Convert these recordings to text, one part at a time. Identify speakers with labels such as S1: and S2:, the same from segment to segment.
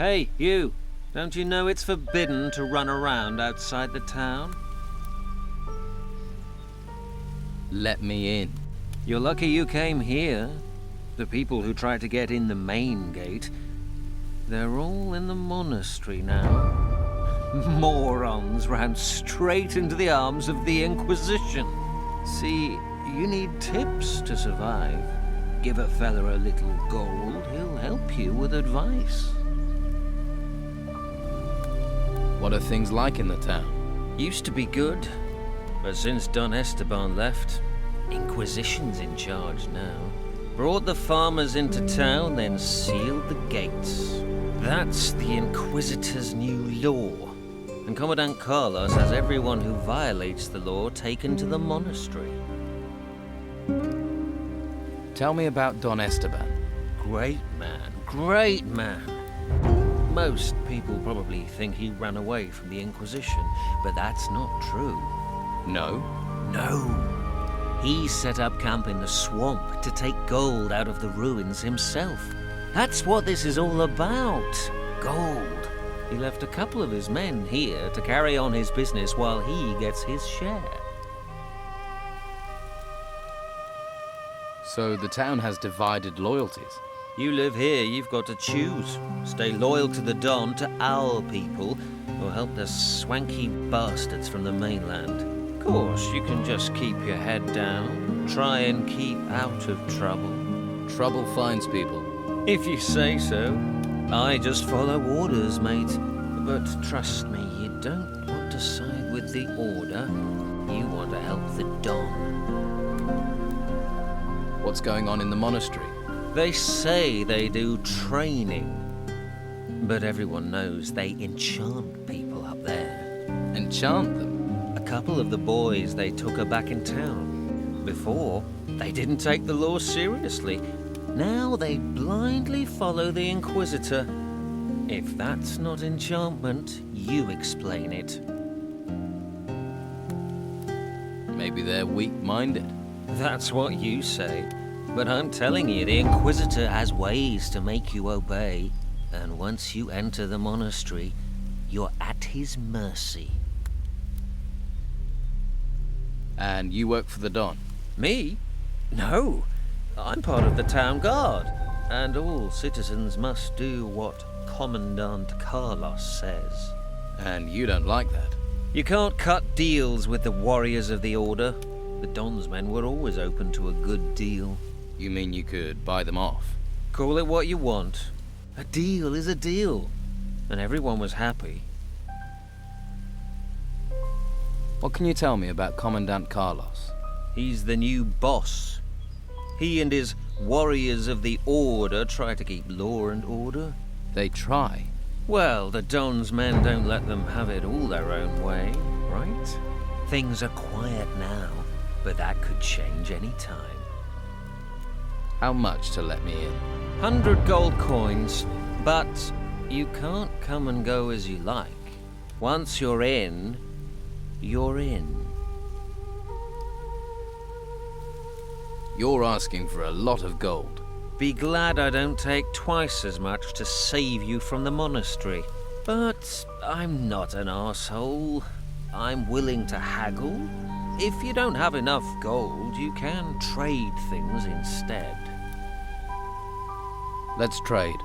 S1: Hey, you! Don't you know it's forbidden to run around outside the town?
S2: Let me in.
S1: You're lucky you came here. The people who tried to get in the main gate, they're all in the monastery now. Morons ran straight into the arms of the Inquisition. See, you need tips to survive. Give a fella a little gold, he'll help you with advice.
S2: What are things like in the town?
S1: Used to be good, but since Don Esteban left, Inquisition's in charge now. Brought the farmers into town, then sealed the gates. That's the Inquisitor's new law. And Commandant Carlos has everyone who violates the law taken to the monastery.
S2: Tell me about Don Esteban.
S1: Great man, great man. Most people probably think he ran away from the Inquisition, but that's not true.
S2: No?
S1: No. He set up camp in the swamp to take gold out of the ruins himself. That's what this is all about. Gold. He left a couple of his men here to carry on his business while he gets his share.
S2: So the town has divided loyalties.
S1: You live here, you've got to choose. Stay loyal to the Don, to our people, or help the swanky bastards from the mainland. Of course, you can just keep your head down, try and keep out of trouble.
S2: Trouble finds people.
S1: If you say so. I just follow orders, mate. But trust me, you don't want to side with the Order. You want to help the Don.
S2: What's going on in the monastery?
S1: They say they do training. But everyone knows they enchant people up there.
S2: Enchant them?
S1: A couple of the boys they took are back in town. Before, they didn't take the law seriously. Now they blindly follow the Inquisitor. If that's not enchantment, you explain it.
S2: Maybe they're weak-minded.
S1: That's what you say. But I'm telling you, the Inquisitor has ways to make you obey. And once you enter the monastery, you're at his mercy.
S2: And you work for the Don?
S1: Me? No. I'm part of the town guard. And all citizens must do what Commandant Carlos says.
S2: And you don't like that?
S1: You can't cut deals with the warriors of the Order. The Don's men were always open to a good deal.
S2: You mean you could buy them off?
S1: Call it what you want. A deal is a deal. And everyone was happy.
S2: What can you tell me about Commandant Carlos?
S1: He's the new boss. He and his warriors of the Order try to keep law and order.
S2: They try?
S1: Well, the Don's men don't let them have it all their own way, right? Things are quiet now, but that could change any time.
S2: How much to let me in?
S1: 100 gold coins, but you can't come and go as you like. Once you're in, you're in.
S2: You're asking for a lot of gold.
S1: Be glad I don't take twice as much to save you from the monastery. But I'm not an arsehole. I'm willing to haggle. If you don't have enough gold, you can trade things instead.
S2: Let's trade.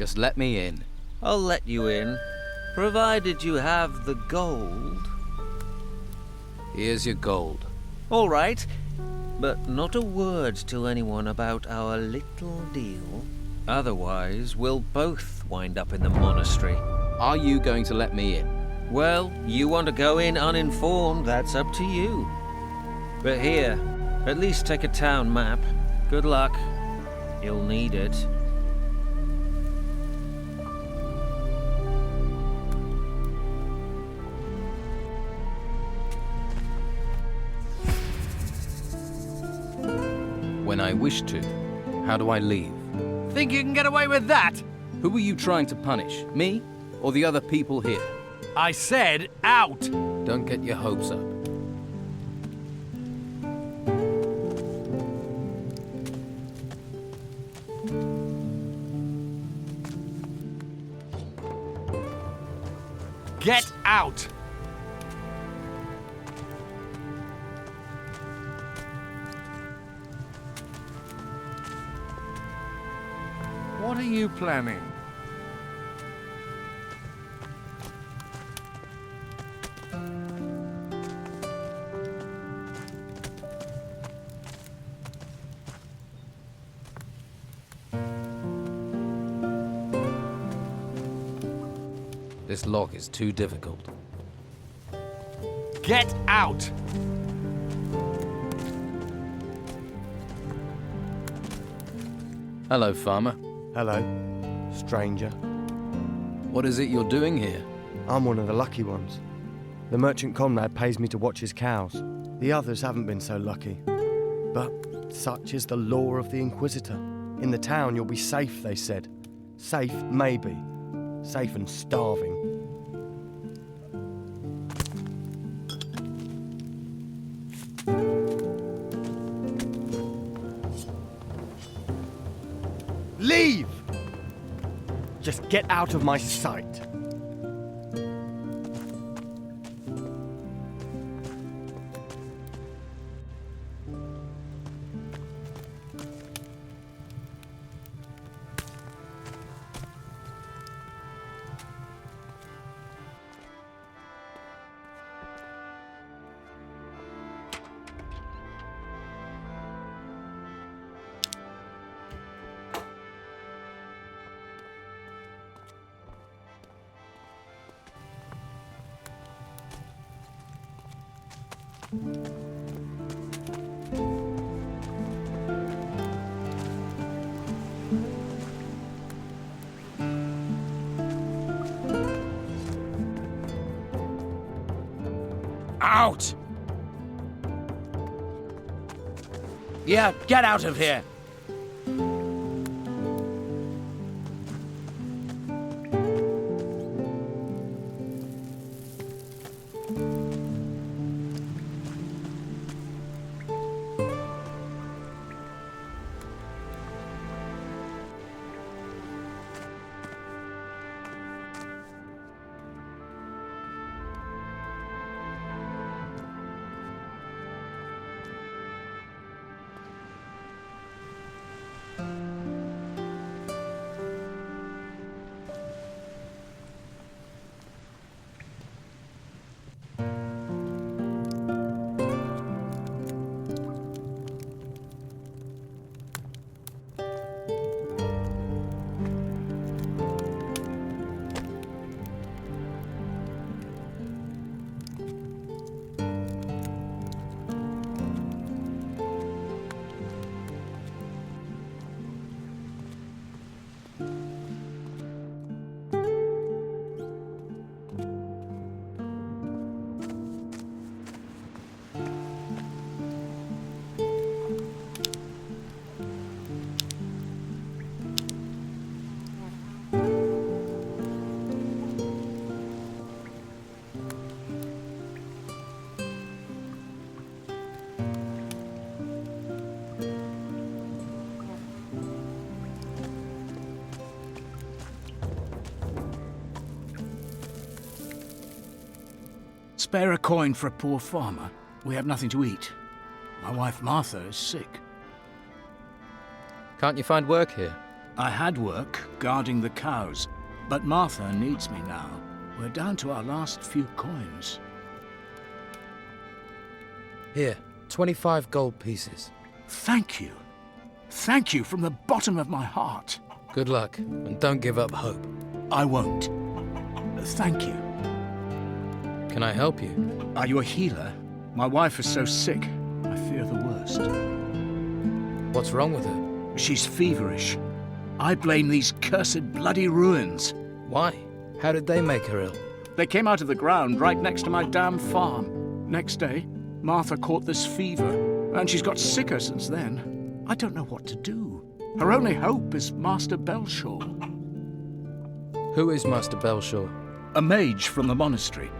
S2: Just let me in.
S1: I'll let you in, provided you have the gold.
S2: Here's your gold.
S1: All right, but not a word to anyone about our little deal. Otherwise, we'll both wind up in the monastery.
S2: Are you going to let me in?
S1: Well, you want to go in uninformed, that's up to you. But here, at least take a town map. Good luck. You'll need it.
S2: When I wish to, how do I leave?
S3: Think you can get away with that?
S2: Who are you trying to punish? Me or the other people here?
S3: I said out!
S2: Don't get your hopes up.
S3: Get out! What are you planning?
S2: This lock is too difficult.
S3: Get out!
S2: Hello, farmer.
S4: Hello, stranger.
S2: What is it you're doing here?
S4: I'm one of the lucky ones. The merchant Conrad pays me to watch his cows. The others haven't been so lucky. But such is the law of the Inquisitor. In the town you'll be safe, they said. Safe, maybe. Safe and starving. Leave! Just get out of my sight.
S3: Out! Yeah, get out of here! Spare a coin for a poor farmer. We have nothing to eat. My wife Martha is sick.
S2: Can't you find work here?
S3: I had work guarding the cows, but Martha needs me now. We're down to our last few coins.
S2: Here, 25 gold pieces.
S3: Thank you. Thank you from the bottom of my heart.
S2: Good luck, and don't give up hope.
S3: I won't. Thank you.
S2: Can I help you?
S3: Are you a healer? My wife is so sick. I fear the worst.
S2: What's wrong with her?
S3: She's feverish. I blame these cursed bloody ruins.
S2: Why? How did they make her ill?
S3: They came out of the ground right next to my damn farm. Next day, Martha caught this fever, and she's got sicker since then. I don't know what to do. Her only hope is Master Belshaw.
S2: Who is Master Belshaw?
S3: A mage from the monastery.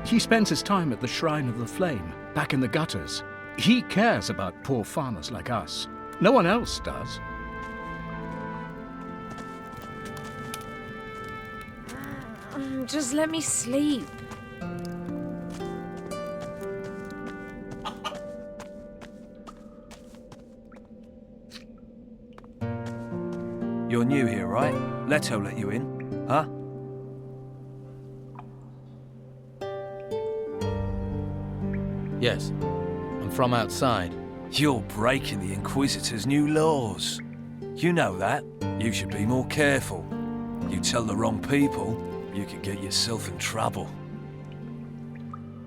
S3: He spends his time at the Shrine of the Flame, back in the gutters. He cares about poor farmers like us. No one else does.
S5: Just let me sleep.
S6: You're new here, right? Leto let you in, huh?
S2: Yes. I'm from outside.
S6: You're breaking the Inquisitor's new laws. You know that. You should be more careful. You tell the wrong people, you could get yourself in trouble.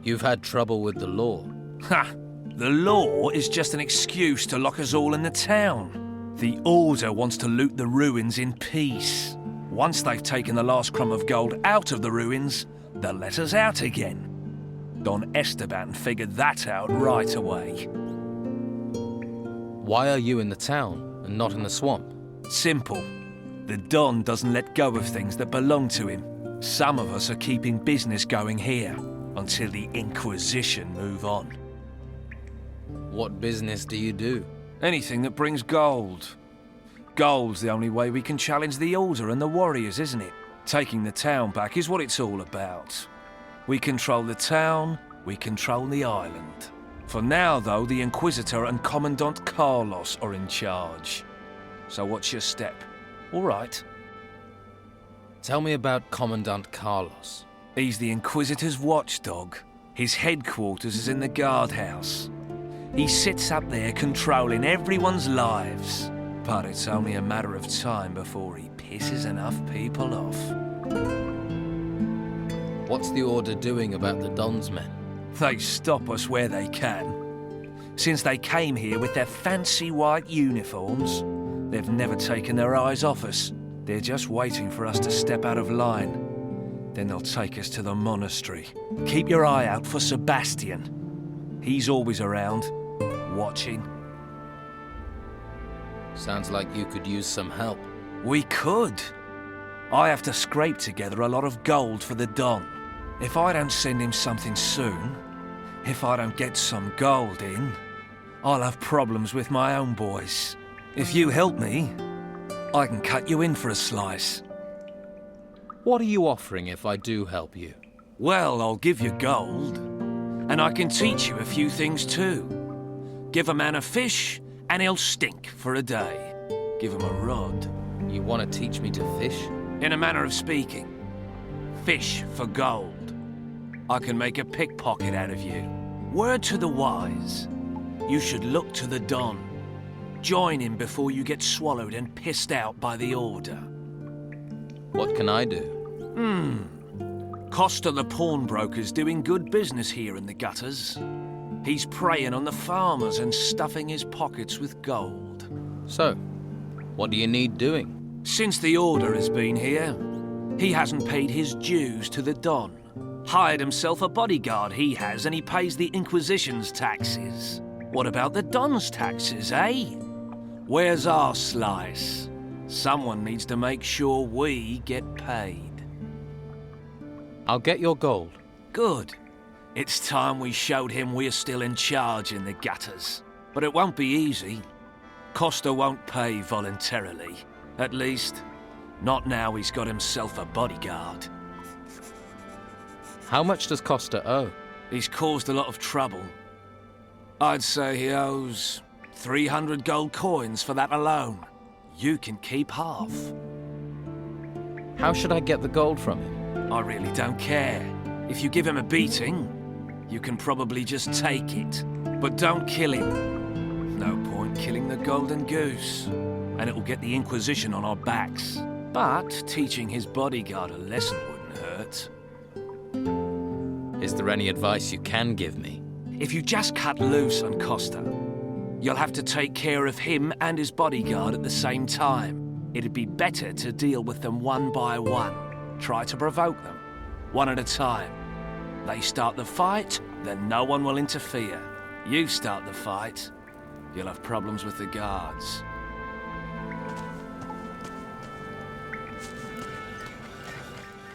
S2: You've had trouble with the law.
S6: Ha! The law is just an excuse to lock us all in the town. The Order wants to loot the ruins in peace. Once they've taken the last crumb of gold out of the ruins, they'll let us out again. Don Esteban figured that out right away.
S2: Why are you in the town and not in the swamp?
S6: Simple. The Don doesn't let go of things that belong to him. Some of us are keeping business going here until the Inquisition move on.
S2: What business do you do?
S6: Anything that brings gold. Gold's the only way we can challenge the Order and the warriors, isn't it? Taking the town back is what it's all about. We control the town, we control the island. For now, though, the Inquisitor and Commandant Carlos are in charge. So what's your step? All right.
S2: Tell me about Commandant Carlos.
S6: He's the Inquisitor's watchdog. His headquarters is in the guardhouse. He sits up there controlling everyone's lives. But it's only a matter of time before he pisses enough people off.
S2: What's the Order doing about the Don's men?
S6: They stop us where they can. Since they came here with their fancy white uniforms, they've never taken their eyes off us. They're just waiting for us to step out of line. Then they'll take us to the monastery. Keep your eye out for Sebastian. He's always around, watching.
S2: Sounds like you could use some help.
S6: We could. I have to scrape together a lot of gold for the Don. If I don't send him something soon, if I don't get some gold in, I'll have problems with my own boys. If you help me, I can cut you in for a slice.
S2: What are you offering if I do help you?
S6: Well, I'll give you gold, and I can teach you a few things too. Give a man a fish, and he'll stink for a day. Give him a rod.
S2: You want to teach me to fish?
S6: In a manner of speaking. Fish for gold. I can make a pickpocket out of you. Word to the wise. You should look to the Don. Join him before you get swallowed and pissed out by the Order.
S2: What can I do?
S6: Costa the pawnbroker's doing good business here in the gutters. He's preying on the farmers and stuffing his pockets with gold.
S2: So, what do you need doing?
S6: Since the Order has been here, he hasn't paid his dues to the Don. Hired himself a bodyguard, he has, and he pays the Inquisition's taxes. What about the Don's taxes, eh? Where's our slice? Someone needs to make sure we get paid.
S2: I'll get your gold.
S6: Good. It's time we showed him we're still in charge in the gutters. But it won't be easy. Costa won't pay voluntarily. At least, not now he's got himself a bodyguard.
S2: How much does Costa owe?
S6: He's caused a lot of trouble. I'd say he owes 300 gold coins for that alone. You can keep half.
S2: How should I get the gold from him?
S6: I really don't care. If you give him a beating, you can probably just take it. But don't kill him. No point killing the golden goose. And it will get the Inquisition on our backs. But teaching his bodyguard a lesson wouldn't hurt.
S2: Is there any advice you can give me?
S6: If you just cut loose on Costa, you'll have to take care of him and his bodyguard at the same time. It'd be better to deal with them one by one. Try to provoke them, one at a time. They start the fight, then no one will interfere. You start the fight, you'll have problems with the guards.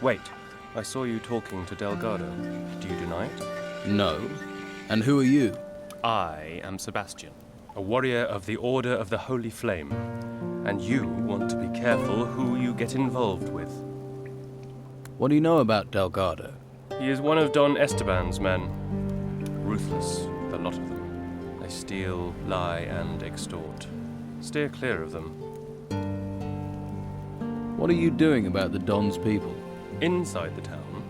S7: Wait, I saw you talking to Delgado. Do you deny it?
S2: No. And who are you?
S7: I am Sebastian, a warrior of the Order of the Holy Flame. And you want to be careful who you get involved with.
S2: What do you know about Delgado?
S7: He is one of Don Esteban's men. Ruthless, the lot of them. They steal, lie, and extort. Steer clear of them.
S2: What are you doing about the Don's people?
S7: Inside the town,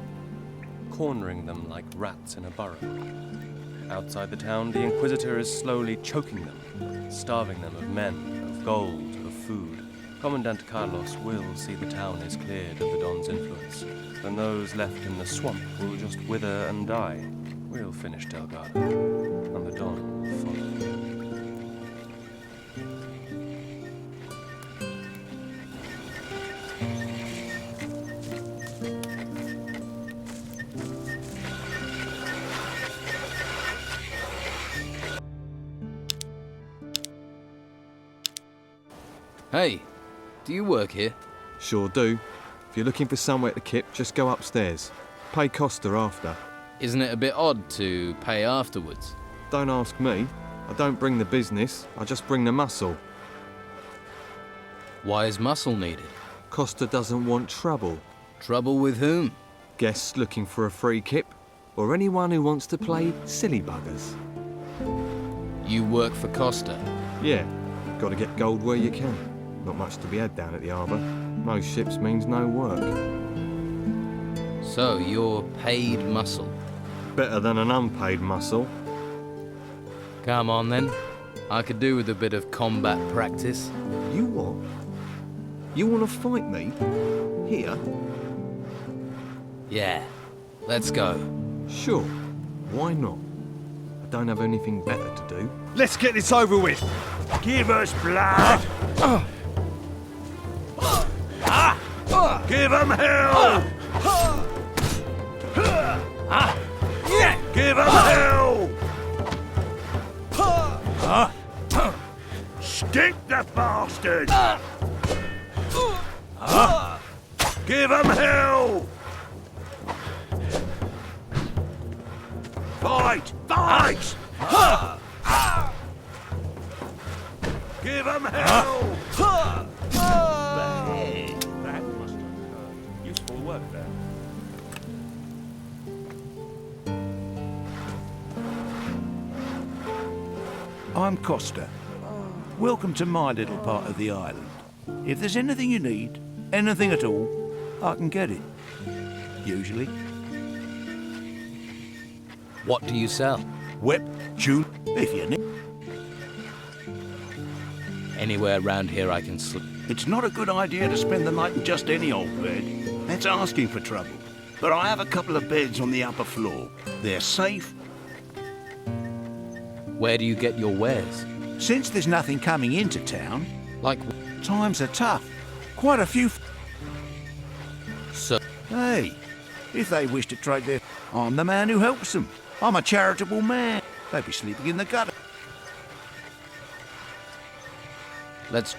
S7: cornering them like rats in a burrow. Outside the town, the Inquisitor is slowly choking them, starving them of men, of gold, of food. Commandant Carlos will see the town is cleared of the Don's influence. Then those left in the swamp will just wither and die. We'll finish Delgado, and the Don will follow.
S2: Hey, do you work here?
S8: Sure do. If you're looking for somewhere to kip, just go upstairs. Pay Costa after.
S2: Isn't it a bit odd to pay afterwards?
S8: Don't ask me. I don't bring the business, I just bring the muscle.
S2: Why is muscle needed?
S8: Costa doesn't want trouble.
S2: Trouble with whom?
S8: Guests looking for a free kip, or anyone who wants to play silly buggers.
S2: You work for Costa.
S8: Yeah, gotta get gold where you can. Not much to be had down at the harbour. No ships means no work.
S2: So you're paid muscle.
S8: Better than an unpaid muscle.
S2: Come on then. I could do with a bit of combat practice.
S8: You what? You want to fight me? Here?
S2: Yeah, let's go.
S8: Sure. Why not? I don't have anything better to do.
S9: Let's get this over with. Give us blood. Give them hell. Give them hell. Stick the bastards. Give them hell. Fight! Fight! Give them hell!
S7: That must have useful work there.
S9: I'm Costa. Welcome to my little part of the island. If there's anything you need, anything at all, I can get it. Usually.
S2: What do you sell?
S9: Whip, tune, if you need.
S2: Anywhere around here I can sleep.
S9: It's not a good idea to spend the night in just any old bed. That's asking for trouble. But I have a couple of beds on the upper floor. They're safe.
S2: Where do you get your wares?
S9: Since there's nothing coming into town,
S2: Like,
S9: times are tough. Quite a few.
S2: so
S9: Hey, if they wish to trade their... I'm the man who helps them. I'm a charitable man. They'd be sleeping in the gutter.
S2: let's...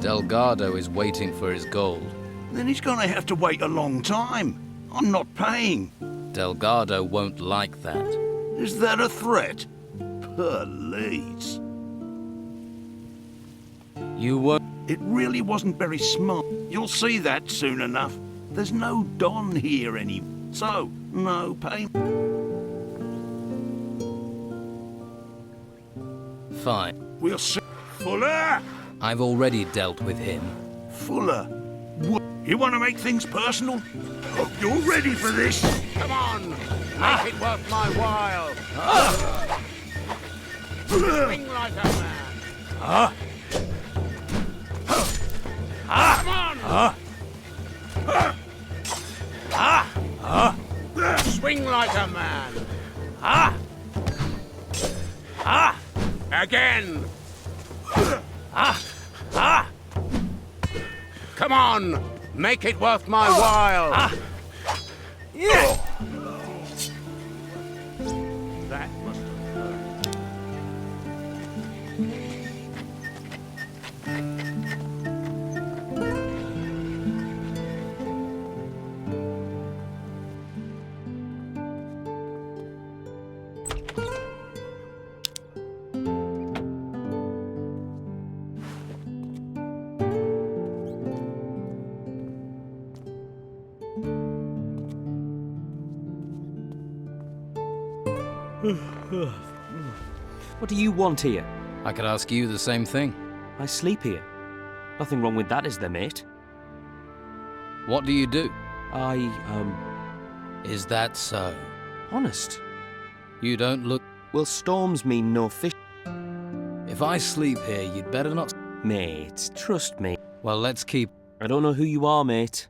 S2: Delgado is waiting for his gold.
S9: Then he's gonna have to wait a long time. I'm not paying.
S2: Delgado won't like that.
S9: Is that a threat? Police.
S2: You won't...
S9: It really wasn't very smart. You'll see that soon enough. There's no Don here anymore, so no payment.
S2: Fine.
S9: We'll see. Fuller!
S2: I've already dealt with him.
S9: Fuller, you want to make things personal? Hope you're ready for this.
S3: Come on! Make it worth my while! Swing like a man! Come on! Swing like a man! Again! Come on! Make it worth my while! That must have hurt.
S10: What do you want here?
S2: I could ask you the same thing.
S10: I sleep here. Nothing wrong with that, is there, mate?
S2: What do you do?
S10: Is
S2: Is that so?
S10: honest?
S2: You don't look...
S10: Well, storms mean no fish.
S2: If I sleep here, you'd better not...
S10: Mate, trust me.
S2: Well, let's keep...
S10: I don't know who you are, mate.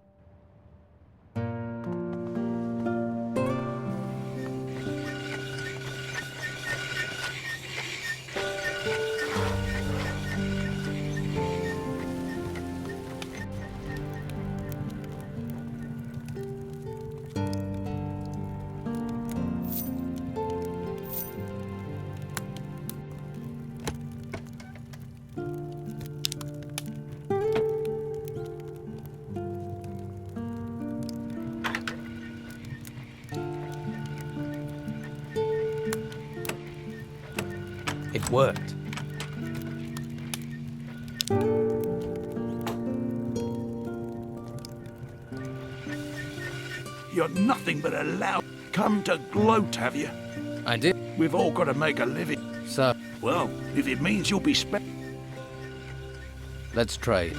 S2: It worked.
S9: You're nothing but a loud... Come to gloat, have you?
S2: I did.
S9: We've all got to make a living.
S2: So,
S9: Well, if it means you'll be spent...
S2: let's trade.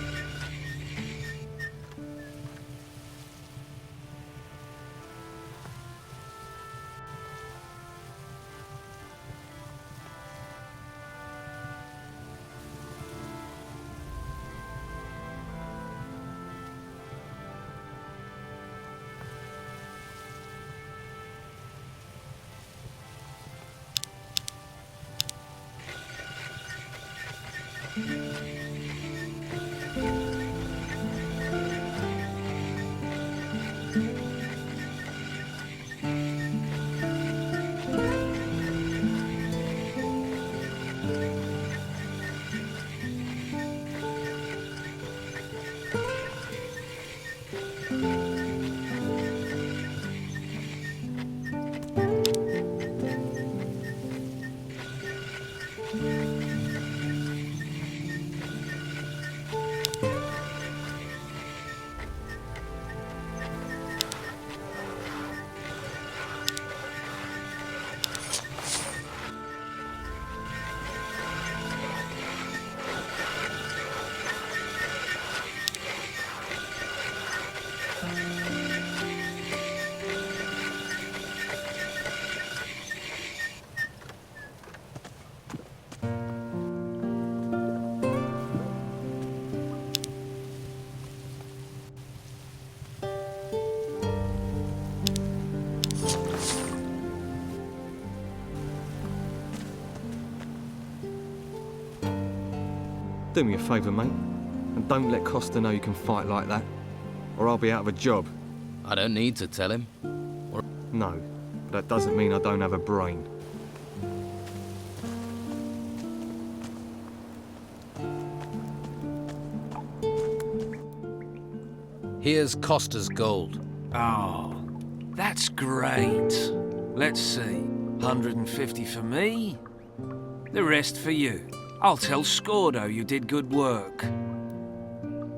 S8: Do me a favour, mate, and don't let Costa know you can fight like that, or I'll be out of a job.
S2: I don't need to tell him.
S8: No, but that doesn't mean I don't have a brain.
S2: Here's Costa's gold.
S6: Oh, that's great. Let's see. 150 for me. The rest for you. I'll tell Scordo you did good work.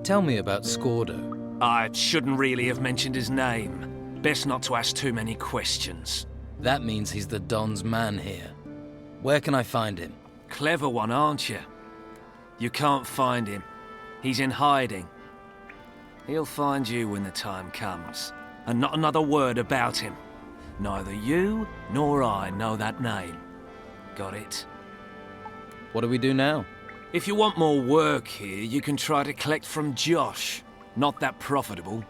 S2: Tell me about Scordo.
S6: I shouldn't really have mentioned his name. Best not to ask too many questions.
S2: That means he's the Don's man here. Where can I find him?
S6: Clever one, aren't you? You can't find him. He's in hiding. He'll find you when the time comes. And not another word about him. Neither you nor I know that name. Got it?
S2: What do we do now?
S6: If you want more work here, you can try to collect from Josh. Not that profitable.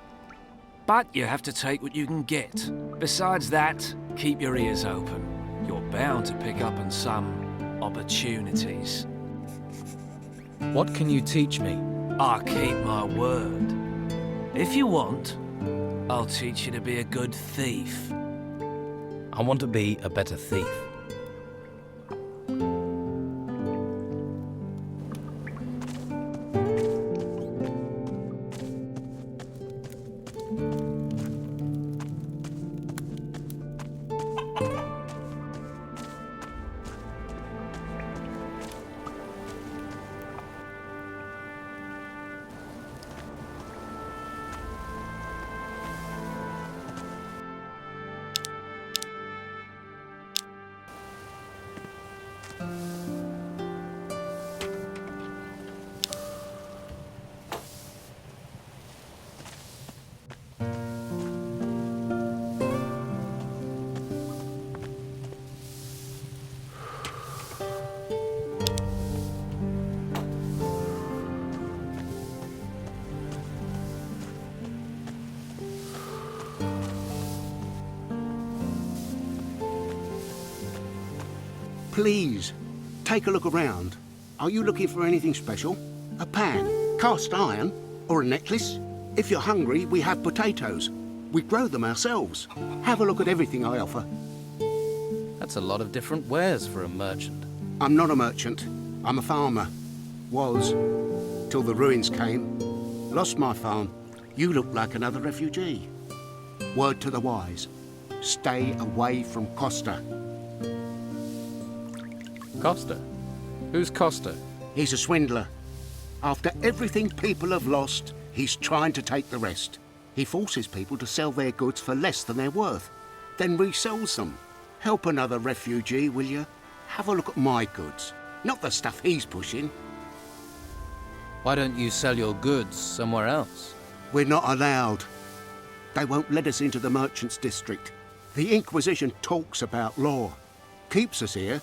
S6: But you have to take what you can get. Besides that, keep your ears open. You're bound to pick up on some opportunities.
S2: What can you teach me?
S6: I keep my word. If you want, I'll teach you to be a good thief.
S2: I want to be a better thief.
S11: Please, take a look around. Are you looking for anything special? A pan, cast iron, or a necklace? If you're hungry, we have potatoes. We grow them ourselves. Have a look at everything I offer.
S2: That's a lot of different wares for a merchant.
S11: I'm not a merchant. I'm a farmer. Was, till the ruins came. Lost my farm. You look like another refugee. Word to the wise. Stay away from Costa.
S2: Costa? Who's Costa?
S11: He's a swindler. After everything people have lost, he's trying to take the rest. He forces people to sell their goods for less than they're worth, then resells them. Help another refugee, will you? Have a look at my goods, not the stuff he's pushing.
S2: Why don't you sell your goods somewhere else?
S11: We're not allowed. They won't let us into the merchants' district. The Inquisition talks about law, keeps us here,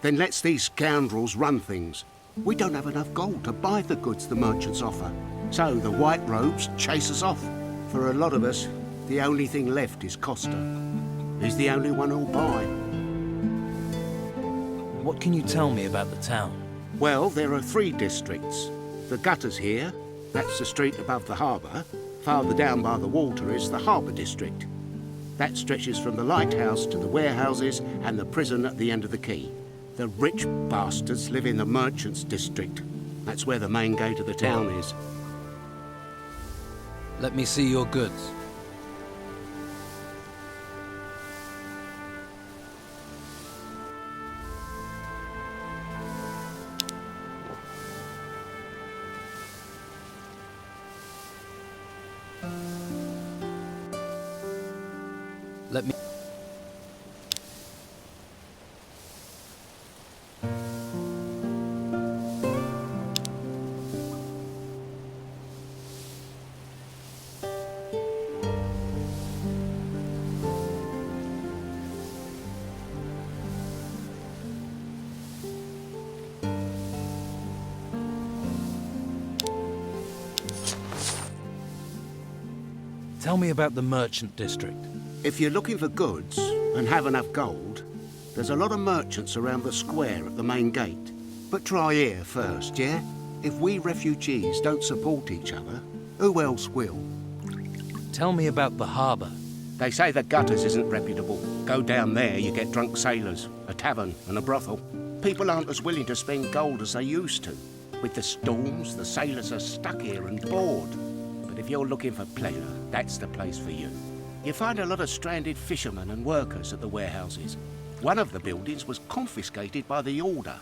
S11: then lets these scoundrels run things. We don't have enough gold to buy the goods the merchants offer. So the white robes chase us off. For a lot of us, the only thing left is Costa. He's the only one who'll buy.
S2: What can you tell me about the town?
S11: Well, there are 3 districts. The gutters here, that's the street above the harbour. Farther down by the water is the harbour district. That stretches from the lighthouse to the warehouses and the prison at the end of the quay. The rich bastards live in the merchants' district. That's where the main gate of the town is.
S2: Let me see your goods. Let me... Tell me about the merchant district.
S11: If you're looking for goods and have enough gold, there's a lot of merchants around the square at the main gate. But try here first, yeah? If we refugees don't support each other, who else will?
S2: Tell me about the harbour.
S11: They say the gutters isn't reputable. Go down there, you get drunk sailors, a tavern and a brothel. People aren't as willing to spend gold as they used to. With the storms, the sailors are stuck here and bored. but if you're looking for pleasure, that's the place for you. You find a lot of stranded fishermen and workers at the warehouses. One of the buildings was confiscated by the Order.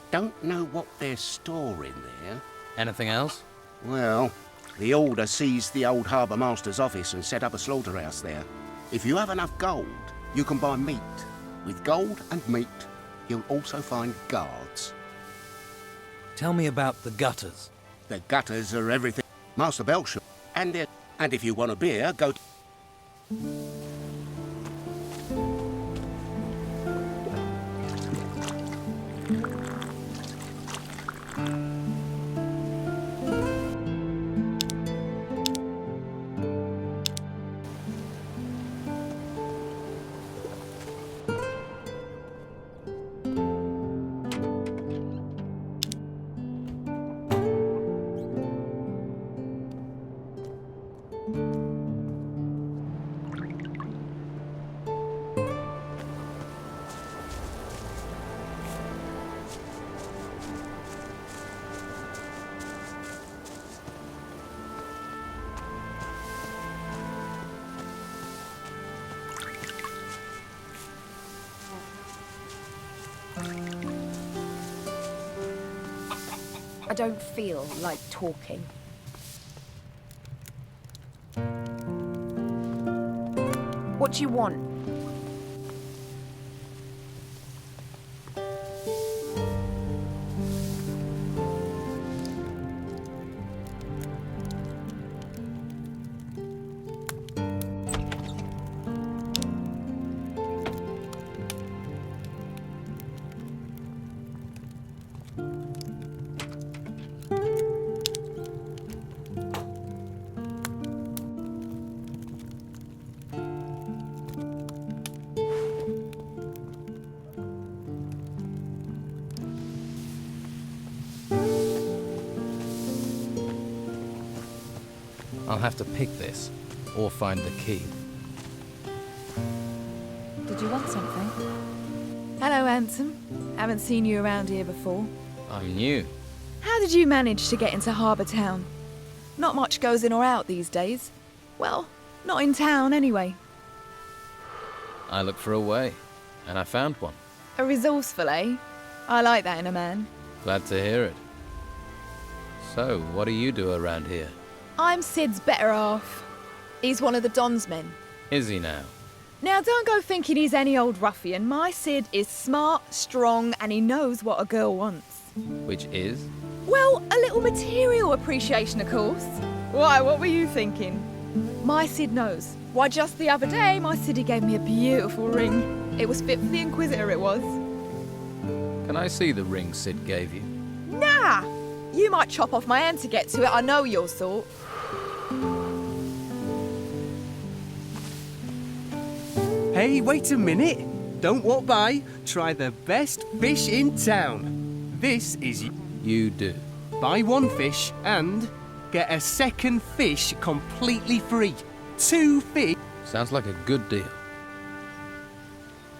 S11: Don't know what they're storing there.
S2: Anything else?
S11: Well, the Order seized the old harbour master's office and set up a slaughterhouse there. If you have enough gold, you can buy meat. With gold and meat, you'll also find guards.
S2: Tell me about the gutters.
S11: The gutters are everything. Master Belsham. And if you want a beer, go to...
S5: I don't feel like talking. What do you want?
S2: I'll have to pick this, or find the key.
S5: Did you want something? Hello, handsome. Haven't seen you around here before.
S2: I'm new.
S5: How did you manage to get into Harbour Town? Not much goes in or out these days. Well, not in town anyway.
S2: I looked for a way, and I found one.
S5: A resourceful, eh? I like that in a man.
S2: Glad to hear it. So, what do you do around here?
S5: I'm Sid's better half. He's one of the Don's men.
S2: Is he now?
S5: Now, don't go thinking he's any old ruffian. My Sid is smart, strong, and he knows what a girl wants.
S2: Which is?
S5: Well, a little material appreciation, of course. Why, what were you thinking? My Sid knows. Why, just the other day, my Siddy gave me a beautiful ring. It was fit for the Inquisitor, it was.
S2: Can I see the ring Sid gave you?
S5: Nah! You might chop off my hand to get to it, I know your sort.
S12: Hey, wait a minute. Don't walk by. Try the best fish in town. This is...
S2: You do.
S12: Buy one fish and get a second fish completely free. 2 fish.
S2: Sounds like a good deal.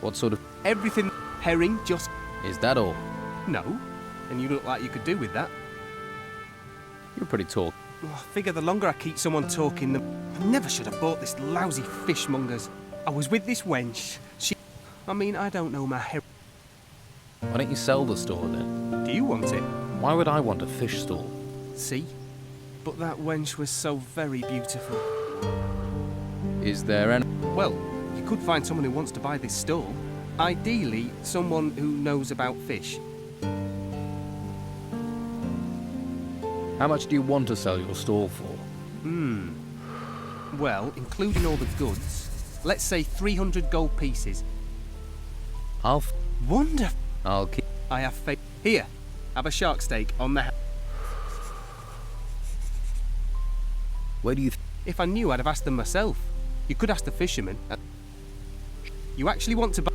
S2: What sort of...
S12: Everything. Herring, just...
S2: Is that all?
S12: No. And you look like you could do with that.
S2: You're pretty tall.
S12: Oh, I figure the longer I keep someone talking, I never should have bought this lousy fishmonger's. I was with this wench. I mean, I don't know my herring.
S2: Why don't you sell the store then?
S12: Do you want it?
S2: Why would I want a fish stall?
S12: See? But that wench was so very beautiful.
S2: Is there any...
S12: Well, you could find someone who wants to buy this stall. Ideally, someone who knows about fish.
S2: How much do you want to sell your stall for?
S12: Well, including all the goods, let's say 300 gold pieces. Wonderful.
S2: I'll keep...
S12: I have faith. Here, have a shark steak on the...
S2: Where do you...
S12: If I knew, I'd have asked them myself. You could ask the fisherman. You actually want to buy...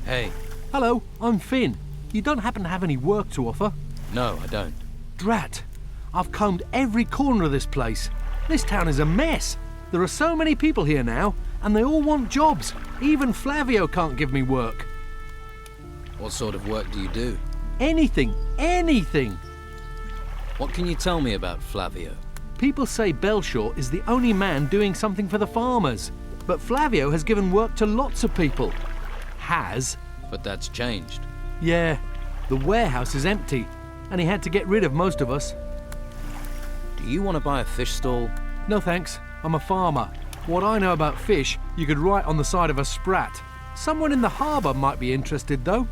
S2: Hey.
S13: Hello, I'm Finn. You don't happen to have any work to offer?
S2: No, I don't.
S13: Drat. I've combed every corner of this place. This town is a mess. There are so many people here now, and they all want jobs. Even Flavio can't give me work.
S2: What sort of work do you do?
S13: Anything.
S2: What can you tell me about Flavio?
S13: People say Belshaw is the only man doing something for the farmers. But Flavio has given work to lots of people. Has.
S2: But that's changed.
S13: Yeah. The warehouse is empty, and he had to get rid of most of us.
S2: Do you want to buy a fish stall?
S13: No thanks. I'm a farmer. What I know about fish, you could write on the side of a sprat. Someone in the harbour might be interested, though.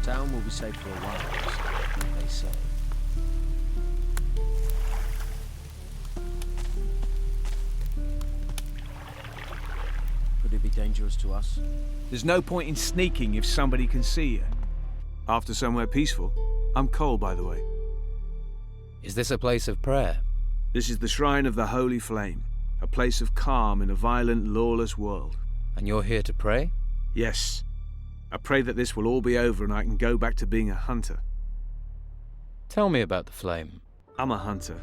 S14: The town will be safe for a while, they say. Could it be dangerous to us?
S3: There's no point in sneaking if somebody can see you. After somewhere peaceful. I'm Cole, by the way.
S2: Is this a place of prayer?
S3: This is the Shrine of the Holy Flame, a place of calm in a violent, lawless world.
S2: And you're here to pray?
S3: Yes. I pray that this will all be over and I can go back to being a hunter.
S2: Tell me about the flame.
S3: I'm a hunter.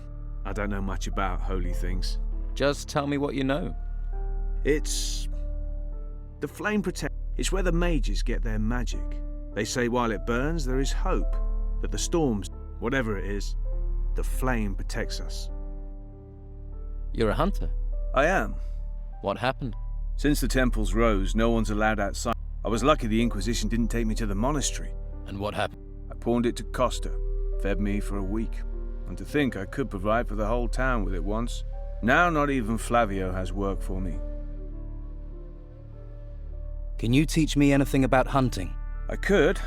S3: I don't know much about holy things.
S2: Just tell me what you know.
S3: It's... the flame protect. It's where the mages get their magic. They say while it burns, there is hope. That the storms, whatever it is, the flame protects us.
S2: You're a hunter?
S3: I am.
S2: What happened?
S3: Since the temples rose, no one's allowed outside. I was lucky the Inquisition didn't take me to the monastery.
S2: And what happened?
S3: I pawned it to Costa. Fed me for a week. And to think I could provide for the whole town with it once. Now not even Flavio has work for me.
S14: Can you teach me anything about hunting?
S3: I could,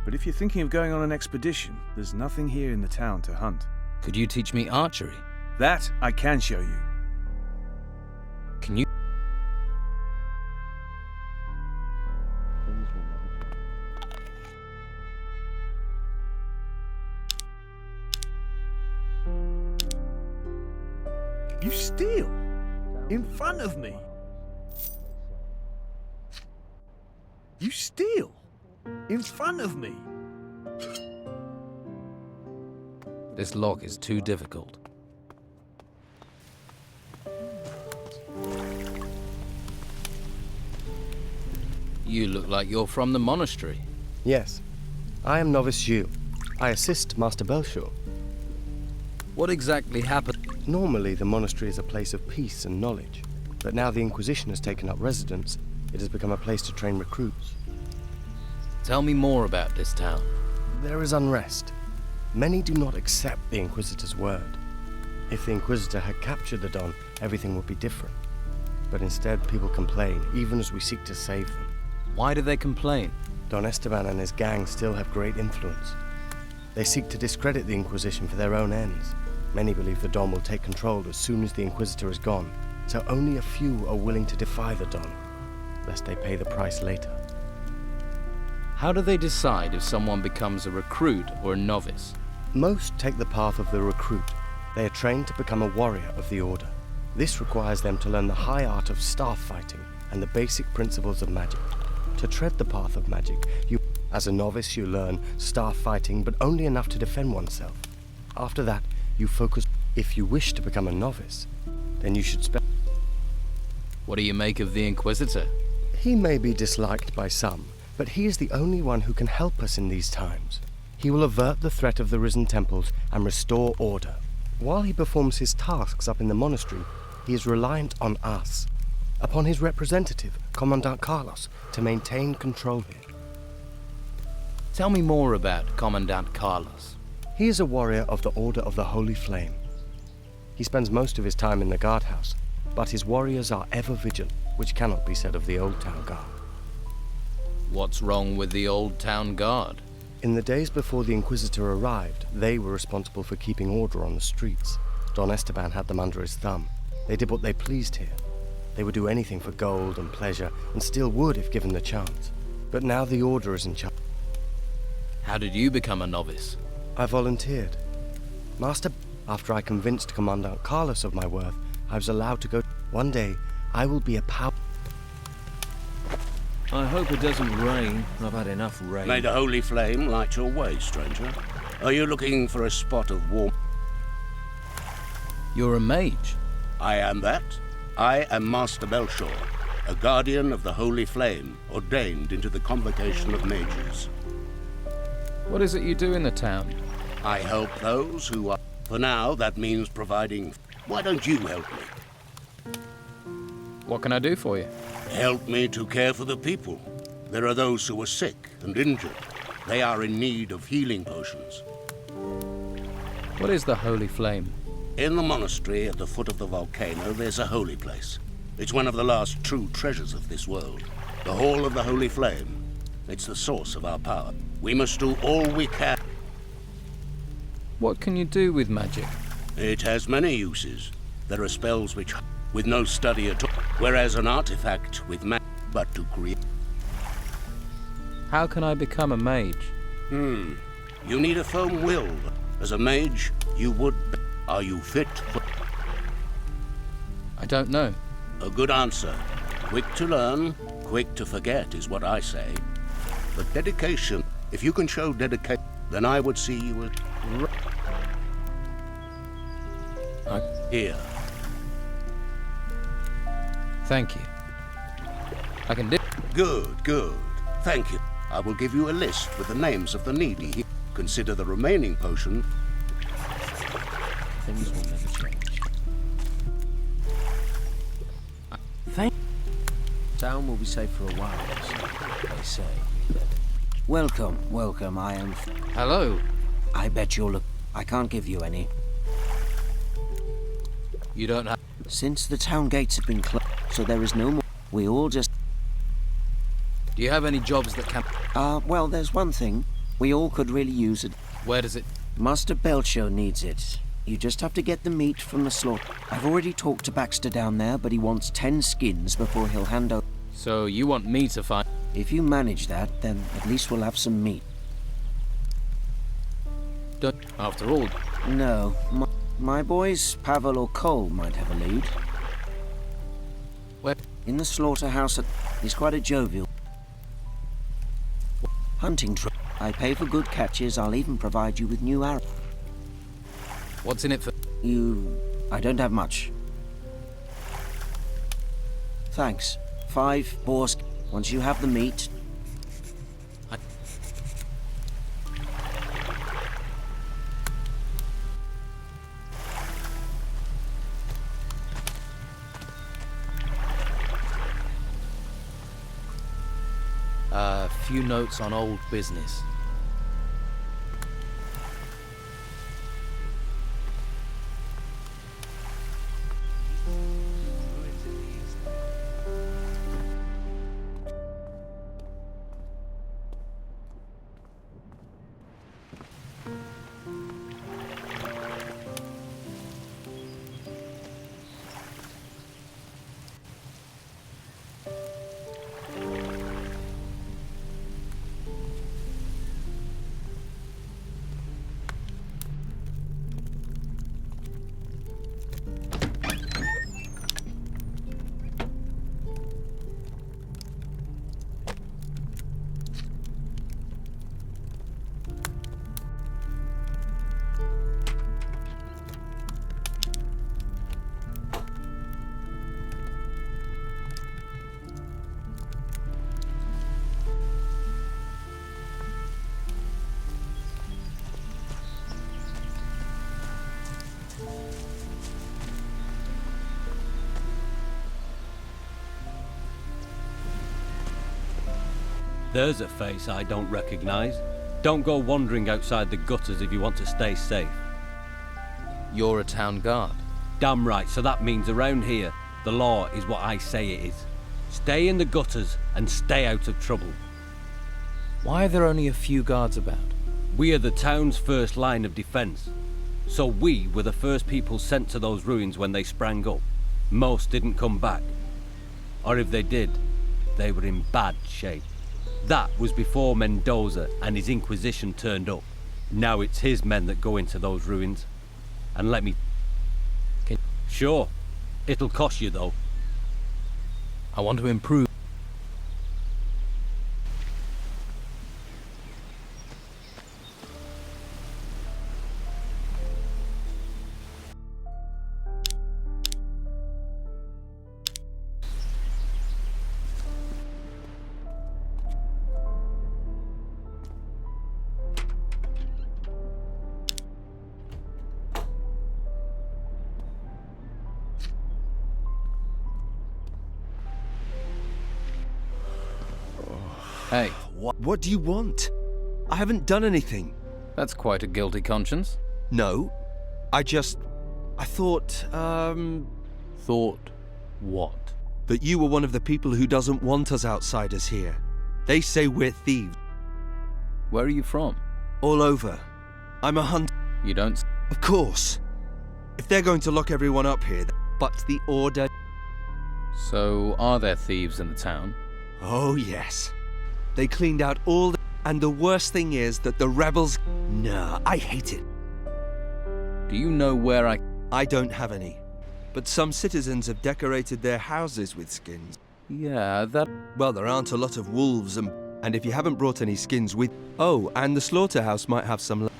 S3: but if you're thinking of going on an expedition, there's nothing here in the town to hunt.
S2: Could you teach me archery?
S3: That I can show you.
S2: Can you?
S9: You steal? In front of me? You steal? In front of me?
S2: This lock is too difficult. You look like you're from the monastery.
S4: Yes. I am Novice Hugh. I assist Master Belshaw.
S2: What exactly happened?
S4: Normally, the monastery is a place of peace and knowledge. But now the Inquisition has taken up residence, it has become a place to train recruits.
S2: Tell me more about this town.
S4: There is unrest. Many do not accept the Inquisitor's word. If the Inquisitor had captured the Don, everything would be different. But instead, people complain, even as we seek to save them.
S2: Why do they complain?
S4: Don Esteban and his gang still have great influence. They seek to discredit the Inquisition for their own ends. Many believe the Don will take control as soon as the Inquisitor is gone, so only a few are willing to defy the Don, lest they pay the price later.
S2: How do they decide if someone becomes a recruit or a novice?
S4: Most take the path of the recruit. They are trained to become a warrior of the Order. This requires them to learn the high art of staff fighting and the basic principles of magic. To tread the path of magic, as a novice you learn staff fighting, but only enough to defend oneself. After that, you focus. If you wish to become a novice, then you should spend.
S2: What do you make of the Inquisitor?
S4: He may be disliked by some, but he is the only one who can help us in these times. He will avert the threat of the risen temples and restore order. While he performs his tasks up in the monastery, he is reliant on us, upon his representative, Commandant Carlos, to maintain control here.
S2: Tell me more about Commandant Carlos.
S4: He is a warrior of the Order of the Holy Flame. He spends most of his time in the guardhouse, but his warriors are ever vigilant, which cannot be said of the Old Town Guard.
S2: What's wrong with the Old Town Guard?
S4: In the days before the Inquisitor arrived, they were responsible for keeping order on the streets. Don Esteban had them under his thumb. They did what they pleased here. They would do anything for gold and pleasure, and still would if given the chance. But now the Order is in charge.
S2: How did you become a novice?
S4: I volunteered. After I convinced Commandant Carlos of my worth, I was allowed to go. One day, I will be a
S1: I hope it doesn't rain. I've had enough rain.
S11: May the holy flame light your way, stranger. Are you looking for a spot of warmth?
S2: You're a mage.
S11: I am that. I am Master Belshore, a guardian of the holy flame, ordained into the convocation of mages.
S2: What is it you do in the town?
S11: I help those who are... For now, that means providing... Why don't you help me?
S2: What can I do for you?
S11: Help me to care for the people. There are those who are sick and injured. They are in need of healing potions.
S2: What is the Holy Flame?
S11: In the monastery at the foot of the volcano, there's a holy place. It's one of the last true treasures of this world. The Hall of the Holy Flame. It's the source of our power. We must do all we can.
S2: What can you do with magic?
S11: It has many uses. There are spells which, with no study at all, whereas an artifact with magic, but to create.
S2: How can I become a mage?
S11: You need a firm will. As a mage, you would... Are you fit for...
S2: I don't know.
S11: A good answer. Quick to learn, quick to forget is what I say. But dedication, if you can show dedication, then I would see you as... Here.
S2: Thank you. I can do...
S11: Good, good. Thank you. I will give you a list with the names of the needy. Consider the remaining potion.
S14: Things will never change. Town will be safe for a while, so they say.
S15: Welcome, welcome. I am...
S2: Hello.
S15: I bet you'll look... I can't give you any.
S2: You don't have...
S15: Since the town gates have been closed, so there is no more... We all just...
S2: Do you have any jobs that can...
S15: Well, there's one thing. We all could really use it.
S2: Where does it...
S15: Master Belcher needs it. You just have to get the meat from the slaughter. I've already talked to Baxter down there, but he wants 10 skins before he'll hand over.
S2: So you want me to find...
S15: If you manage that, then at least we'll have some meat.
S2: Don't... After all...
S15: No. My boys, Pavel or Cole, might have a lead.
S2: Where?
S15: In the slaughterhouse at... He's quite a jovial... Hunting trip. I pay for good catches. I'll even provide you with new arrows.
S2: What's in it for...
S15: You... I don't have much. Thanks. 5 boars. Once you have the meat...
S2: A few notes on old business.
S10: There's a face I don't recognize. Don't go wandering outside the gutters if you want to stay safe.
S2: You're a town guard.
S10: Damn right, so that means around here, the law is what I say it is. Stay in the gutters and stay out of trouble.
S2: Why are there only a few guards about?
S10: We are the town's first line of defense. So we were the first people sent to those ruins when they sprang up. Most didn't come back. Or if they did, they were in bad shape. That was before Mendoza and his Inquisition turned up. Now it's his men that go into those ruins. And let me... Sure. It'll cost you though.
S2: I want to improve. Hey,
S16: What do you want? I haven't done anything.
S2: that's quite a guilty conscience.
S16: No. I thought,
S2: Thought what?
S16: that you were one of the people who doesn't want us outsiders here. They say we're thieves.
S2: Where are you from?
S16: All over. I'm a hunter.
S2: You don't...
S16: Of course. If they're going to lock everyone up here, but the order...
S2: So, are there thieves in the town?
S16: Oh, yes. They cleaned out all the... And the worst thing is that the rebels... Nah, I hate it.
S2: Do you know where
S16: I don't have any. But some citizens have decorated their houses with skins.
S2: Yeah, that...
S16: Well, there aren't a lot of wolves, and if you haven't brought any skins with... Oh, and the slaughterhouse might have some...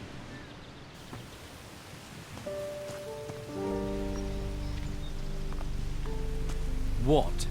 S2: What?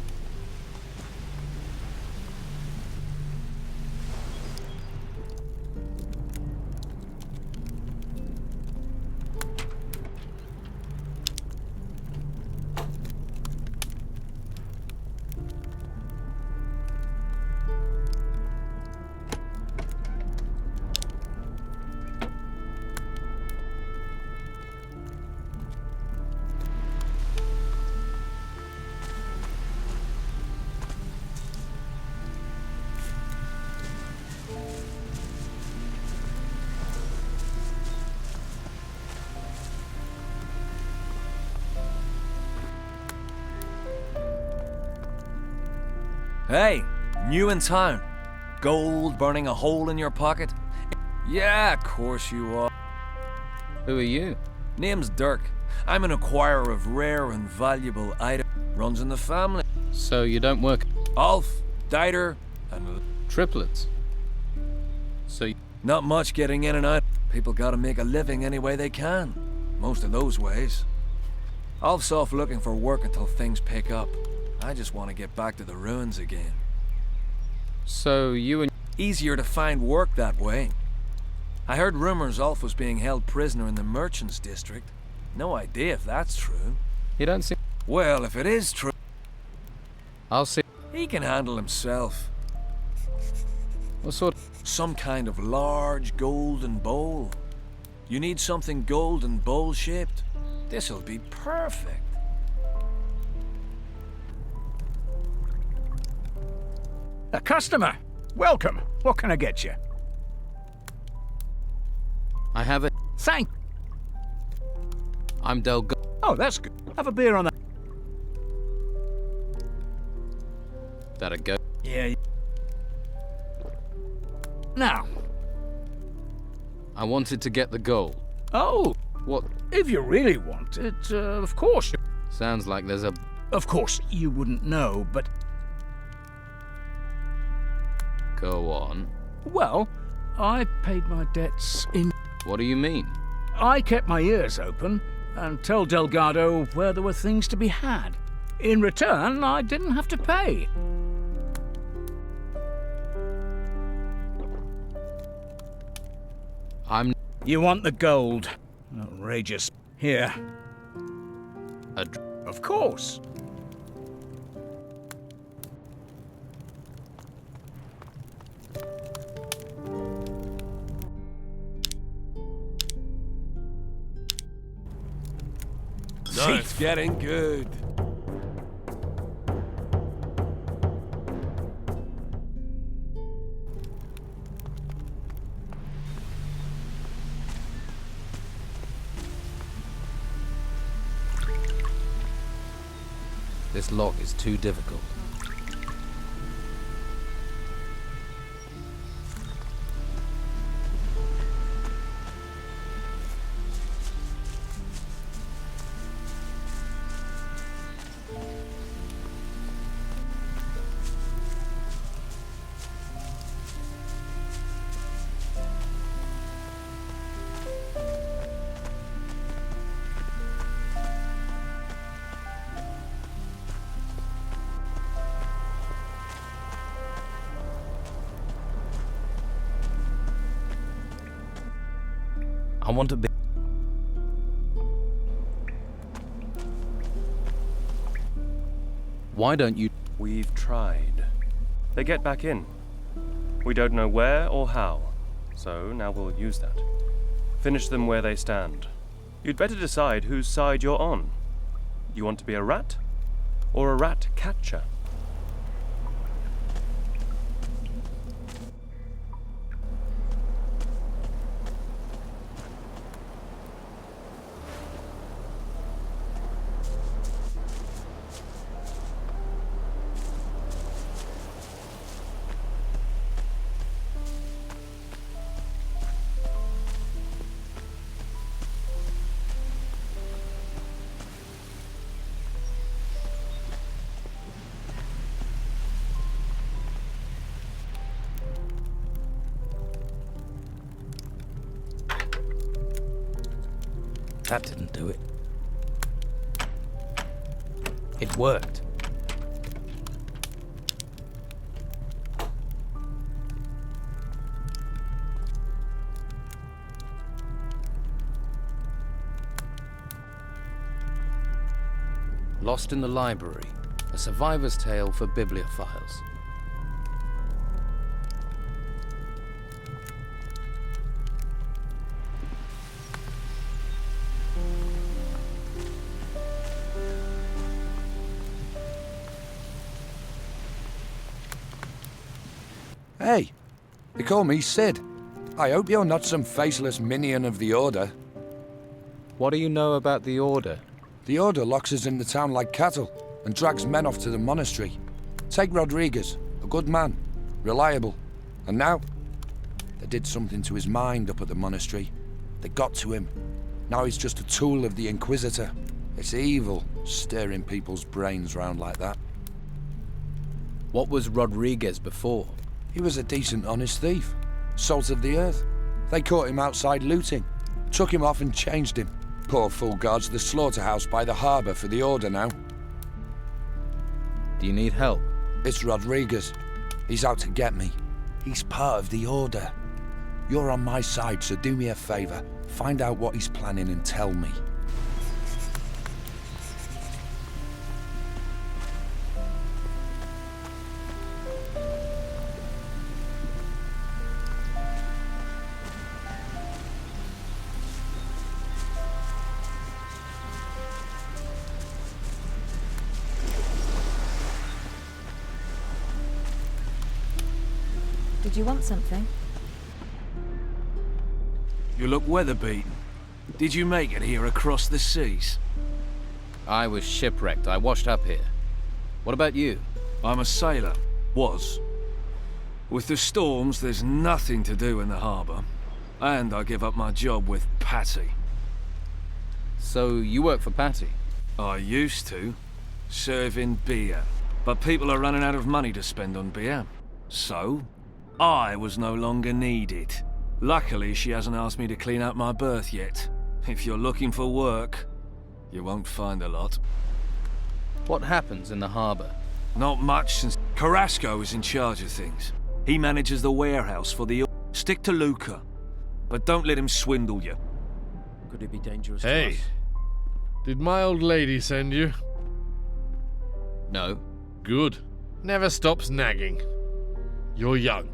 S6: Hey, new in town. Gold burning a hole in your pocket? Yeah, of course you are.
S2: Who are you?
S6: Name's Dirk. I'm an acquirer of rare and valuable items. Runs in the family.
S2: So you don't work...
S6: Alf, Dieter, and...
S2: Triplets. So you...
S6: Not much getting in and out. People gotta make a living any way they can. Most of those ways. Alf's off looking for work until things pick up. I just want to get back to the ruins again.
S2: So you and...
S6: Easier to find work that way. I heard rumors Alf was being held prisoner in the Merchants District. No idea if that's true.
S2: You don't seem...
S6: Well, if it is true...
S2: I'll see...
S6: He can handle himself.
S2: What sort...
S6: Some kind of large golden bowl. You need something golden bowl-shaped? This'll be perfect.
S3: A customer! Welcome! What can I get you?
S2: I have it.
S3: Thank...
S2: I'm Delgo...
S3: Oh, that's good. Have a beer on that.
S2: That a go...
S3: Yeah. Now.
S2: I wanted to get the gold.
S3: Oh!
S2: What?
S3: If you really want it, of course.
S2: Sounds like there's a...
S3: Of course, you wouldn't know, but...
S2: Go on.
S3: Well, I paid my debts in...
S2: What do you mean?
S3: I kept my ears open and told Delgado where there were things to be had. In return, I didn't have to pay. You want the gold. Outrageous. Here. Of course.
S6: No, it's getting good.
S2: This lock is too difficult. I want to be... Why don't you...
S7: We've tried. They get back in. We don't know where or how, so now we'll use that. Finish them where they stand. You'd better decide whose side you're on. You want to be a rat? Or a rat catcher?
S2: That didn't do it. It worked. Lost in the Library, a survivor's tale for bibliophiles.
S17: Hey, they call me Sid. I hope you're not some faceless minion of the Order.
S2: What do you know about the Order?
S17: The Order locks us in the town like cattle and drags men off to the monastery. Take Rodriguez, a good man, reliable. And now, they did something to his mind up at the monastery. They got to him. Now he's just a tool of the Inquisitor. It's evil, stirring people's brains round like that.
S2: What was Rodriguez before?
S17: He was a decent, honest thief. Salt of the earth. They caught him outside looting. Took him off and changed him. Poor fool guards the slaughterhouse by the harbour for the Order now.
S2: Do you need help?
S17: It's Rodriguez. He's out to get me. He's part of the Order. You're on my side, so do me a favour. Find out what he's planning and tell me.
S18: Did you want something?
S6: You look weather-beaten. Did you make it here across the seas?
S2: I was shipwrecked. I washed up here. What about you?
S6: I'm a sailor. Was. With the storms, there's nothing to do in the harbour. And I give up my job with Patty.
S2: So you work for Patty?
S6: I used to. Serving beer. But people are running out of money to spend on beer. So, I was no longer needed. Luckily, she hasn't asked me to clean out my berth yet. If you're looking for work, you won't find a lot.
S2: What happens in the harbour?
S6: Not much since Carrasco is in charge of things. He manages the warehouse for the... Stick to Luca, but don't let him swindle you.
S14: Could it be dangerous to
S19: Hey,
S14: us?
S19: did my old lady send you?
S2: No.
S19: Good. Never stops nagging. You're young.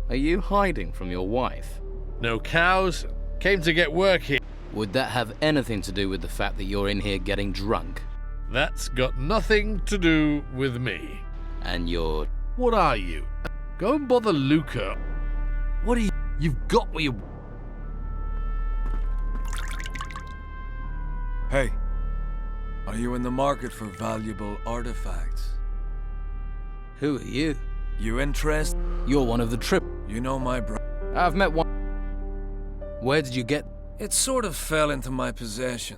S2: Are you hiding from your wife?
S19: No cows. Came to get work here.
S2: Would that have anything to do with the fact that you're in here getting drunk?
S19: That's got nothing to do with me.
S2: And you're...
S19: What are you? Go and bother Luca. What are you... You've got what you...
S6: Hey, are you in the market for valuable artifacts?
S2: Who are you?
S6: You interested?
S2: You're one of the trip.
S6: You know my bro...
S2: I've met one... Where did you get...
S6: It sort of fell into my possession.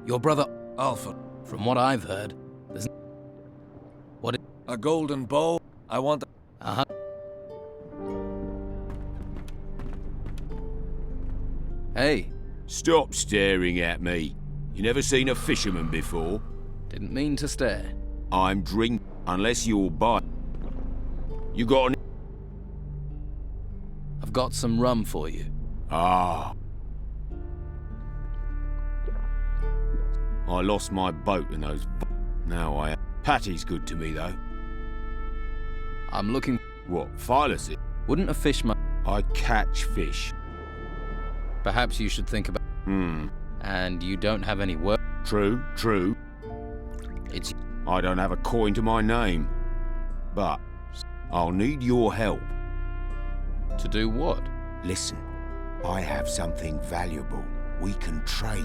S2: Your brother...
S6: Alpha.
S2: From what I've heard, there's... What...
S6: A golden bow. I want...
S2: Uh-huh. Hey.
S20: Stop staring at me. You never seen a fisherman before?
S2: Didn't mean to stare.
S20: I'm drink unless you'll buy. You got an...
S2: I've got some rum for you.
S20: Ah. I lost my boat in those... Now I... Patty's good to me, though.
S10: I'm looking...
S20: What, Phyllis?
S10: Wouldn't a fish...
S20: I catch fish.
S10: Perhaps you should think about... And you don't have any work...
S20: True.
S10: It's...
S20: I don't have a coin to my name. But I'll need your help.
S10: To do what?
S20: Listen, I have something valuable. We can trade.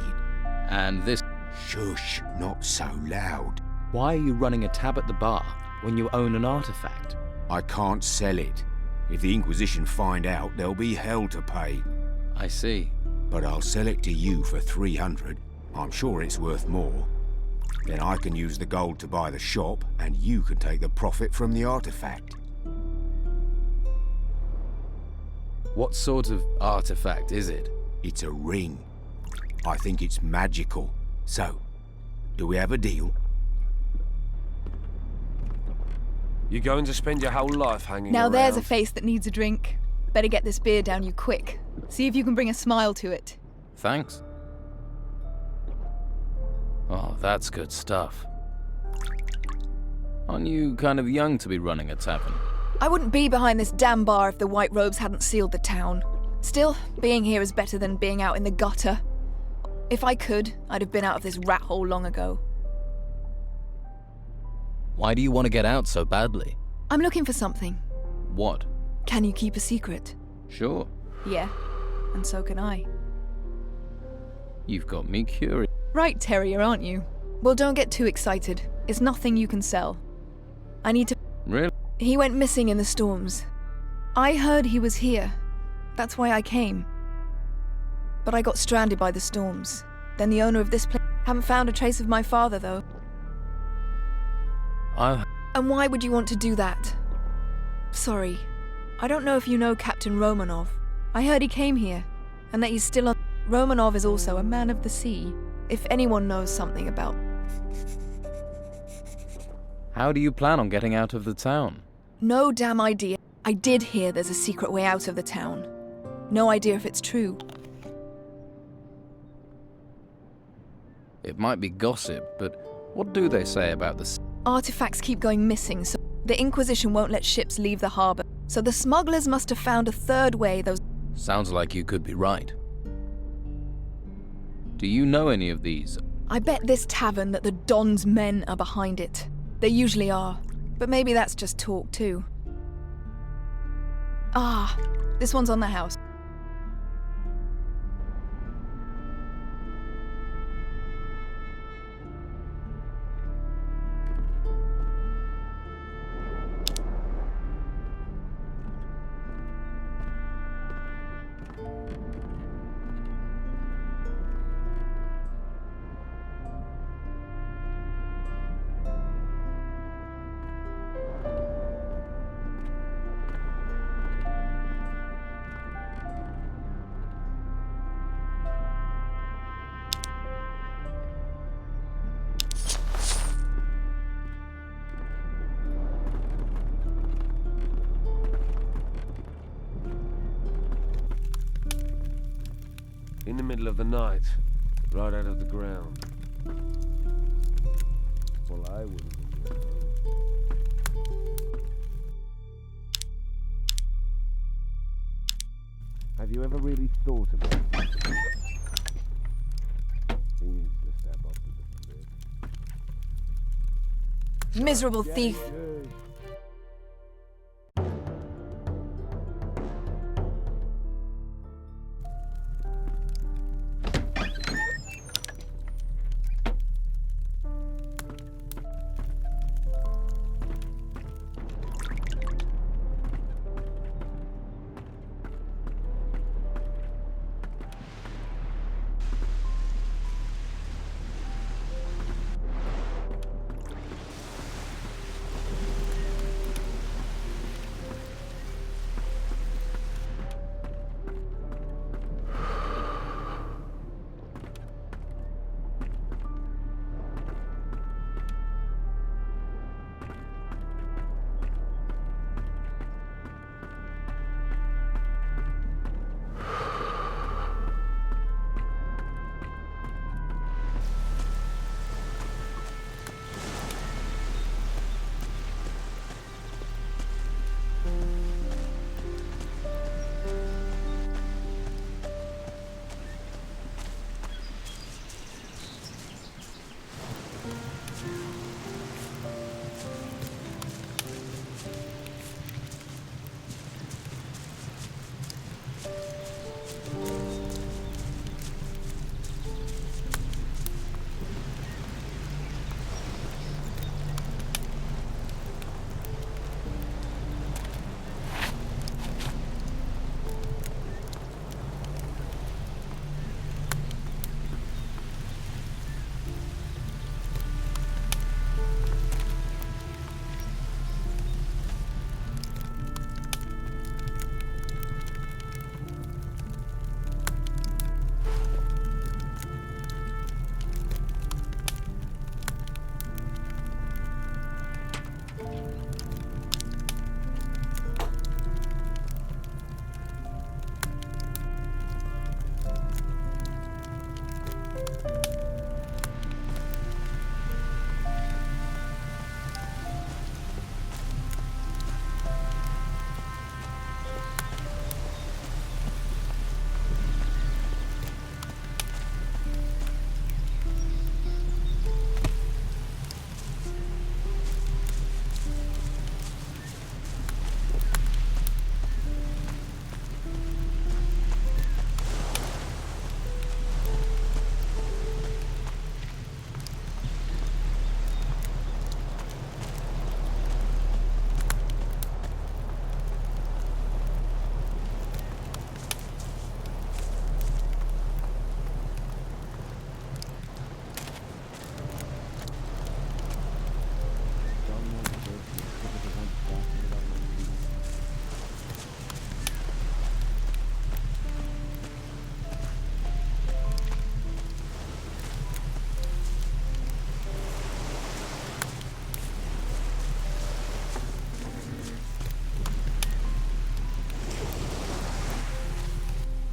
S10: And this...
S20: Shush, not so loud.
S2: Why are you running a tab at the bar when you own an artifact?
S20: I can't sell it. If the Inquisition find out, there'll be hell to pay.
S10: I see.
S20: But I'll sell it to you for 300. I'm sure it's worth more. Then I can use the gold to buy the shop, and you can take the profit from the artifact.
S10: What sort of artifact is it?
S20: It's a ring. I think it's magical. So, do we have a deal?
S6: You're going to spend your whole life hanging
S5: Now
S6: around?
S5: there's a face that needs a drink. Better get this beer down you quick. See if you can bring a smile to it.
S10: Thanks. Oh, that's good stuff. Aren't you kind of young to be running a tavern?
S5: I wouldn't be behind this damn bar if the White Robes hadn't sealed the town. Still, being here is better than being out in the gutter. If I could, I'd have been out of this rat hole long ago.
S10: Why do you want to get out so badly?
S5: I'm looking for something.
S10: What?
S5: Can you keep a secret?
S10: Sure.
S5: Yeah, and so can I.
S10: You've got me curious.
S5: Right, Terrier, aren't you? Well, don't get too excited. It's nothing you can sell. I need to...
S10: Really?
S5: He went missing in the storms. I heard he was here. That's why I came. But I got stranded by the storms. Then the owner of this place... Haven't found a trace of my father, though. And why would you want to do that? Sorry. I don't know if you know Captain Romanov. I heard he came here, and that he's still on... Romanov is also a man of the sea. If anyone knows something about...
S10: How do you plan on getting out of the town?
S5: No damn idea. I did hear there's a secret way out of the town. No idea if it's true.
S10: It might be gossip, but what do they say about the...
S5: Artifacts keep going missing, so the Inquisition won't let ships leave the harbor. So the smugglers must have found a third way those...
S10: Sounds like you could be right. Do you know any of these?
S5: I bet this tavern that the Don's men are behind it. They usually are. But maybe that's just talk too. Ah, this one's on the house.
S6: In the middle of the night, right out of the ground. Well, I wouldn't. Have you ever really thought about it? He needs to step up to the plate.
S5: Miserable thief.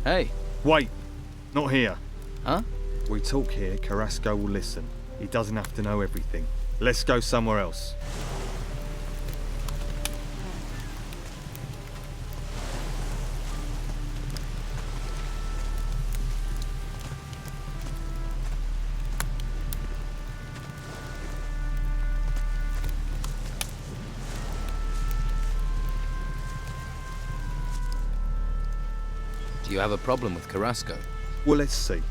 S2: Hey.
S8: Wait, not here.
S2: Huh?
S8: We talk here, Carrasco will listen. He doesn't have to know everything. Let's go somewhere else.
S2: Do you have a problem with Carrasco?
S8: Well, let's see.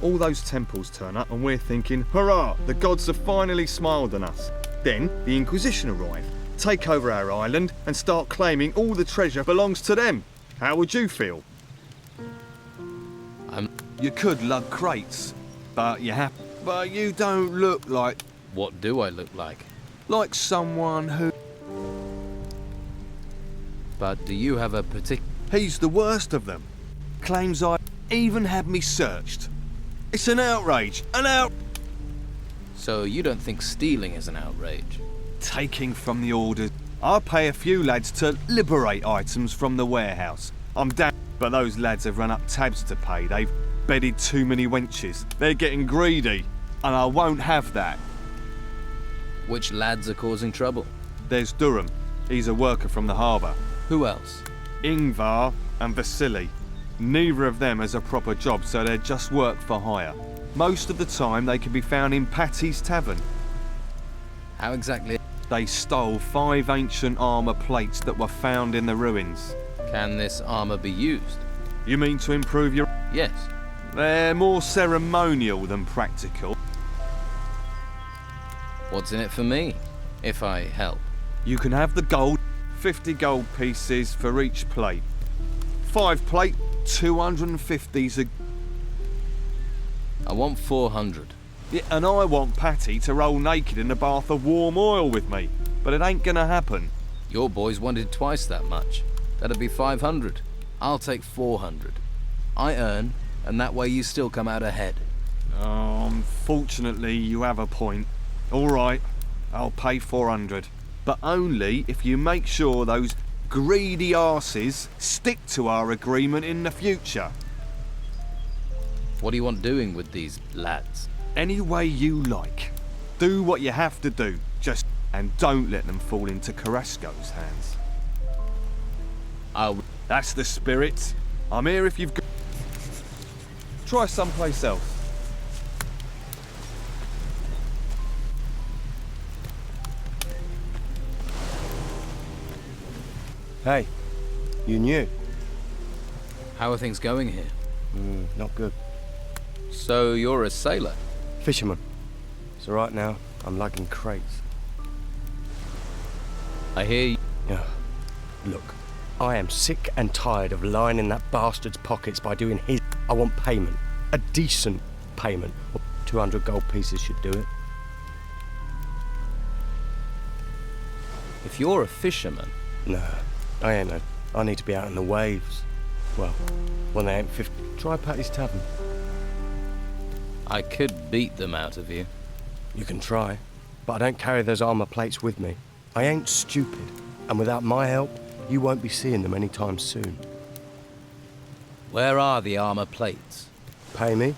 S8: All those temples turn up and we're thinking, hurrah, the gods have finally smiled on us. Then the Inquisition arrive, take over our island and start claiming all the treasure belongs to them. How would you feel?
S16: You could lug crates, but But you don't look like...
S2: What do I look like?
S16: Like someone who...
S2: But do you have a particular...
S16: He's the worst of them. Claims I even had me searched. It's an outrage.
S2: So you don't think stealing is an outrage?
S16: Taking from the orders. I pay a few lads to liberate items from the warehouse. I'm damned, but those lads have run up tabs to pay. They've bedded too many wenches. They're getting greedy, and I won't have that.
S2: Which lads are causing trouble?
S8: There's Durham. He's a worker from the harbour.
S2: Who else?
S8: Ingvar and Vasily. Neither of them has a proper job, so they're just work for hire. Most of the time they can be found in Patty's Tavern.
S2: How exactly?
S8: They stole 5 ancient armour plates that were found in the ruins.
S2: Can this armour be used?
S8: You mean to improve your...
S2: Yes.
S8: They're more ceremonial than practical.
S2: What's in it for me, if I help?
S8: You can have the gold, 50 gold pieces for each plate. 5 plate, 250's a...
S2: I want 400.
S8: Yeah, and I want Patty to roll naked in a bath of warm oil with me. But it ain't gonna happen.
S2: Your boys wanted twice that much. That'd be 500. I'll take 400. I earn, and that way you still come out ahead.
S8: Unfortunately, you have a point. All right, I'll pay 400. But only if you make sure those greedy arses stick to our agreement in the future.
S2: What do you want doing with these lads?
S8: Any way you like. Do what you have to do, and don't let them fall into Carrasco's hands. That's the spirit. I'm here if you've got... Try someplace else.
S4: Hey, you new?
S2: How are things going here?
S4: Not good.
S2: So you're a sailor?
S4: Fisherman. So right now, I'm lugging crates.
S2: I hear you.
S4: Yeah. Look, I am sick and tired of lying in that bastard's pockets by doing his... I want payment. A decent payment. 200 gold pieces should do it.
S2: If you're a fisherman...
S4: No, I ain't no. I need to be out in the waves. Well, when they ain't 50... Try Patty's Tavern.
S2: I could beat them out of you.
S4: You can try, but I don't carry those armour plates with me. I ain't stupid, and without my help, you won't be seeing them anytime soon.
S2: Where are the armour plates?
S4: Pay me,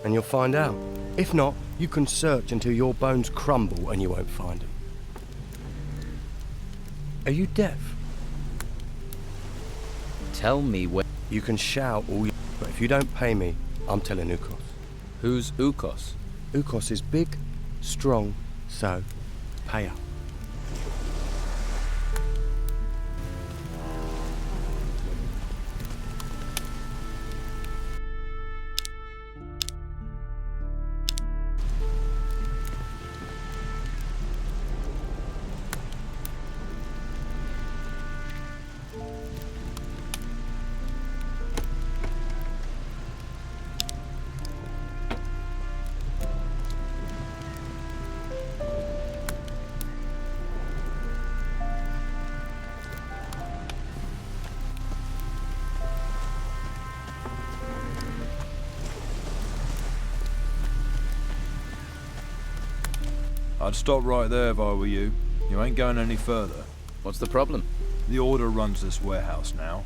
S4: and you'll find out. If not, you can search until your bones crumble and you won't find them. Are you deaf?
S2: Tell me where...
S4: You can shout all you... But if you don't pay me, I'm telling Ukos.
S2: Who's Ukos?
S4: Ukos is big, strong, so pay up.
S6: I'd stop right there if I were you. You ain't going any further.
S2: What's the problem?
S6: The Order runs this warehouse now.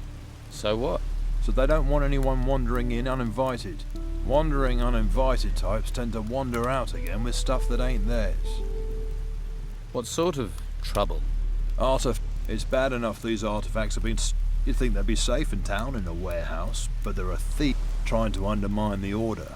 S2: So what?
S6: It's
S21: so they don't want anyone wandering in uninvited. Wandering uninvited types tend to wander out again with stuff that ain't theirs.
S2: What sort of trouble?
S21: It's bad enough these artifacts have been... You'd think they'd be safe in town in a warehouse, but there are thieves trying to undermine the order.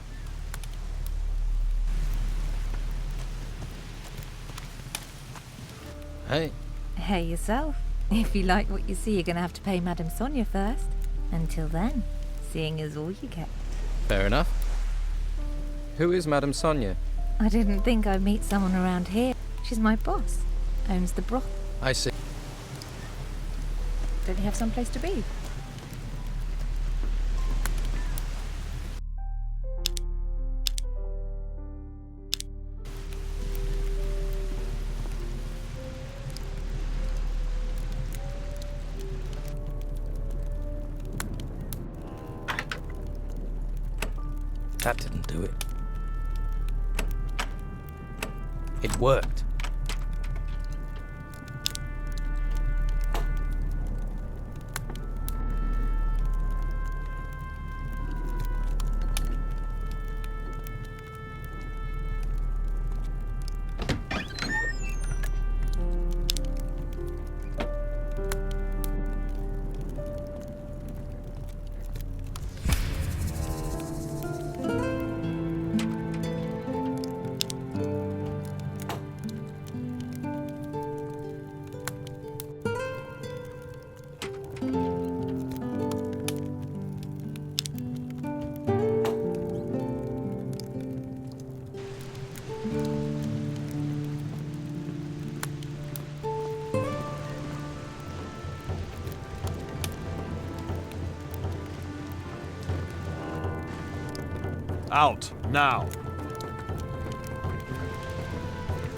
S2: Hey.
S18: Hey yourself. If you like what you see, you're going to have to pay Madame Sonia first. Until then, seeing is all you get.
S2: Fair enough. Who is Madame Sonia?
S18: I didn't think I'd meet someone around here. She's my boss. Owns the broth.
S2: I see.
S18: Don't you have someplace to be?
S2: That didn't do it. It worked.
S21: Out, now.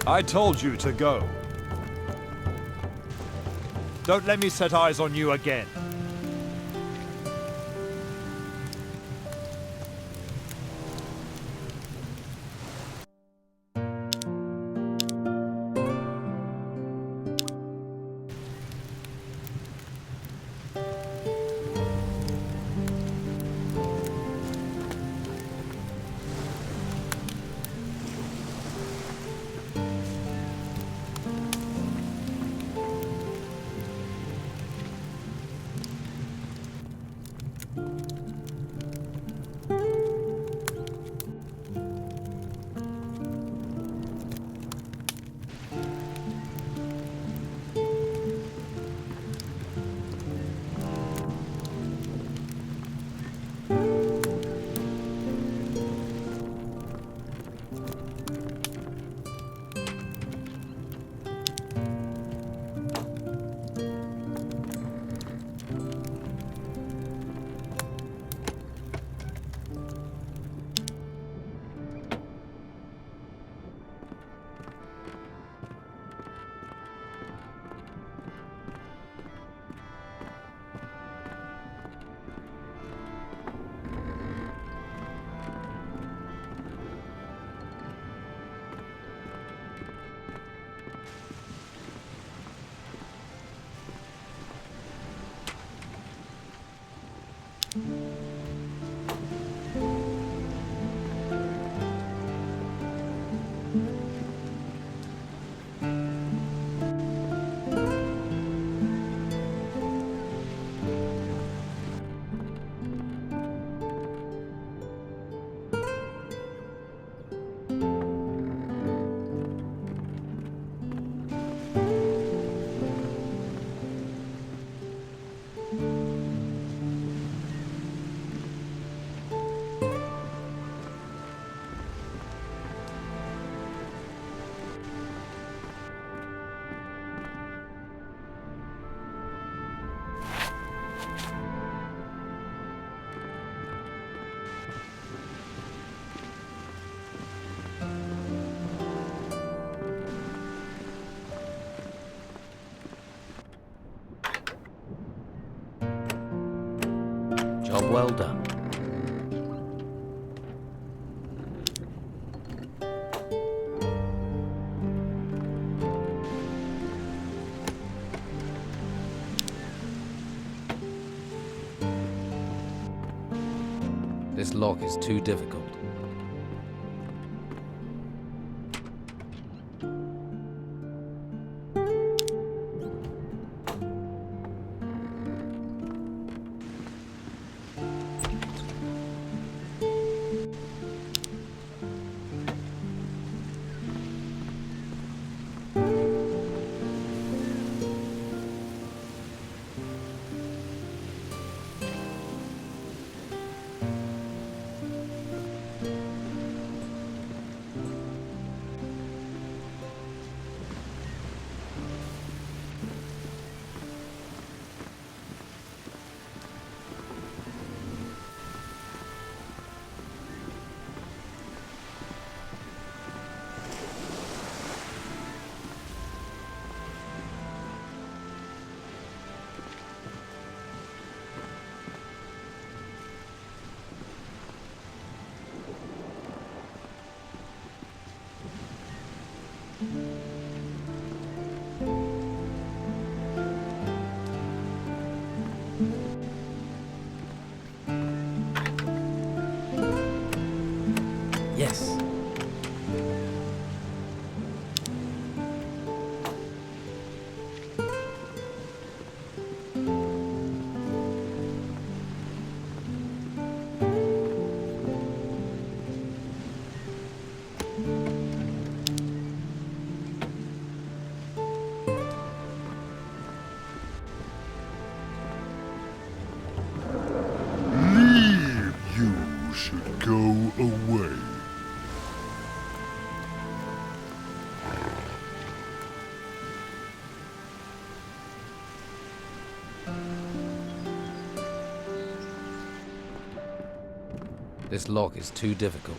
S21: I told you to go. Don't let me set eyes on you again.
S2: Job well done. This lock is too difficult. Yes.
S12: Leave, you should go away.
S2: This lock is too difficult.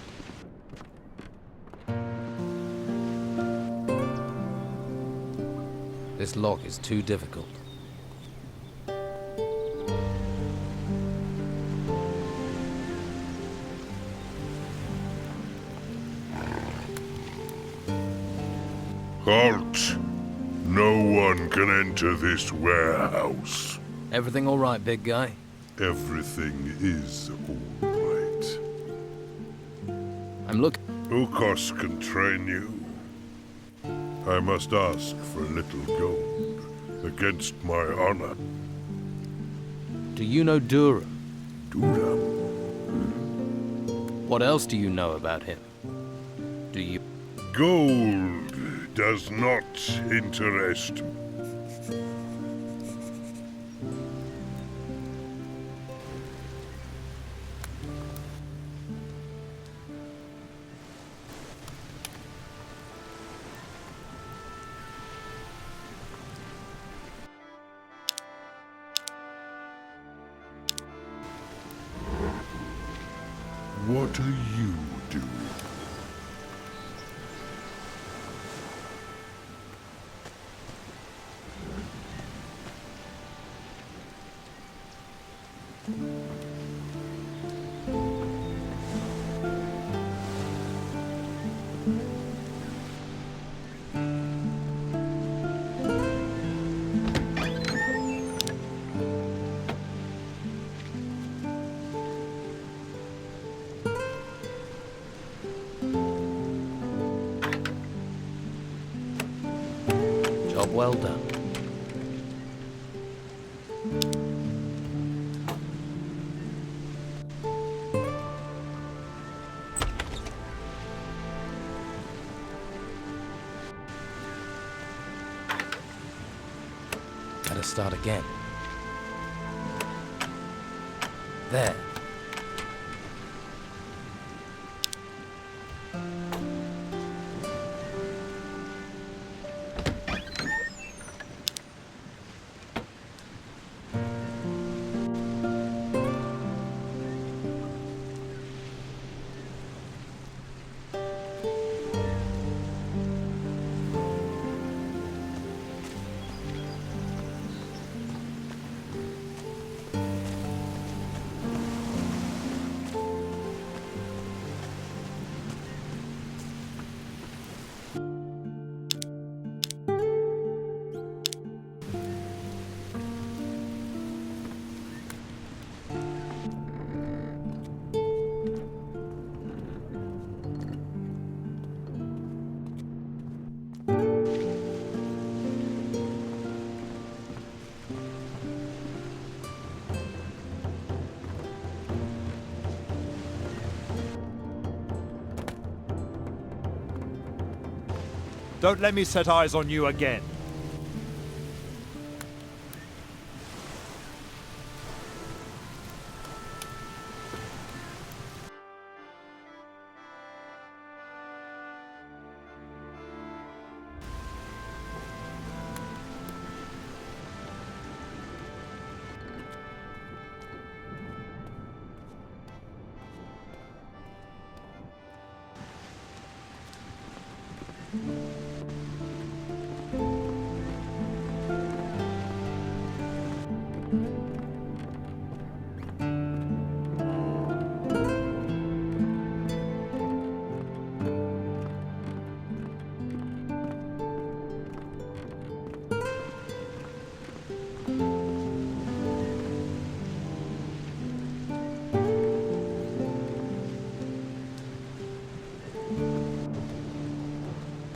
S2: This lock is too difficult.
S12: Halt! No one can enter this warehouse.
S2: Everything all right, big guy?
S12: Everything is all right.
S2: I'm looking.
S12: Ukos can train you. I must ask for a little gold against my honor.
S2: Do you know Dura?
S12: Dura?
S2: What else do you know about him? Do you...
S12: Gold does not interest me. What are you doing?
S2: Job well done. Better start again. There.
S21: Don't let me set eyes on you again.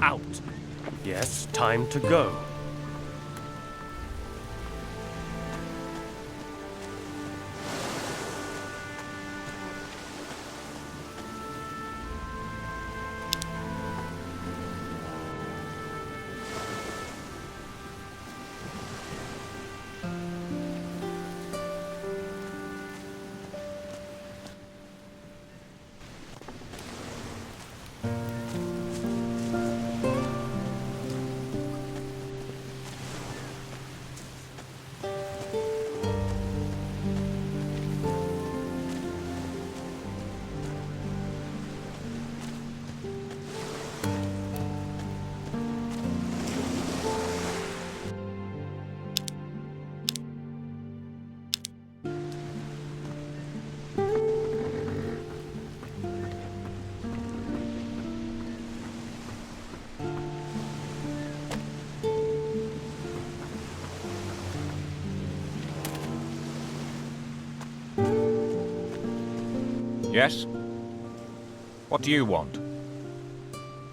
S13: Out. Yes, time to go.
S6: Yes? What do you want?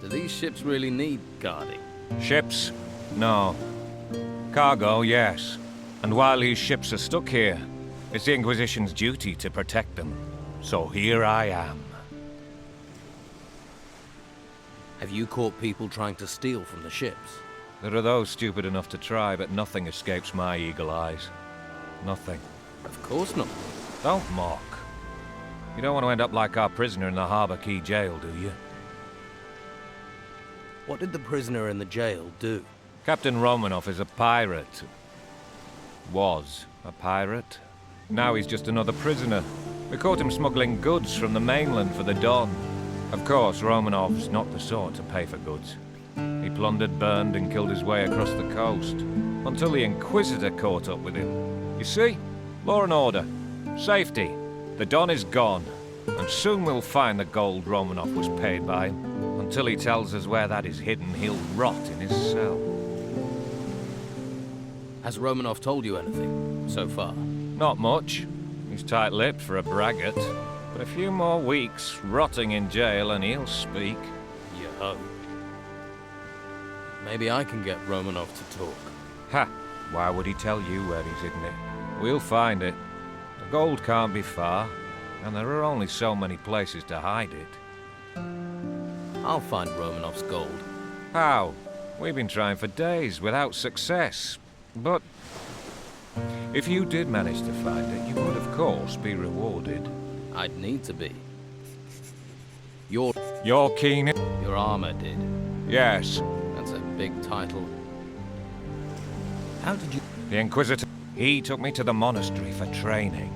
S2: Do these ships really need guarding?
S6: Ships? No. Cargo, yes. And while these ships are stuck here, it's the Inquisition's duty to protect them. So here I am.
S2: Have you caught people trying to steal from the ships?
S6: There are those stupid enough to try, but nothing escapes my eagle eyes. Nothing.
S2: Of course not.
S6: Don't mock. You don't want to end up like our prisoner in the Harbour Quay jail, do you?
S2: What did the prisoner in the jail do?
S6: Captain Romanoff is a pirate. Was a pirate. Now he's just another prisoner. We caught him smuggling goods from the mainland for the Don. Of course, Romanoff's not the sort to pay for goods. He plundered, burned, and killed his way across the coast, until the Inquisitor caught up with him. You see? Law and order. Safety. The Don is gone, and soon we'll find the gold Romanoff was paid by him. Until he tells us where that is hidden, he'll rot in his cell.
S2: Has Romanoff told you anything, so far?
S6: Not much. He's tight-lipped for a braggart. But a few more weeks, rotting in jail, and he'll speak.
S2: You hope. Maybe I can get Romanoff to talk.
S6: Ha! Why would he tell you where he's hidden it? We'll find it. The gold can't be far, and there are only so many places to hide it.
S2: I'll find Romanoff's gold.
S6: How? We've been trying for days without success. But if you did manage to find it, you would of course be rewarded.
S2: I'd need to be. Your
S6: keen?
S2: Your armor did.
S6: Yes.
S2: That's a big title. How did you...
S6: The Inquisitor. He took me to the monastery for training.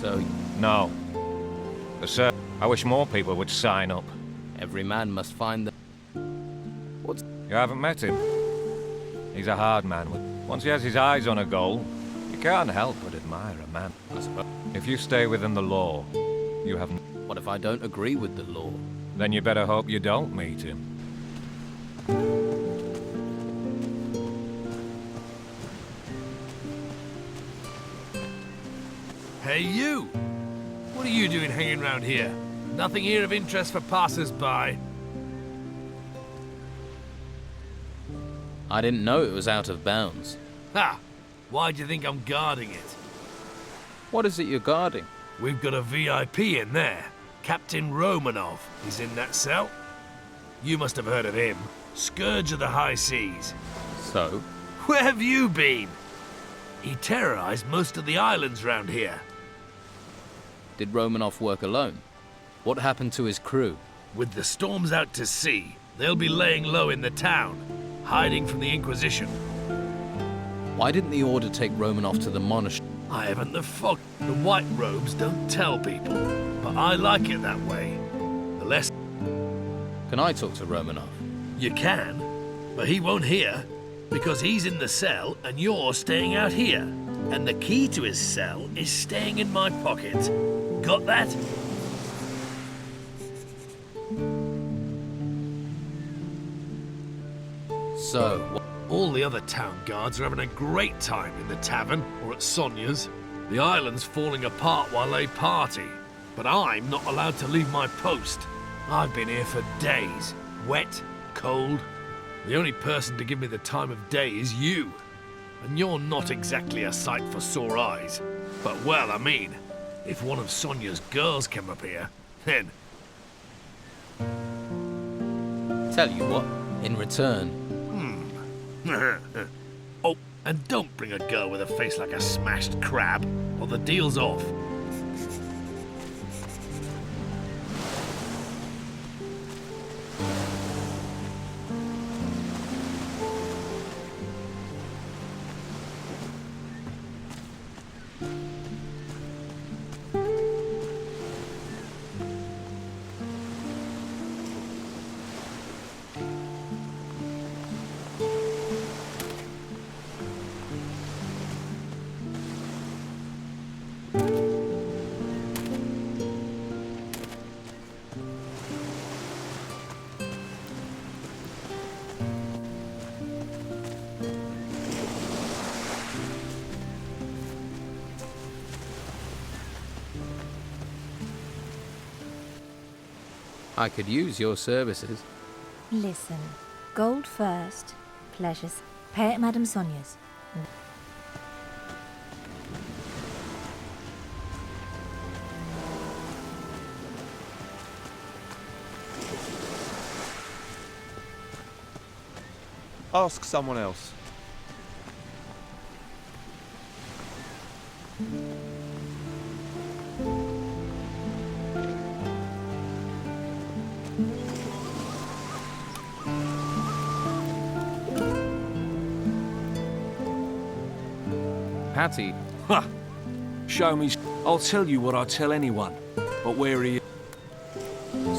S2: So...
S6: No. Sir, I wish more people would sign up.
S2: Every man must find the... What's...
S6: You haven't met him? He's a hard man. Once he has his eyes on a goal, you can't help but admire a man.
S2: I suppose.
S6: If you stay within the law, you have...
S2: What if I don't agree with the law?
S6: Then you better hope you don't meet him.
S19: Hey, you! What are you doing hanging around here? Nothing here of interest for passers-by.
S2: I didn't know it was out of bounds.
S19: Ha! Why do you think I'm guarding it?
S2: What is it you're guarding?
S19: We've got a VIP in there. Captain Romanoff. He's in that cell. You must have heard of him. Scourge of the high seas.
S2: So?
S19: Where have you been? He terrorized most of the islands round here.
S2: Did Romanoff work alone? What happened to his crew?
S19: With the storms out to sea, they'll be laying low in the town, hiding from the Inquisition.
S2: Why didn't the Order take Romanoff to the monastery?
S19: I haven't the fog. The white robes don't tell people, but I like it that way. The less...
S2: Can I talk to Romanoff?
S19: You can, but he won't hear, because he's in the cell and you're staying out here. And the key to his cell is staying in my pocket. Got that?
S2: So,
S19: all the other town guards are having a great time in the tavern or at Sonia's. The island's falling apart while they party, but I'm not allowed to leave my post. I've been here for days, wet, cold. The only person to give me the time of day is you. And you're not exactly a sight for sore eyes. But well, I mean, if one of Sonia's girls came up here, then...
S2: Tell you what, in return...
S19: Oh, and don't bring a girl with a face like a smashed crab, or the deal's off.
S2: I could use your services.
S18: Listen, gold first, pleasures. Pay at Madame Sonia's.
S8: Ask someone else.
S2: Patty.
S6: Ha! Show me. I'll tell you what I tell anyone. But where he is.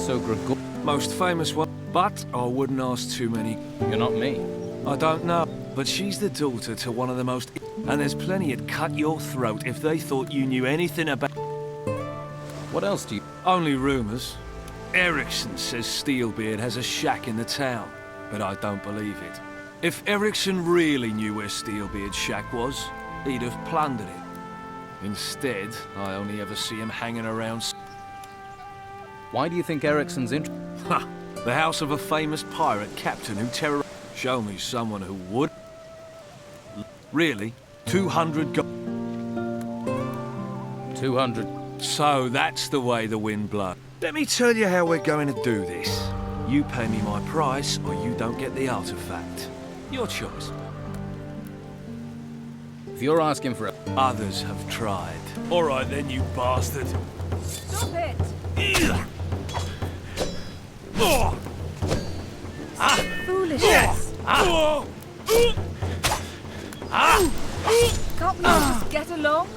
S2: So Gregor.
S6: Most famous one. But I wouldn't ask too many.
S2: You're not me.
S6: I don't know. But she's the daughter to one of the most... And there's plenty who'd cut your throat if they thought you knew anything about...
S2: What else do you...
S6: Only rumours. Eriksson says Steelbeard has a shack in the town. But I don't believe it. If Eriksson really knew where Steelbeard's shack was, he'd have plundered it. Instead, I only ever see him hanging around...
S2: Why do you think Eriksson's in...
S6: Ha! The house of a famous pirate captain who terrorized... Show me someone who would. Really? 200 gold.
S2: 200.
S6: So that's the way the wind blows. Let me tell you how we're going to do this. You pay me my price, or you don't get the artifact. Your choice.
S2: If you're asking for it...
S6: Others have tried. All right then, you bastard.
S18: Stop it! Foolishness! Can't we all just get along?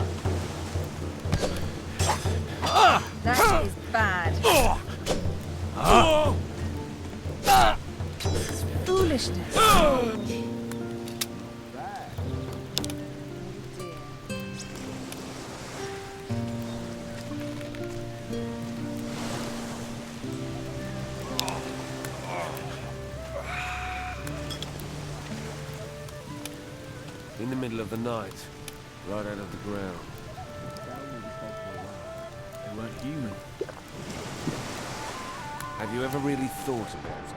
S18: That is bad. This is foolishness.
S6: In the middle of the night, right out of the ground. They weren't human. Have you ever really thought about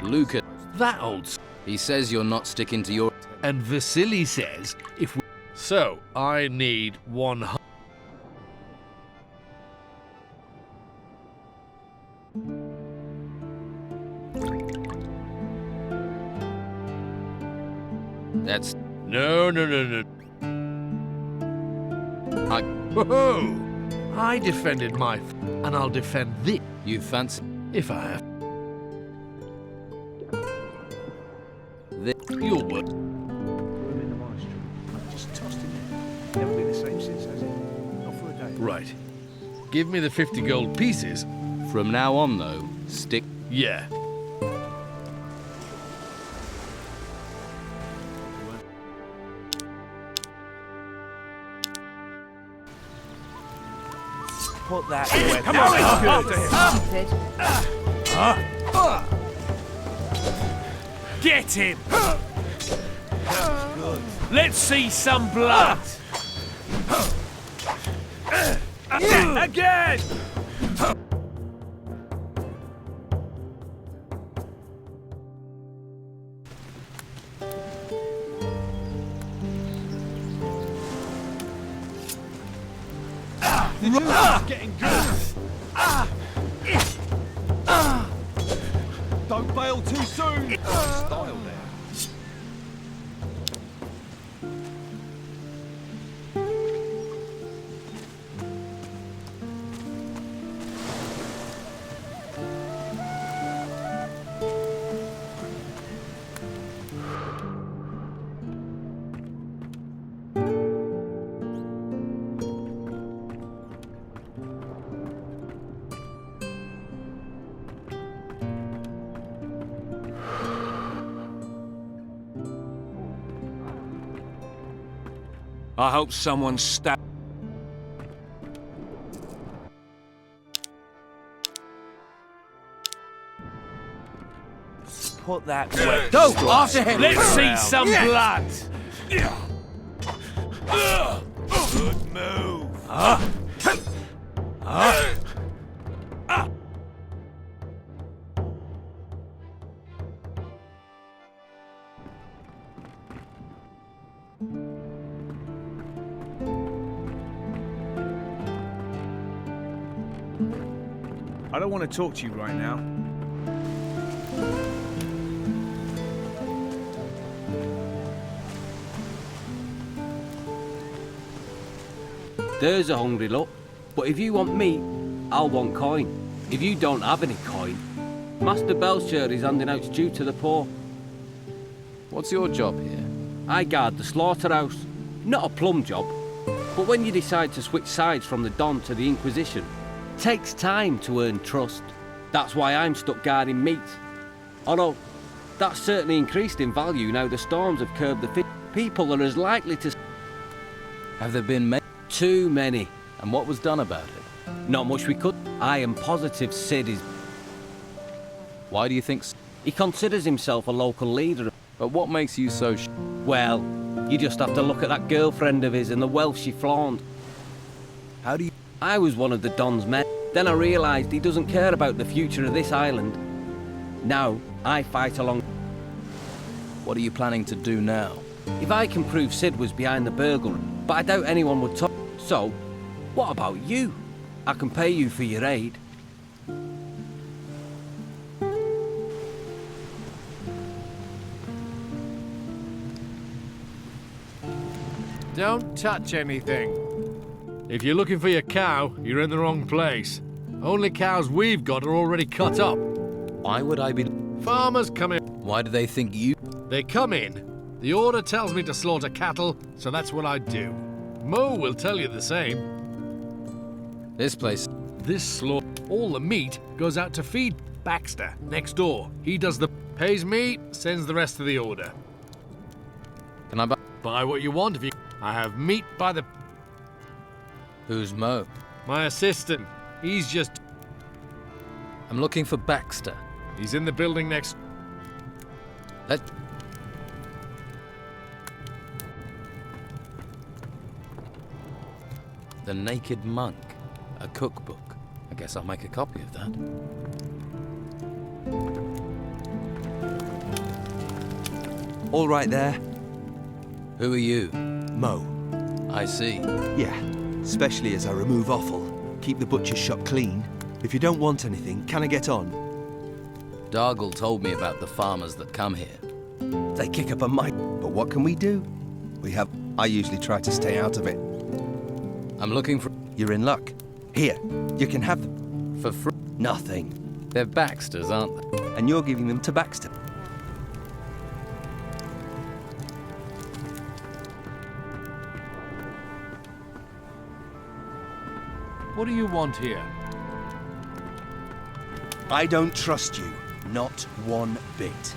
S2: Lucas.
S19: That old...
S2: He says you're not sticking to your...
S19: And Vasily says if we... So, I need 100...
S2: That's...
S19: No. Whoa! I defended my and I'll defend this.
S2: You fancy...
S19: If I have. You'll work.
S14: Room in the monastery. Just tossed him in. Never been the same since, has he? Not for a day.
S19: Right. Give me the 50 gold pieces.
S2: From now on, though, stick...
S19: Yeah.
S6: Put that away. Come on, get him! Let's see some blood! Again!
S8: Getting good. Don't bail too soon. Style there.
S6: I hope someone stabbed. Put that away.
S2: Go! After him!
S6: Let's see some blood!
S12: Good move.
S14: I don't want to talk to you right now.
S10: There's a hungry look. But if you want meat, I'll want coin. If you don't have any coin, Master Belcher is handing out stew to the poor.
S2: What's your job here?
S10: I guard the slaughterhouse. Not a plum job. But when you decide to switch sides from the Don to the Inquisition, it takes time to earn trust. That's why I'm stuck guarding meat. Although, that's certainly increased in value now the storms have curbed the fish. People are as likely to...
S2: Have there been many?
S10: Too many.
S2: And what was done about it?
S10: Not much we could. I am positive Sid is...
S2: Why do you think...
S10: He considers himself a local leader.
S2: But what makes you so...
S10: Well, you just have to look at that girlfriend of his and the wealth she flaunt.
S2: How do you...
S10: I was one of the Don's men. Then I realised he doesn't care about the future of this island. Now, I fight along...
S2: What are you planning to do now?
S10: If I can prove Sid was behind the burglary, but I doubt anyone would talk... So, what about you? I can pay you for your aid.
S19: Don't touch anything. If you're looking for your cow, you're in the wrong place. Only cows we've got are already cut up.
S2: Why would I be...
S19: Farmers come in.
S2: Why do they think you...
S19: They come in. The order tells me to slaughter cattle, so that's what I do. Mo will tell you the same.
S2: This place...
S19: This slaughter... All the meat goes out to feed Baxter, next door. He does the... Pays me, sends the rest of the order.
S2: Can I buy...
S19: Buy what you want if you... I have meat by the...
S2: Who's Mo?
S19: My assistant. He's just...
S2: I'm looking for Baxter.
S19: He's in the building next...
S2: Let... The Naked Monk. A cookbook. I guess I'll make a copy of that.
S9: All right there.
S2: Who are you?
S9: Mo.
S2: I see.
S9: Yeah, especially as I remove offal. Keep the butcher's shop clean. If you don't want anything, can I get on?
S2: Dargle told me about the farmers that come here.
S9: They kick up a mite, but what can we do? I usually try to stay out of it.
S2: I'm looking for...
S9: You're in luck. Here, you can have them.
S2: For free?
S9: Nothing.
S2: They're Baxter's, aren't they?
S9: And you're giving them to Baxter.
S19: What do you want here?
S9: I don't trust you. Not one bit.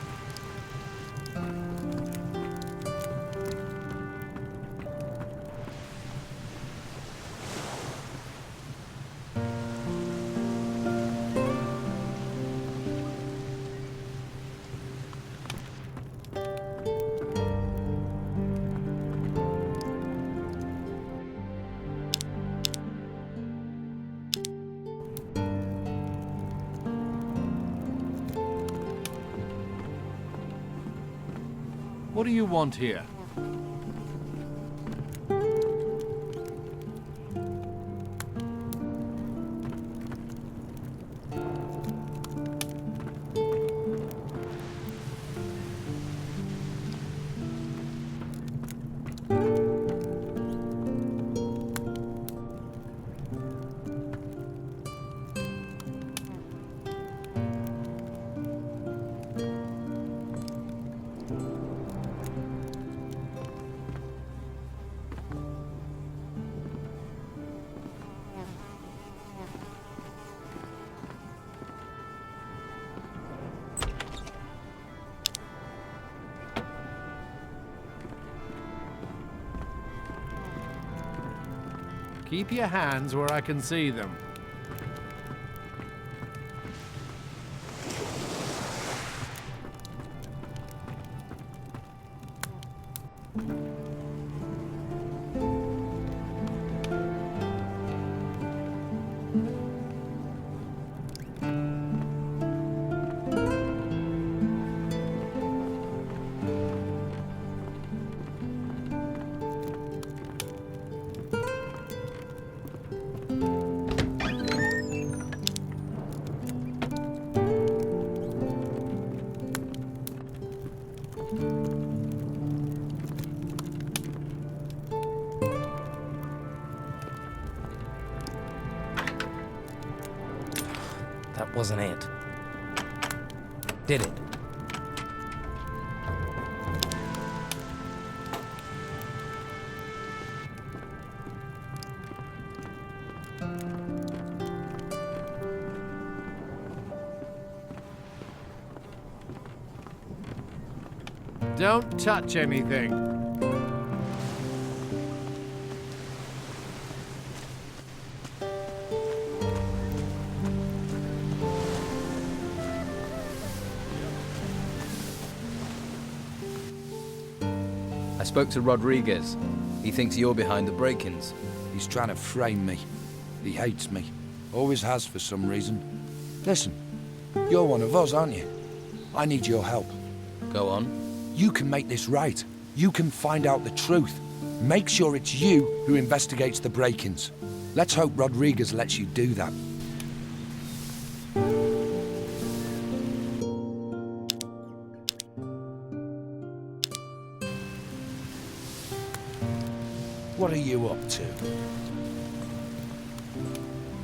S19: What do you want here? Keep your hands where I can see them.
S2: That wasn't it. Did it?
S19: Don't touch anything.
S2: I spoke to Rodriguez. He thinks you're behind the break-ins.
S17: He's trying to frame me. He hates me. Always has for some reason. Listen, you're one of us, aren't you? I need your help.
S2: Go on.
S17: You can make this right. You can find out the truth. Make sure it's you who investigates the break-ins. Let's hope Rodriguez lets you do that. What are you up to?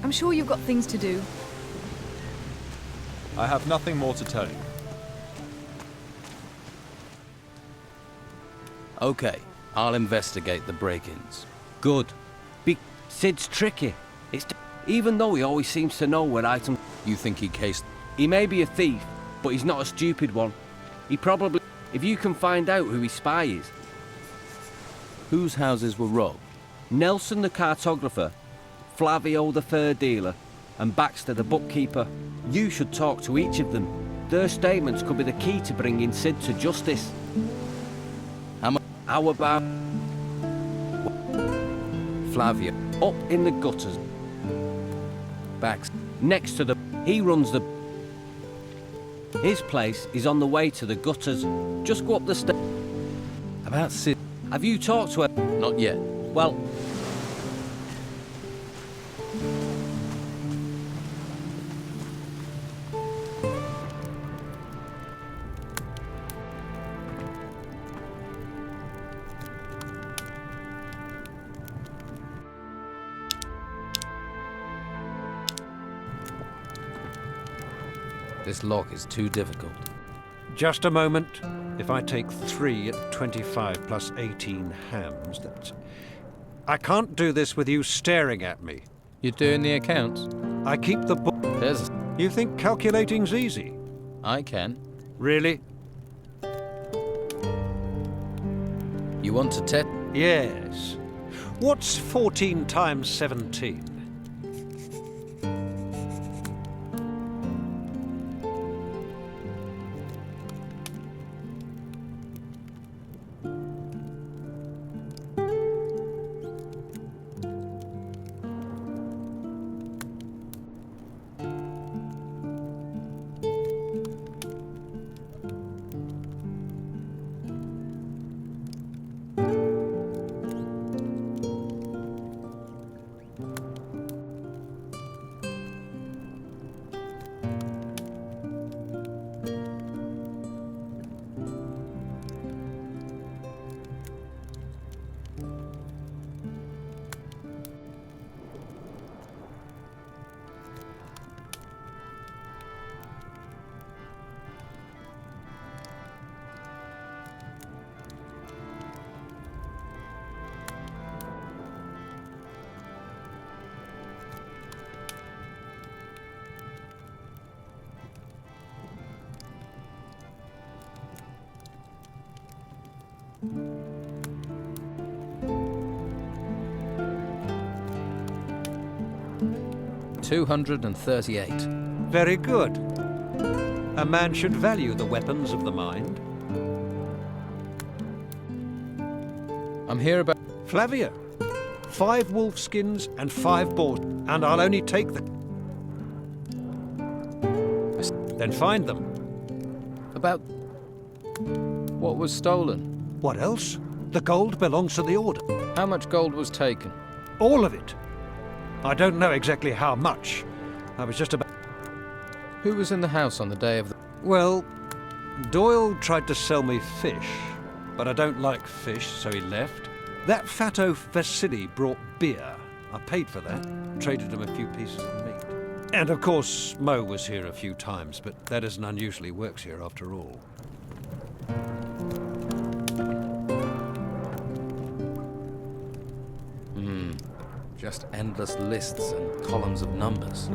S5: I'm sure you've got things to do.
S8: I have nothing more to tell you.
S2: Okay, I'll investigate the break-ins.
S10: Good. Sid's tricky. Even though he always seems to know where items...
S2: You think he cased...
S10: He may be a thief, but he's not a stupid one. He probably... If you can find out who his spy is...
S2: Whose houses were robbed?
S10: Nelson the cartographer, Flavio the fur dealer, and Baxter the bookkeeper. You should talk to each of them. Their statements could be the key to bringing Sid to justice. How about...
S2: Flavio.
S10: Up in the gutters.
S2: Baxter.
S10: Next to the... He runs the... His place is on the way to the gutters. Just go up the stairs.
S2: About Sid.
S10: Have you talked to her?
S2: Not yet.
S10: Well...
S2: This lock is too difficult.
S14: Just a moment. If I take 3 at 25 plus 18 hams, that's... I can't do this with you staring at me.
S2: You're doing the accounts?
S14: I keep the book.
S2: There's...
S14: You think calculating's easy?
S2: I can.
S14: Really?
S2: You want to test?
S14: Yes. What's 14 times 17?
S2: $238.
S14: Very good. A man should value the weapons of the mind.
S2: I'm here about...
S14: Flavia. 5 wolf skins and 5 boars, and I'll only take the... Then find them.
S2: About... what was stolen?
S14: What else? The gold belongs to the Order.
S2: How much gold was taken?
S14: All of it. I don't know exactly how much. I was just about...
S2: Who was in the house on the day of the...
S14: Well, Doyle tried to sell me fish, but I don't like fish, so he left. That fatto Vasily brought beer. I paid for that, traded him a few pieces of meat. And of course, Mo was here a few times, but that isn't unusually works here after all.
S2: Just endless lists and columns of numbers.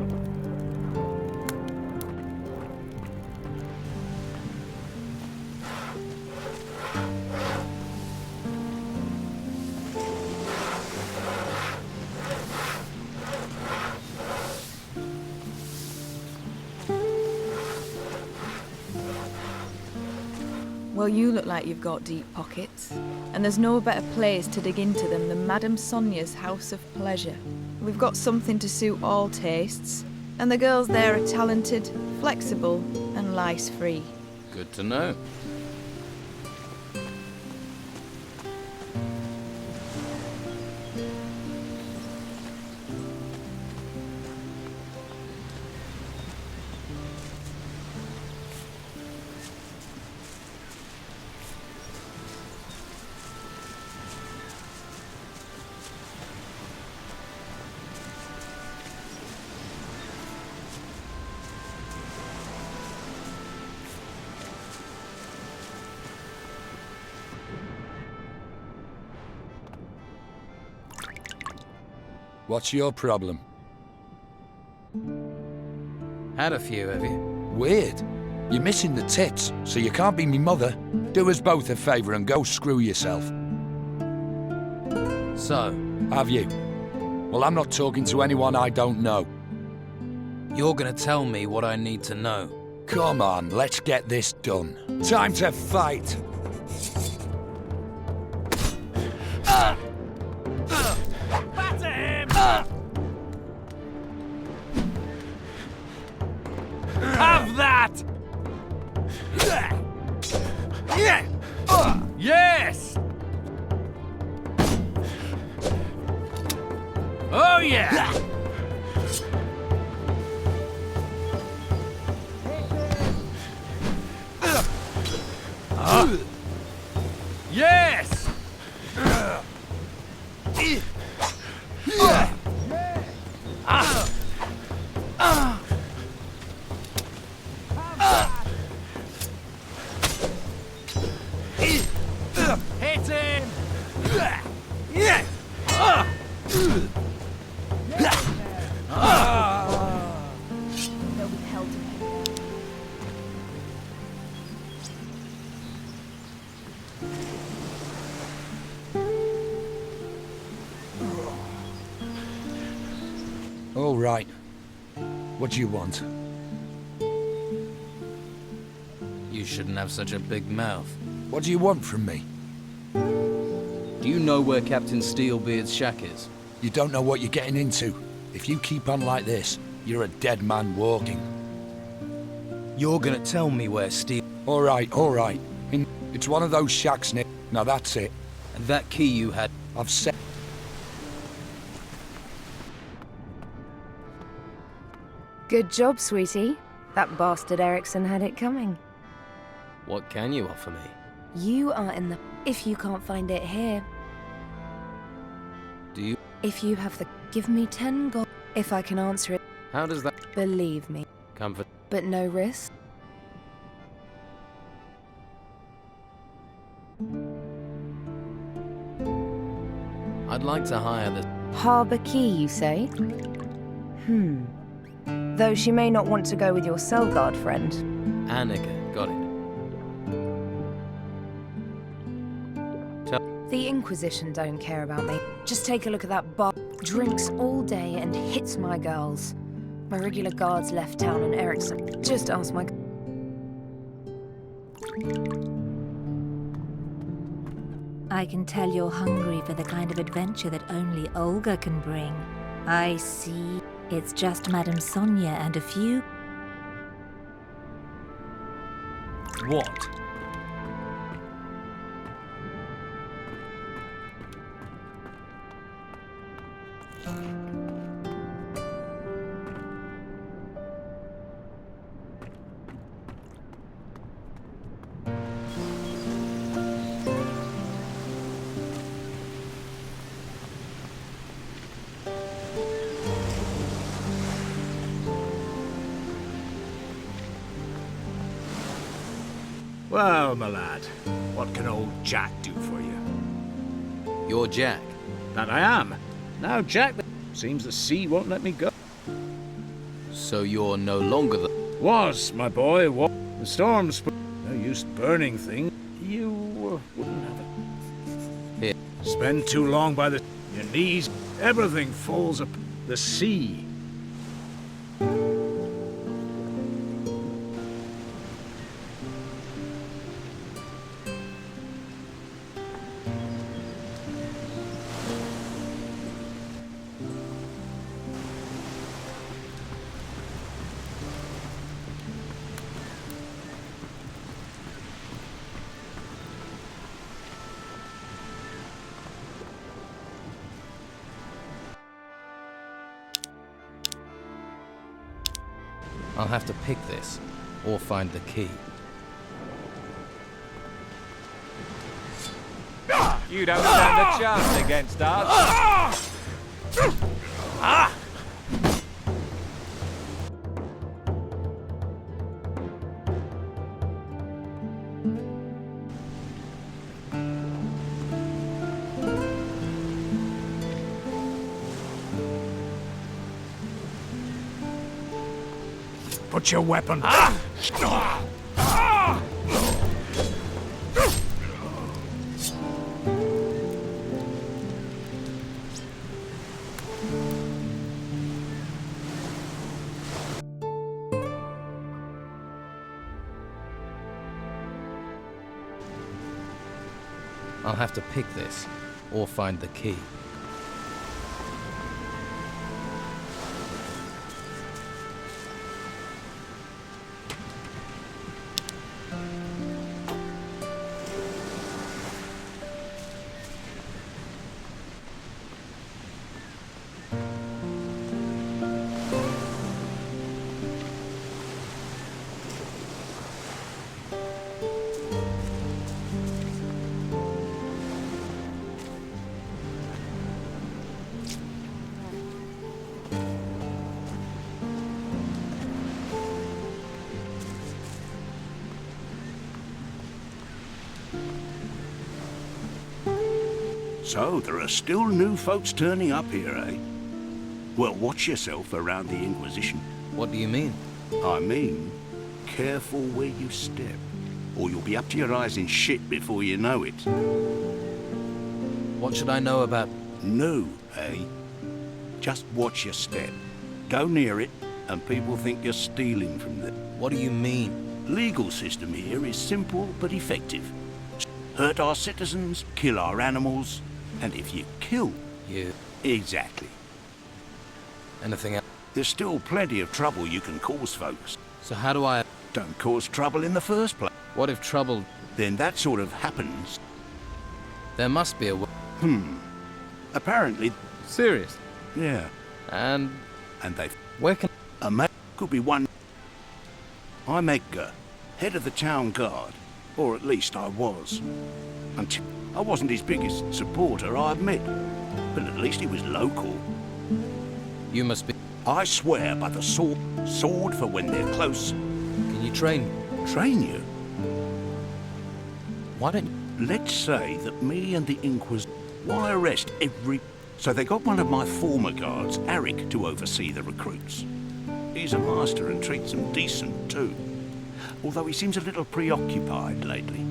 S5: Well, you look like you've got deep pockets. And there's no better place to dig into them than Madame Sonia's House of Pleasure. We've got something to suit all tastes. And the girls there are talented, flexible, and lice-free.
S2: Good to know.
S17: What's your problem?
S2: Had a few, have you?
S17: Weird. You're missing the tits, so you can't be me mother. Do us both a favour and go screw yourself.
S2: So?
S17: Have you? Well, I'm not talking to anyone I don't know.
S2: You're gonna tell me what I need to know.
S17: Come on, let's get this done. Time to fight!
S19: Batter him! Have that! Yes! Oh yeah! Yes!
S17: right. What do you want?
S2: You shouldn't have such a big mouth.
S17: What do you want from me?
S2: Do you know where Captain Steelbeard's shack is?
S17: You don't know what you're getting into. If you keep on like this, you're a dead man walking.
S2: You're gonna tell me where Steel...
S17: All right, all right. It's one of those shacks, Nick. Now that's it.
S2: And that key you had...
S17: I've said...
S1: Good job, sweetie. That bastard Erickson had it coming.
S2: What can you offer me?
S1: You are in the... If you can't find it here.
S2: Do you...
S1: If you have the... Give me 10 gold. If I can answer it.
S2: How does that...
S1: Believe me.
S2: Comfort...
S1: But no risk.
S2: I'd like to hire the...
S1: Harbour key, you say? Though she may not want to go with your cell guard friend.
S2: Annika, got it.
S1: The Inquisition don't care about me. Just take a look at that bar. Drinks all day and hits my girls. My regular guards left town and Erickson. Just ask my...
S18: I can tell you're hungry for the kind of adventure that only Olga can bring. I see. It's just Madame Sonia and a few...
S2: What?
S3: Well, my lad, what can old Jack do for you?
S2: You're Jack.
S3: That I am. Now, Jack, seems the sea won't let me go.
S2: So you're no longer the...
S3: Was, my boy, was. The storm's... No use burning things. You wouldn't have it.
S2: Here.
S3: Spend too long by the... Your knees, everything falls up. The sea.
S2: I'll have to pick this, or find the key.
S6: You don't stand a chance against us.
S3: Put your weapon.
S2: I'll have to pick this, or find the key.
S22: So, there are still new folks turning up here, eh? Well, watch yourself around the Inquisition.
S2: What do you mean?
S22: I mean, careful where you step, or you'll be up to your eyes in shit before you know it.
S2: What should I know about...
S22: No, eh? Just watch your step. Go near it, and people think you're stealing from them.
S2: What do you mean?
S22: Legal system here is simple but effective. Hurt our citizens, kill our animals, and if you kill...
S2: You?
S22: Exactly.
S2: Anything else?
S22: There's still plenty of trouble you can cause folks.
S2: So how do I...
S22: Don't cause trouble in the first place.
S2: What if trouble...
S22: Then that sort of happens.
S2: There must be a way.
S22: Apparently...
S2: Serious?
S22: Yeah.
S2: And
S22: they've...
S2: Where can...
S22: A man could be one... I'm Edgar, head of the town guard. Or at least I was. Until... I wasn't his biggest supporter, I admit. But at least he was local.
S2: You must be...
S22: I swear by the sword. Sword for when they're close.
S2: Can you train me?
S22: Train you?
S2: Why don't you...
S22: Let's say that me and the Inquisitor... Why arrest every... So they got one of my former guards, Eric, to oversee the recruits. He's a master and treats them decent too. Although he seems a little preoccupied lately.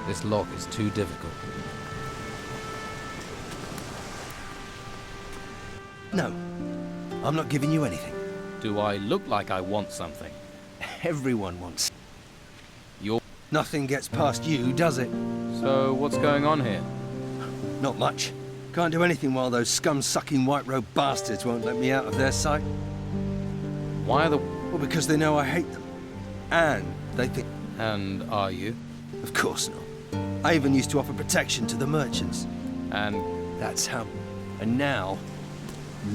S2: This lock is too difficult.
S9: No, I'm not giving you anything.
S2: Do I look like I want something?
S9: Everyone wants.
S2: You're...
S9: Nothing gets past you, does it?
S2: So, what's going on here?
S9: Not much. Can't do anything while those scum-sucking white-robe bastards won't let me out of their sight.
S2: Why are the...
S9: Well, because they know I hate them. And they think...
S2: And are you?
S9: Of course not. I even used to offer protection to the merchants.
S2: And...
S9: That's how... And now...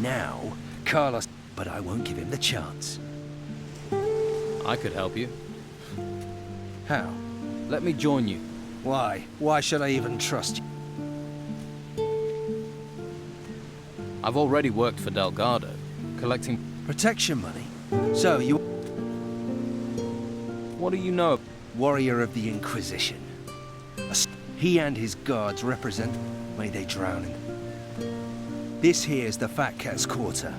S9: Now, Carlos... But I won't give him the chance.
S2: I could help you.
S9: How?
S2: Let me join you.
S9: Why? Why should I even trust you?
S2: I've already worked for Delgado, collecting...
S9: Protection money? So you...
S2: What do you know?
S9: Warrior of the Inquisition. He and his guards represent... May they drown in... This here's the Fat Cat's Quarter.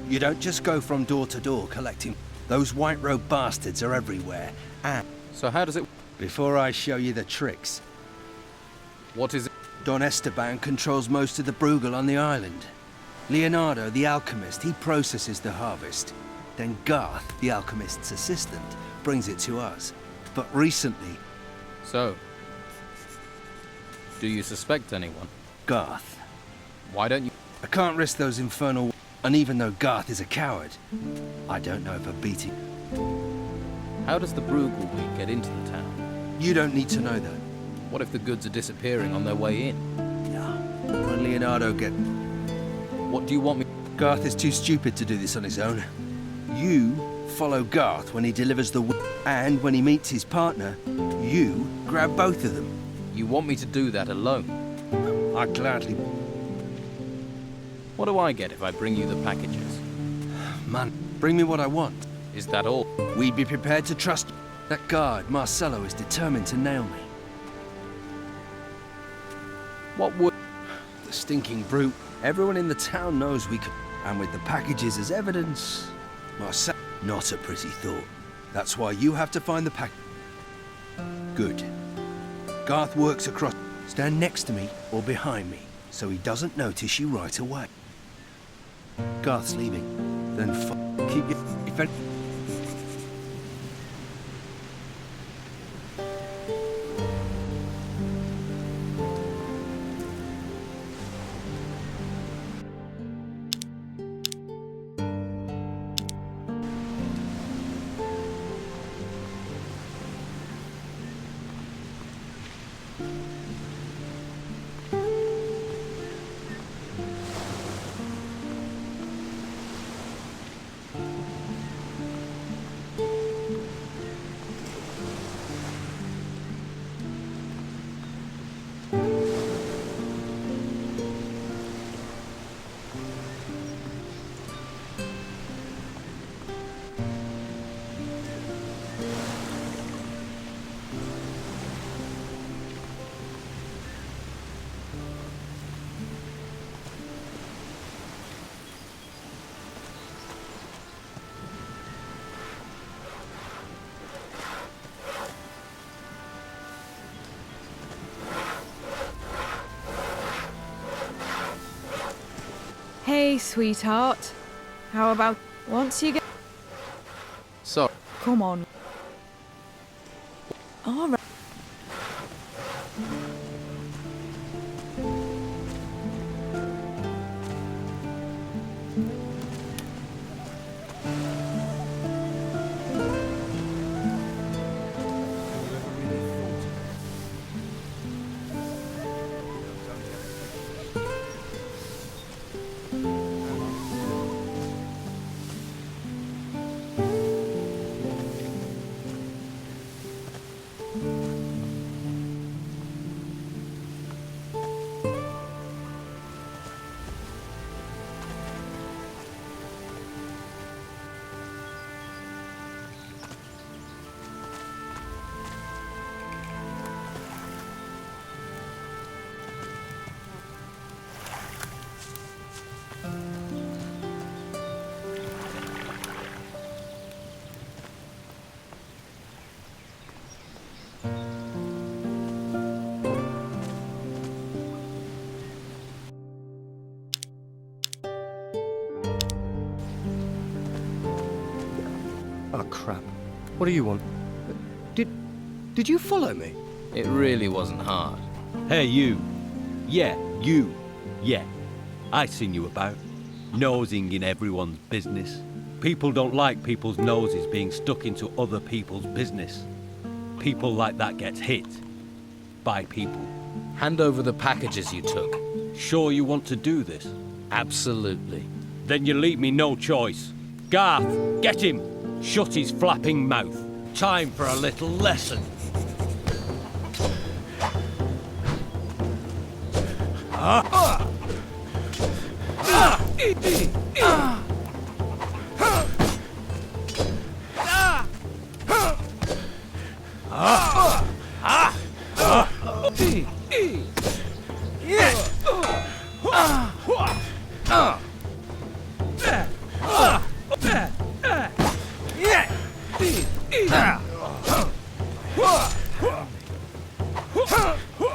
S9: You don't just go from door to door collecting... Those white-robe bastards are everywhere, and...
S2: So how does it...
S9: Before I show you the tricks...
S2: What is it?
S9: Don Esteban controls most of the Bruegel on the island. Leonardo, the alchemist, he processes the harvest. Then Garth, the alchemist's assistant, brings it to us. But recently...
S2: So... Do you suspect anyone?
S9: Garth.
S2: Why don't you...
S9: I can't risk those infernal... And even though Garth is a coward, I don't know if I beat him.
S2: How does the Bruegel wheat get into the town?
S9: You don't need to know that.
S2: What if the goods are disappearing on their way in?
S9: No. When Leonardo get...
S2: What do you want me...
S9: Garth is too stupid to do this on his own. You follow Garth when he delivers the wheat, and when he meets his partner, you grab both of them.
S2: You want me to do that alone?
S9: I'd gladly...
S2: What do I get if I bring you the packages?
S9: Man, bring me what I want.
S2: Is that all?
S9: We'd be prepared to trust you. That guard, Marcelo, is determined to nail me.
S2: What would...
S9: The stinking brute. Everyone in the town knows we could... And with the packages as evidence... Marcelo... Not a pretty thought. That's why you have to find the pack... Good. Garth works across... Stand next to me or behind me, so he doesn't notice you right away. Garth's leaving. Then keep your... If any...
S5: Hey, sweetheart. How about once you get...
S2: Sorry.
S5: Come on. All right.
S4: Oh, crap. What do you want? Did you follow me?
S2: It really wasn't hard.
S10: Hey, you. Yeah, you. Yeah. I seen you about. Nosing in everyone's business. People don't like people's noses being stuck into other people's business. People like that gets hit. By people.
S2: Hand over the packages you took.
S10: Sure you want to do this?
S2: Absolutely.
S10: Then you leave me no choice. Garth, get him! Shut his flapping mouth. Time for a little lesson.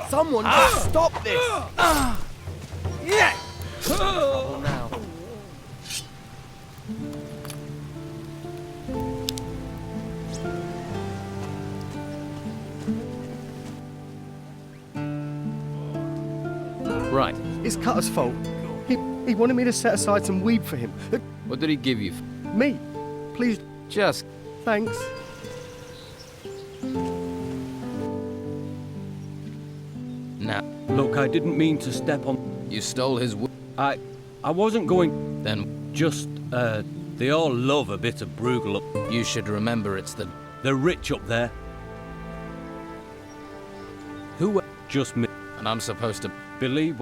S4: Someone just stop this!
S2: Oh, now. Right.
S4: It's Cutter's fault. He wanted me to set aside some weed for him.
S2: What did he give you?
S4: Me? Please.
S2: Just.
S4: Thanks.
S2: Now.
S10: Look, I didn't mean to step on...
S2: You stole his wood.
S10: I wasn't going...
S2: Then...
S10: Just, they all love a bit of Bruegel.
S2: You should remember it's the...
S10: They're rich up there. Who? Just me.
S2: And I'm supposed to...
S10: Believe...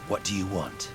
S9: What do you want?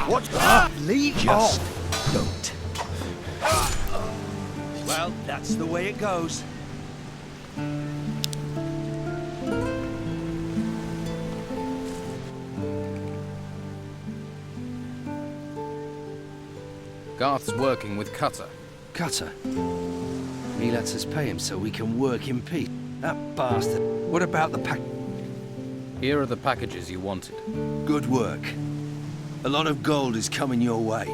S4: What? Leave
S9: Just
S4: off!
S9: don't.
S10: Well,
S9: Well, that's the way it goes.
S2: Garth's working with Cutter.
S9: Cutter? He lets us pay him so we can work in peace. That bastard. What about the pack?
S2: Here are the packages you wanted.
S9: Good work. A lot of gold is coming your way.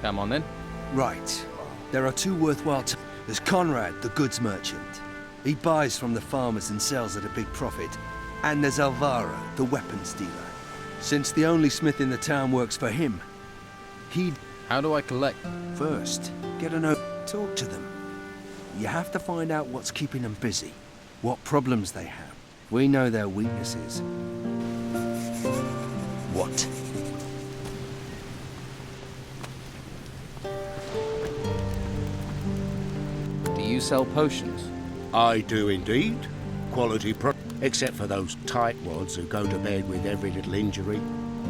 S2: Come on then.
S9: Right. There are two worthwhile There's Conrad, the goods merchant. He buys from the farmers and sells at a big profit. And there's Alvaro, the weapons dealer. Since the only smith in the town works for him,
S2: How do I collect?
S9: First, get a note. Talk to them. You have to find out what's keeping them busy, what problems they have. We know their weaknesses. What?
S2: Do you sell potions?
S22: I do indeed. Quality except for those tightwads who go to bed with every little injury.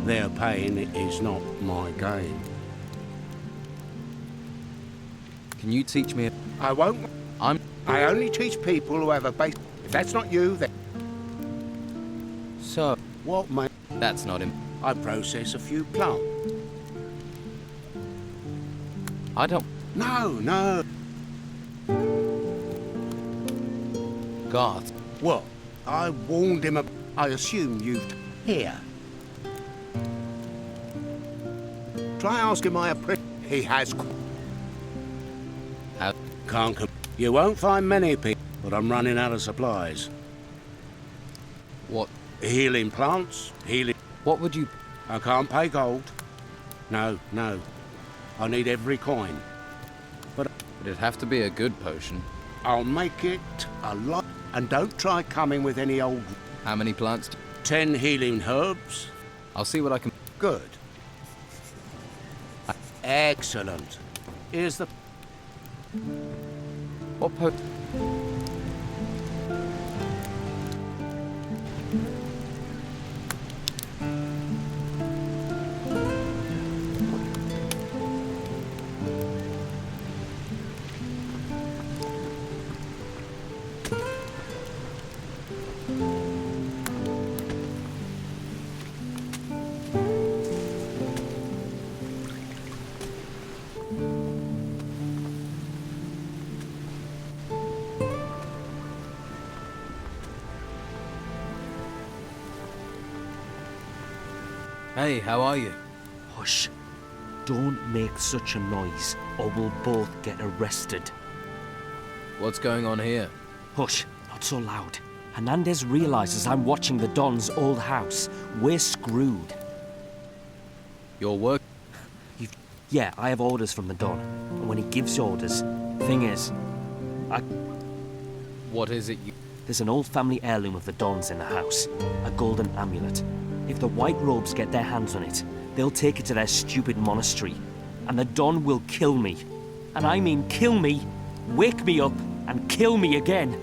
S22: Their pain is not my gain.
S2: Can you teach me?
S22: I won't. I only teach people who have a base. If that's not you, then.
S2: So,
S22: what, mate?
S2: That's not him.
S22: I process a few plants.
S2: I don't.
S22: No.
S2: Garth.
S22: What? I warned him. I assume you've. Here. Try asking my apprentice. He has. Can't come. You won't find many people, but I'm running out of supplies.
S2: What?
S22: Healing plants, healing.
S2: What would you?
S22: I can't pay gold. No. I need every coin. But
S2: it'd have to be a good potion.
S22: I'll make it a lot. And don't try coming with any old.
S2: How many plants?
S22: 10 healing herbs.
S2: I'll see what I can.
S22: Good. Excellent. Here's the.
S2: What Hey, how are you?
S11: Hush. Don't make such a noise, or we'll both get arrested.
S2: What's going on here?
S11: Hush, not so loud. Hernandez realizes I'm watching the Don's old house. We're screwed.
S2: Your work?
S11: Yeah, I have orders from the Don. And when he gives orders, thing is,
S2: What is it you...
S11: There's an old family heirloom of the Don's in the house. A golden amulet. If the White Robes get their hands on it, they'll take it to their stupid monastery. And the Don will kill me. And I mean kill me, wake me up, and kill me again.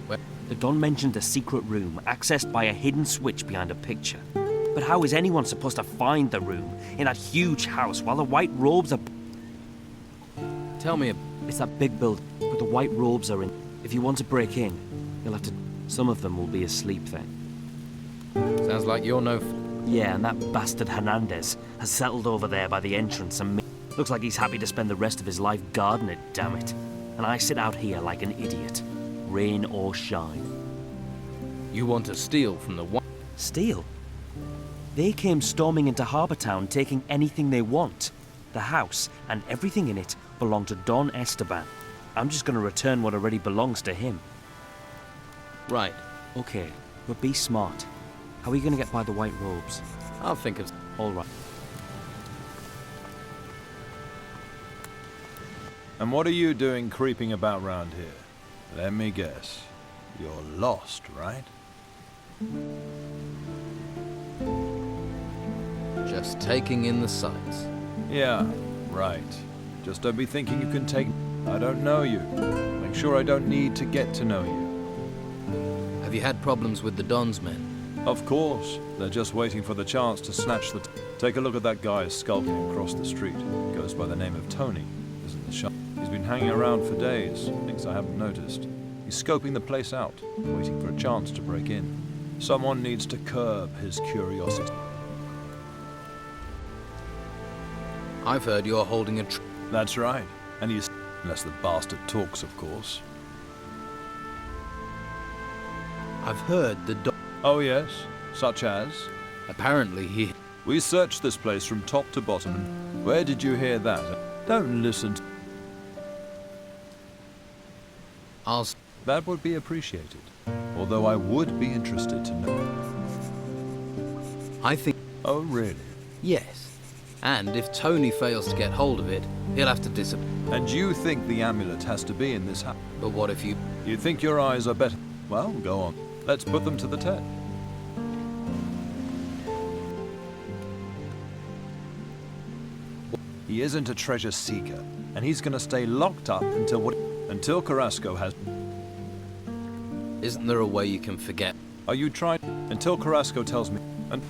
S2: Where?
S11: The Don mentioned a secret room, accessed by a hidden switch behind a picture. But how is anyone supposed to find the room in that huge house while the White Robes are...
S2: Tell me...
S11: It's that big building, but the White Robes are in. If you want to break in, you'll have to... Some of them will be asleep then.
S2: Sounds like you're no...
S11: Yeah, and that bastard Hernandez has settled over there by the entrance and me. Looks like he's happy to spend the rest of his life guarding it, damn it. And I sit out here like an idiot. Rain or shine.
S2: You want to steal from the White...
S11: Steal? They came storming into Harbour Town taking anything they want. The house and everything in it belong to Don Esteban. I'm just going to return what already belongs to him.
S2: Right.
S11: Okay, but be smart. How are you going to get by the White Robes?
S2: I'll think of...
S11: All right.
S21: And what are you doing creeping about round here? Let me guess. You're lost, right?
S2: Just taking in the sights.
S21: Yeah, right. Just don't be thinking you can take... I don't know you. Make sure I don't need to get to know you.
S2: Have you had problems with the Don's men?
S21: Of course. They're just waiting for the chance to snatch the... Take a look at that guy skulking across the street. Goes by the name of Tony. Isn't the shop? He's been hanging around for days. Things I haven't noticed. He's scoping the place out, waiting for a chance to break in. Someone needs to curb his curiosity.
S2: I've heard you're holding a
S21: That's right. And he's... Unless the bastard talks, of course.
S2: I've heard the
S21: Oh yes? Such as?
S2: Apparently he...
S21: We searched this place from top to bottom, and where did you hear that? Don't listen to... That would be appreciated. Although I would be interested to know.
S2: I think...
S21: Oh, really?
S2: Yes. And if Tony fails to get hold of it, he'll have to disappear.
S21: And you think the amulet has to be in this house?
S2: But what if you...
S21: You think your eyes are better? Well, go on. Let's put them to the test. He isn't a treasure seeker, and he's gonna stay locked up until Carrasco has...
S2: Isn't there a way you can forget?
S21: Are you trying... Until Carrasco tells me... And...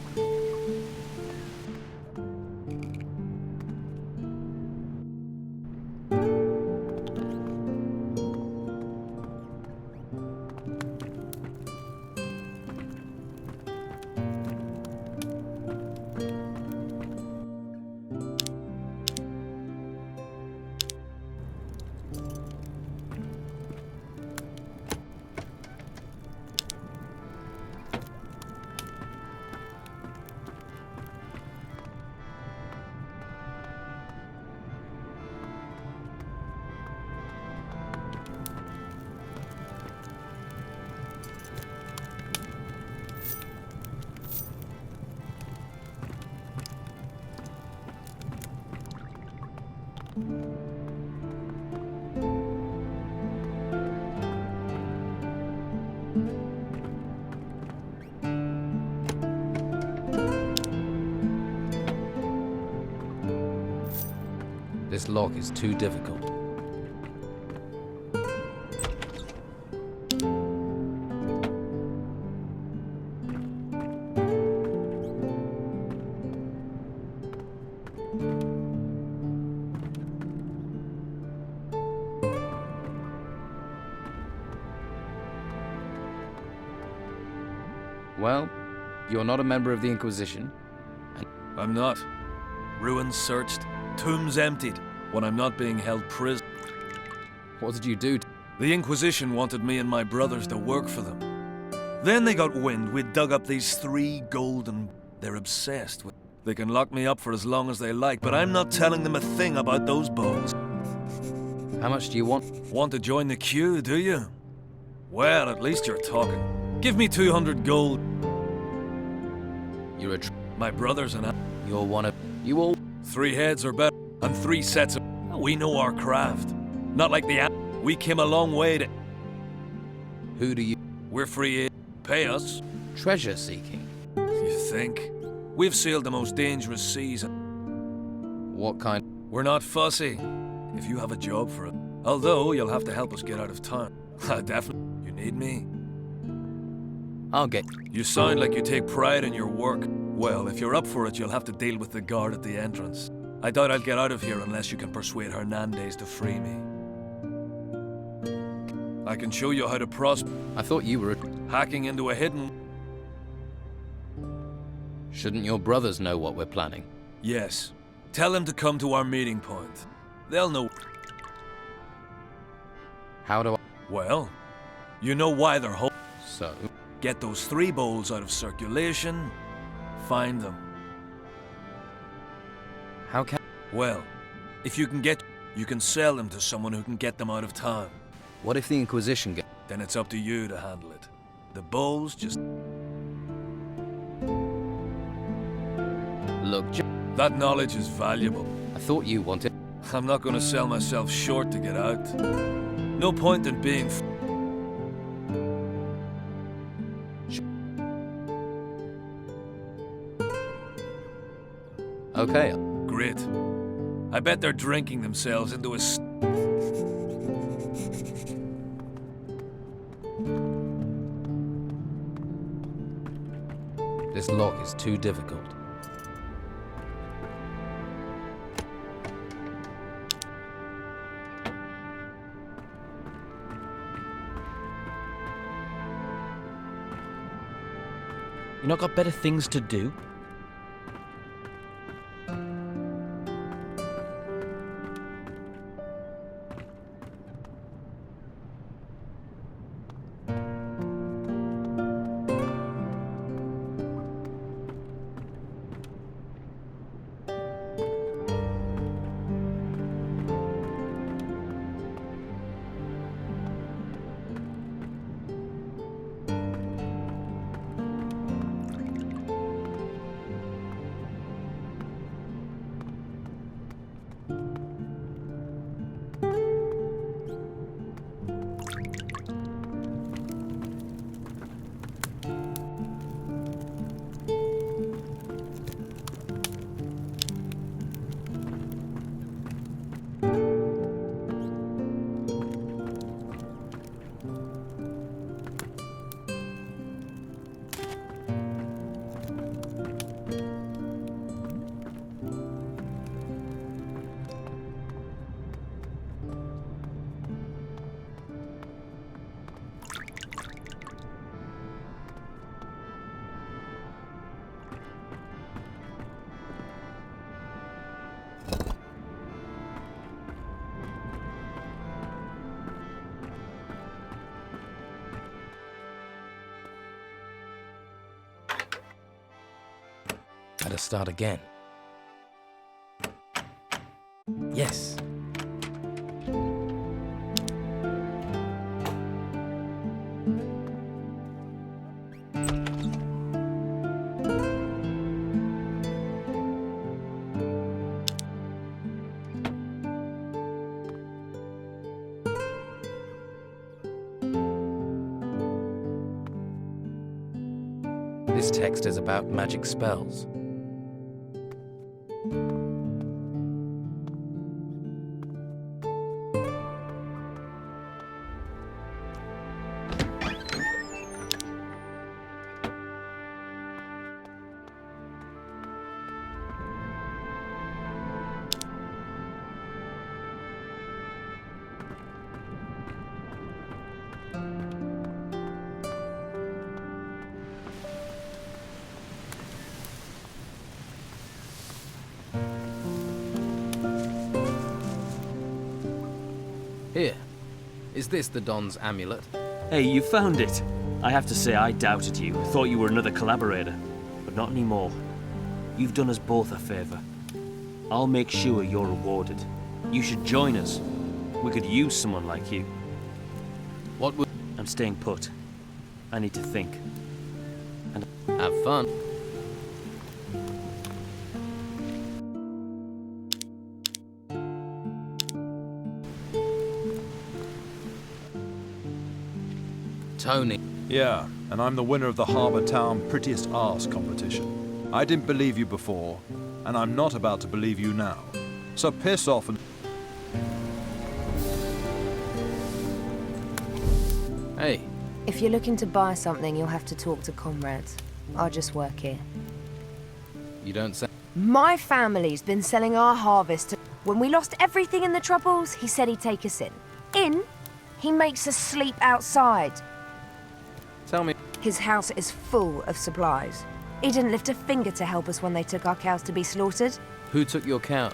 S2: This lock is too difficult. Well, you're not a member of the Inquisition.
S6: I'm not. Ruins searched, tombs emptied, when I'm not being held prisoner.
S2: What did you do?
S6: The Inquisition wanted me and my brothers to work for them. Then they got wind we'd dug up these 3 golden... They're obsessed with... They can lock me up for as long as they like, but I'm not telling them a thing about those bowls.
S2: How much do you want?
S6: Want to join the queue, do you? Well, at least you're talking. Give me 200 gold.
S2: You're a
S6: My brothers and I...
S2: You're one of... You all...
S6: 3 heads or better, and 3 sets of... We know our craft. Not like the... We came a long way to...
S2: Who do you...
S6: We're free. Pay us.
S2: Treasure seeking?
S6: You think? We've sailed the most dangerous seas.
S2: What kind?
S6: We're not fussy. If you have a job for it. Although, you'll have to help us get out of town. Definitely. You need me?
S2: I'll get...
S6: You sound like you take pride in your work. Well, if you're up for it, you'll have to deal with the guard at the entrance. I doubt I'll get out of here unless you can persuade Hernandez to free me. I can show you how to prosper.
S2: I thought you were...
S6: Hacking into a hidden...
S2: Shouldn't your brothers know what we're planning?
S6: Yes. Tell them to come to our meeting point. They'll know...
S2: How do I...
S6: Well, you know why they're home.
S2: So?
S6: Get those 3 bowls out of circulation. Find them.
S2: How can...
S6: Well, if you can get... You can sell them to someone who can get them out of town.
S2: What if the Inquisition get...
S6: Then it's up to you to handle it. The bowls just...
S2: Look,
S6: that knowledge is valuable.
S2: I thought you wanted...
S6: I'm not going to sell myself short to get out. No point in being...
S2: Okay.
S6: Great. I bet they're drinking themselves into a...
S2: This lock is too difficult.
S7: You not got better things to do?
S2: Better start again. Yes. This text is about magic spells. Here. Is this the Don's amulet?
S11: Hey, you found it. I have to say, I doubted you. Thought you were another collaborator. But not anymore. You've done us both a favour. I'll make sure you're rewarded. You should join us. We could use someone like you.
S2: What would...
S11: I'm staying put. I need to think. And...
S2: Have fun. Tony.
S21: Yeah, and I'm the winner of the Harbour Town Prettiest Arse competition. I didn't believe you before, and I'm not about to believe you now. So piss off and...
S2: Hey.
S1: If you're looking to buy something, you'll have to talk to comrades. I just work here.
S2: You don't say...
S1: My family's been selling our harvest to... When we lost everything in the Troubles, he said he'd take us in. In? He makes us sleep outside.
S2: Tell me...
S1: His house is full of supplies. He didn't lift a finger to help us when they took our cows to be slaughtered.
S2: Who took your cows?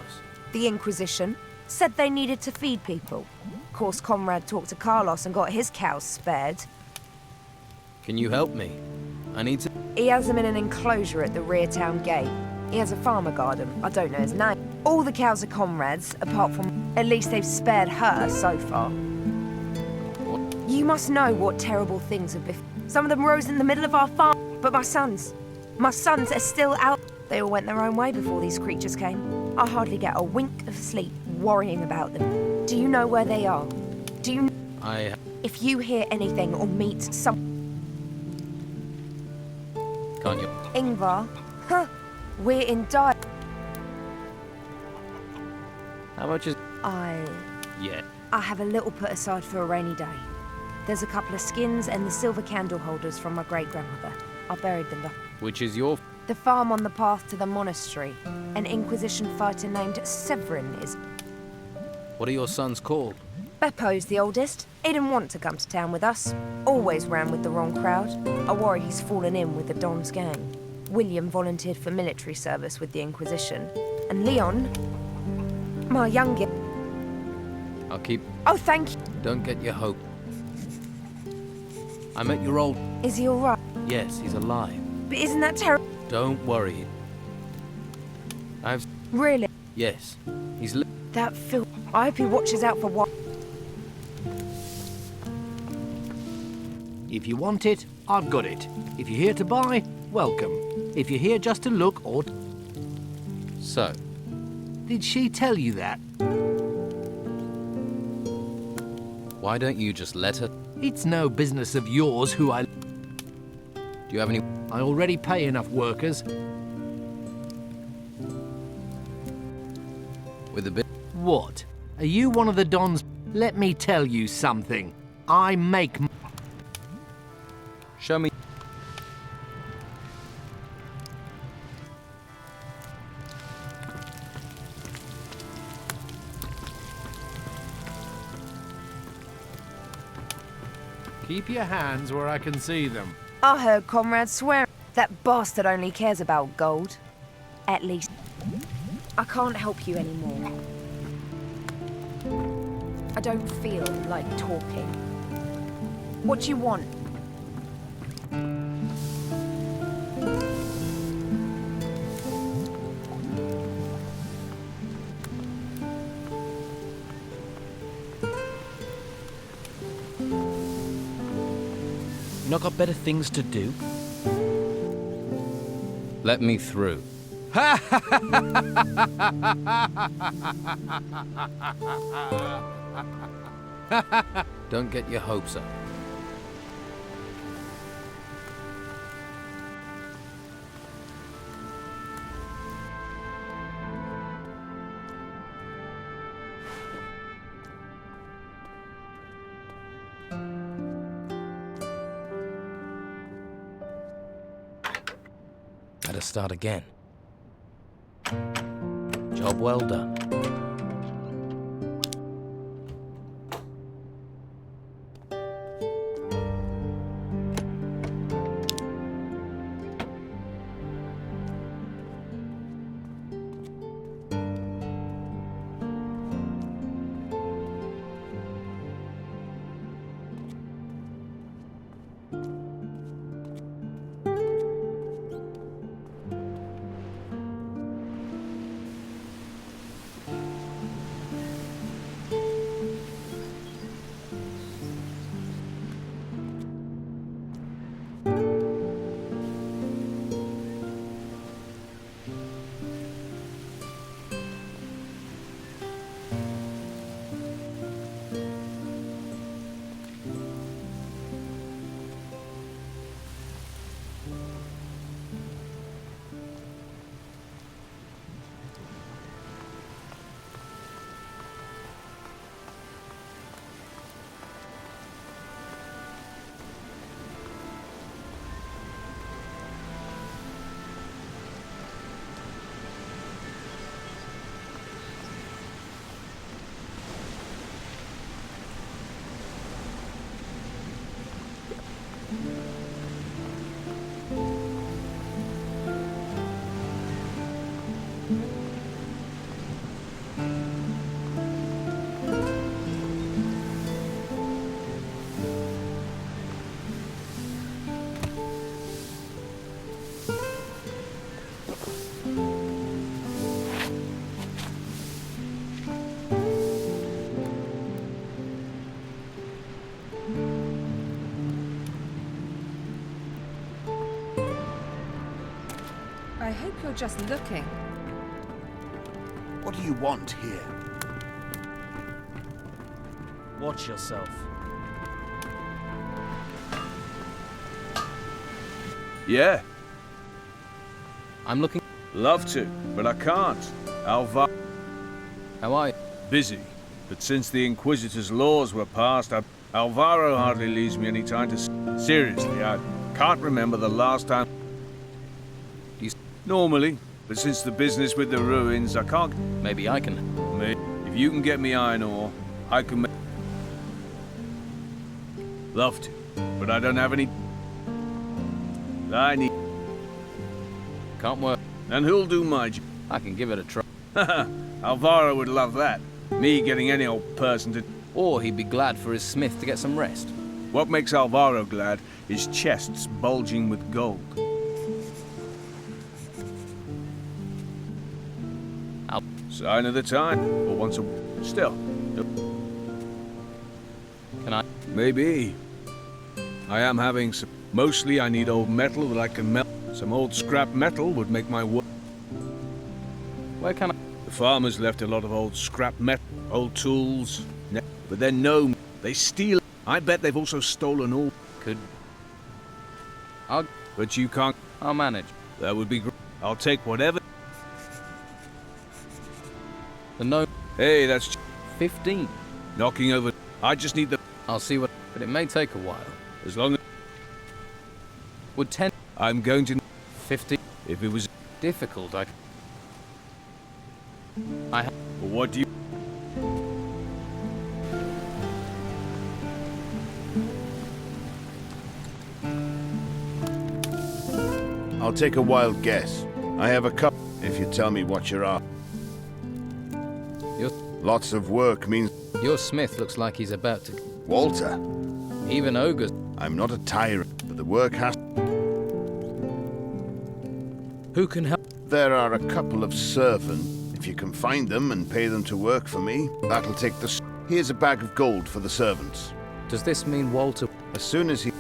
S1: The Inquisition. Said they needed to feed people. Of course, Conrad talked to Carlos and got his cows spared.
S2: Can you help me? I need to...
S1: He has them in an enclosure at the rear town gate. He has a farmer garden. I don't know his name. All the cows are Conrad's, apart from... At least they've spared her so far. What? You must know what terrible things have befallen. Some of them rose in the middle of our farm. But my sons are still out. They all went their own way before these creatures came. I hardly get a wink of sleep worrying about them. Do you know where they are? Do you... If you hear anything or meet some...
S2: Can't you?
S1: Ingvar? Huh. We're in dire...
S2: How much is...
S1: I have a little put aside for a rainy day. There's a couple of skins and the silver candle holders from my great-grandmother. I buried them.
S2: Which is your...
S1: The farm on the path to the monastery. An Inquisition fighter named Severin is...
S2: What are your sons called?
S1: Beppo's the oldest. He didn't want to come to town with us. Always ran with the wrong crowd. I worry he's fallen in with the Don's gang. William volunteered for military service with the Inquisition. And Leon, my youngest...
S2: I'll keep...
S1: Oh, thank you.
S2: Don't get your hope. I met your old...
S1: Is he all right?
S2: Yes, he's alive.
S1: But isn't that terrible?
S2: Don't worry. I've...
S1: Really?
S2: Yes. He's...
S1: That Phil... I hope he watches out for what...
S15: If you want it, I've got it. If you're here to buy, welcome. If you're here just to look or...
S2: So?
S15: Did she tell you that?
S2: Why don't you just let her...
S15: It's no business of yours who I...
S2: Do you have any...
S15: I already pay enough workers.
S2: With a bit...
S15: What? Are you one of the Dons? Let me tell you something. I make...
S2: Show me...
S19: Keep your hands where I can see them.
S1: I heard comrades swear that bastard only cares about gold. At least. I can't help you anymore. I don't feel like talking. What do you want?
S7: You not got better things to do?
S2: Let me through. Don't get your hopes up. Better start again. Job well done.
S1: I hope you're just looking.
S22: What do you want here?
S7: Watch yourself.
S6: Yeah.
S2: I'm looking...
S6: Love to, but I can't. Alvaro...
S2: How are you?
S6: Busy. But since the Inquisitor's laws were passed, Alvaro hardly leaves me any time to... Seriously, I can't remember the last time... Normally, but since the business with the ruins, I can't...
S2: Maybe I can.
S6: If you can get me iron ore, I can make... Love to, but I don't have any... I need...
S2: Can't work.
S6: And who'll do my job?
S2: I can give it a try.
S6: Alvaro would love that. Me getting any old person to...
S2: Or he'd be glad for his smith to get some rest.
S6: What makes Alvaro glad is chests bulging with gold. Sign of the time, or once a... Still.
S2: Can I?
S6: Maybe. I am having some... Mostly I need old metal that I can melt. Some old scrap metal would make my work.
S2: Where can I?
S6: The farmers left a lot of old scrap metal, old tools. But then no, they steal. I bet they've also stolen all. But you can't.
S2: I'll manage.
S6: That would be great. I'll take whatever.
S2: The no.
S6: Hey, that's
S2: 15.
S6: Knocking over. I just need the...
S2: I'll see what... But it may take a while.
S6: As long as...
S2: Would 10...
S6: I'm going to...
S2: 50.
S6: If it was...
S2: Difficult, I have...
S6: Well, what do you...
S16: I'll take a wild guess. I have a cup if you tell me what you're after. Lots of work means...
S2: Your smith looks like he's about to...
S16: Walter.
S2: Even ogres.
S16: I'm not a tyrant, but the work has...
S2: Who can help?
S16: There are a couple of servants. If you can find them and pay them to work for me, that'll take the... Here's a bag of gold for the servants.
S2: Does this mean Walter...
S16: As soon as he...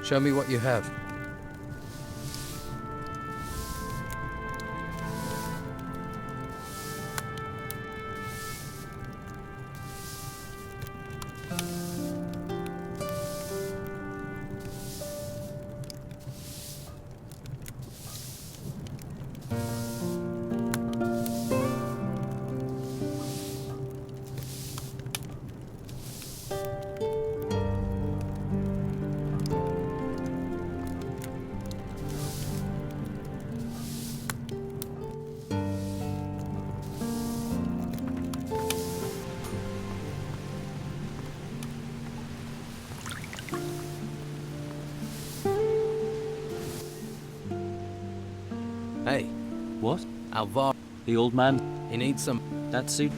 S2: Show me what you have. Hey.
S11: What?
S2: Alvar.
S11: The old man?
S2: He needs some...
S11: That suit?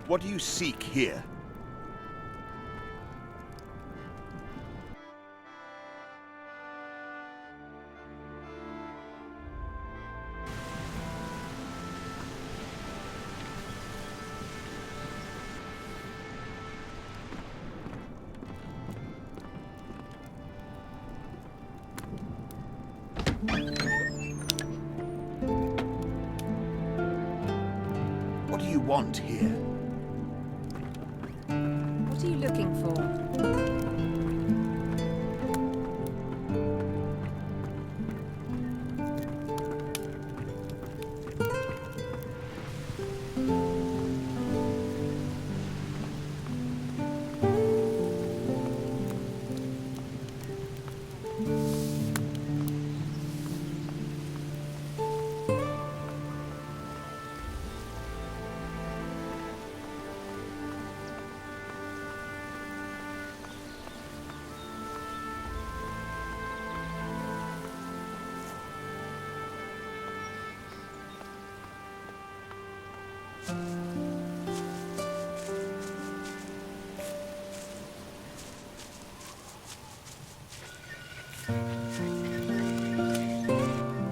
S16: What do you seek here? What do you want here?
S18: What are you looking for?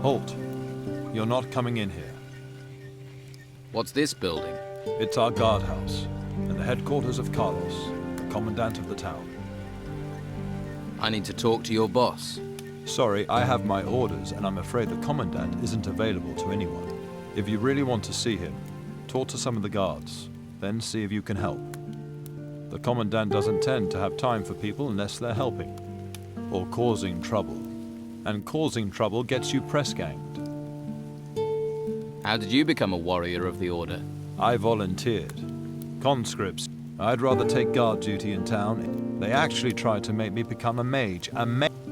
S21: Halt. You're not coming in here.
S2: What's this building?
S21: It's our guardhouse, and the headquarters of Carlos, the commandant of the town.
S2: I need to talk to your boss.
S21: Sorry, I have my orders, and I'm afraid the commandant isn't available to anyone. If you really want to see him, Talk to some of the guards, then see if you can help. The Commandant doesn't tend to have time for people unless they're helping. Or causing trouble. And causing trouble gets you press-ganged.
S2: How did you become a warrior of the Order?
S21: I volunteered. Conscripts. I'd rather take guard duty in town. They actually tried to make me become a mage.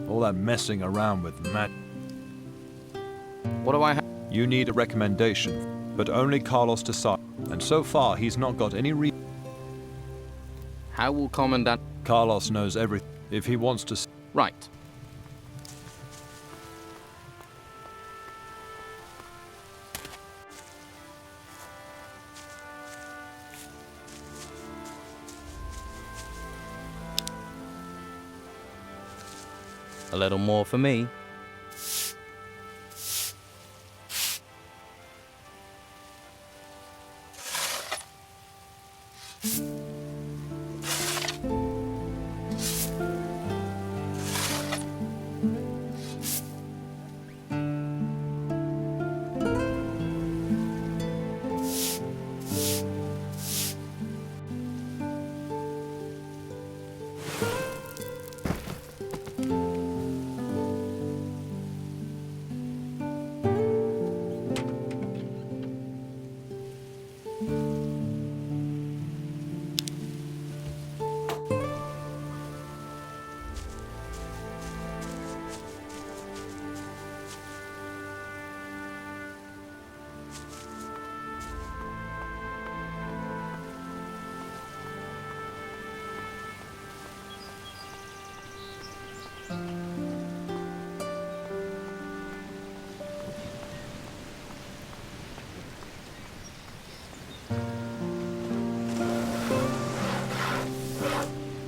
S21: All that messing around with magic.
S2: What do I have?
S21: You need a recommendation, but only Carlos decides. And so far, he's not got any reason.
S2: How will Commandant...
S21: Carlos knows everything. If he wants to...
S2: Right. A little more for me.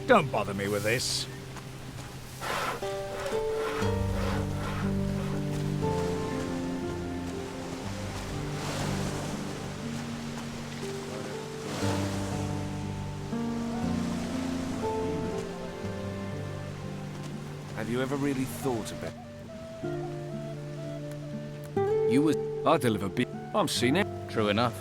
S3: Don't bother me with this.
S6: Have you ever really thought about...
S2: You was...
S6: I deliver beer. I'm seen it.
S2: True enough.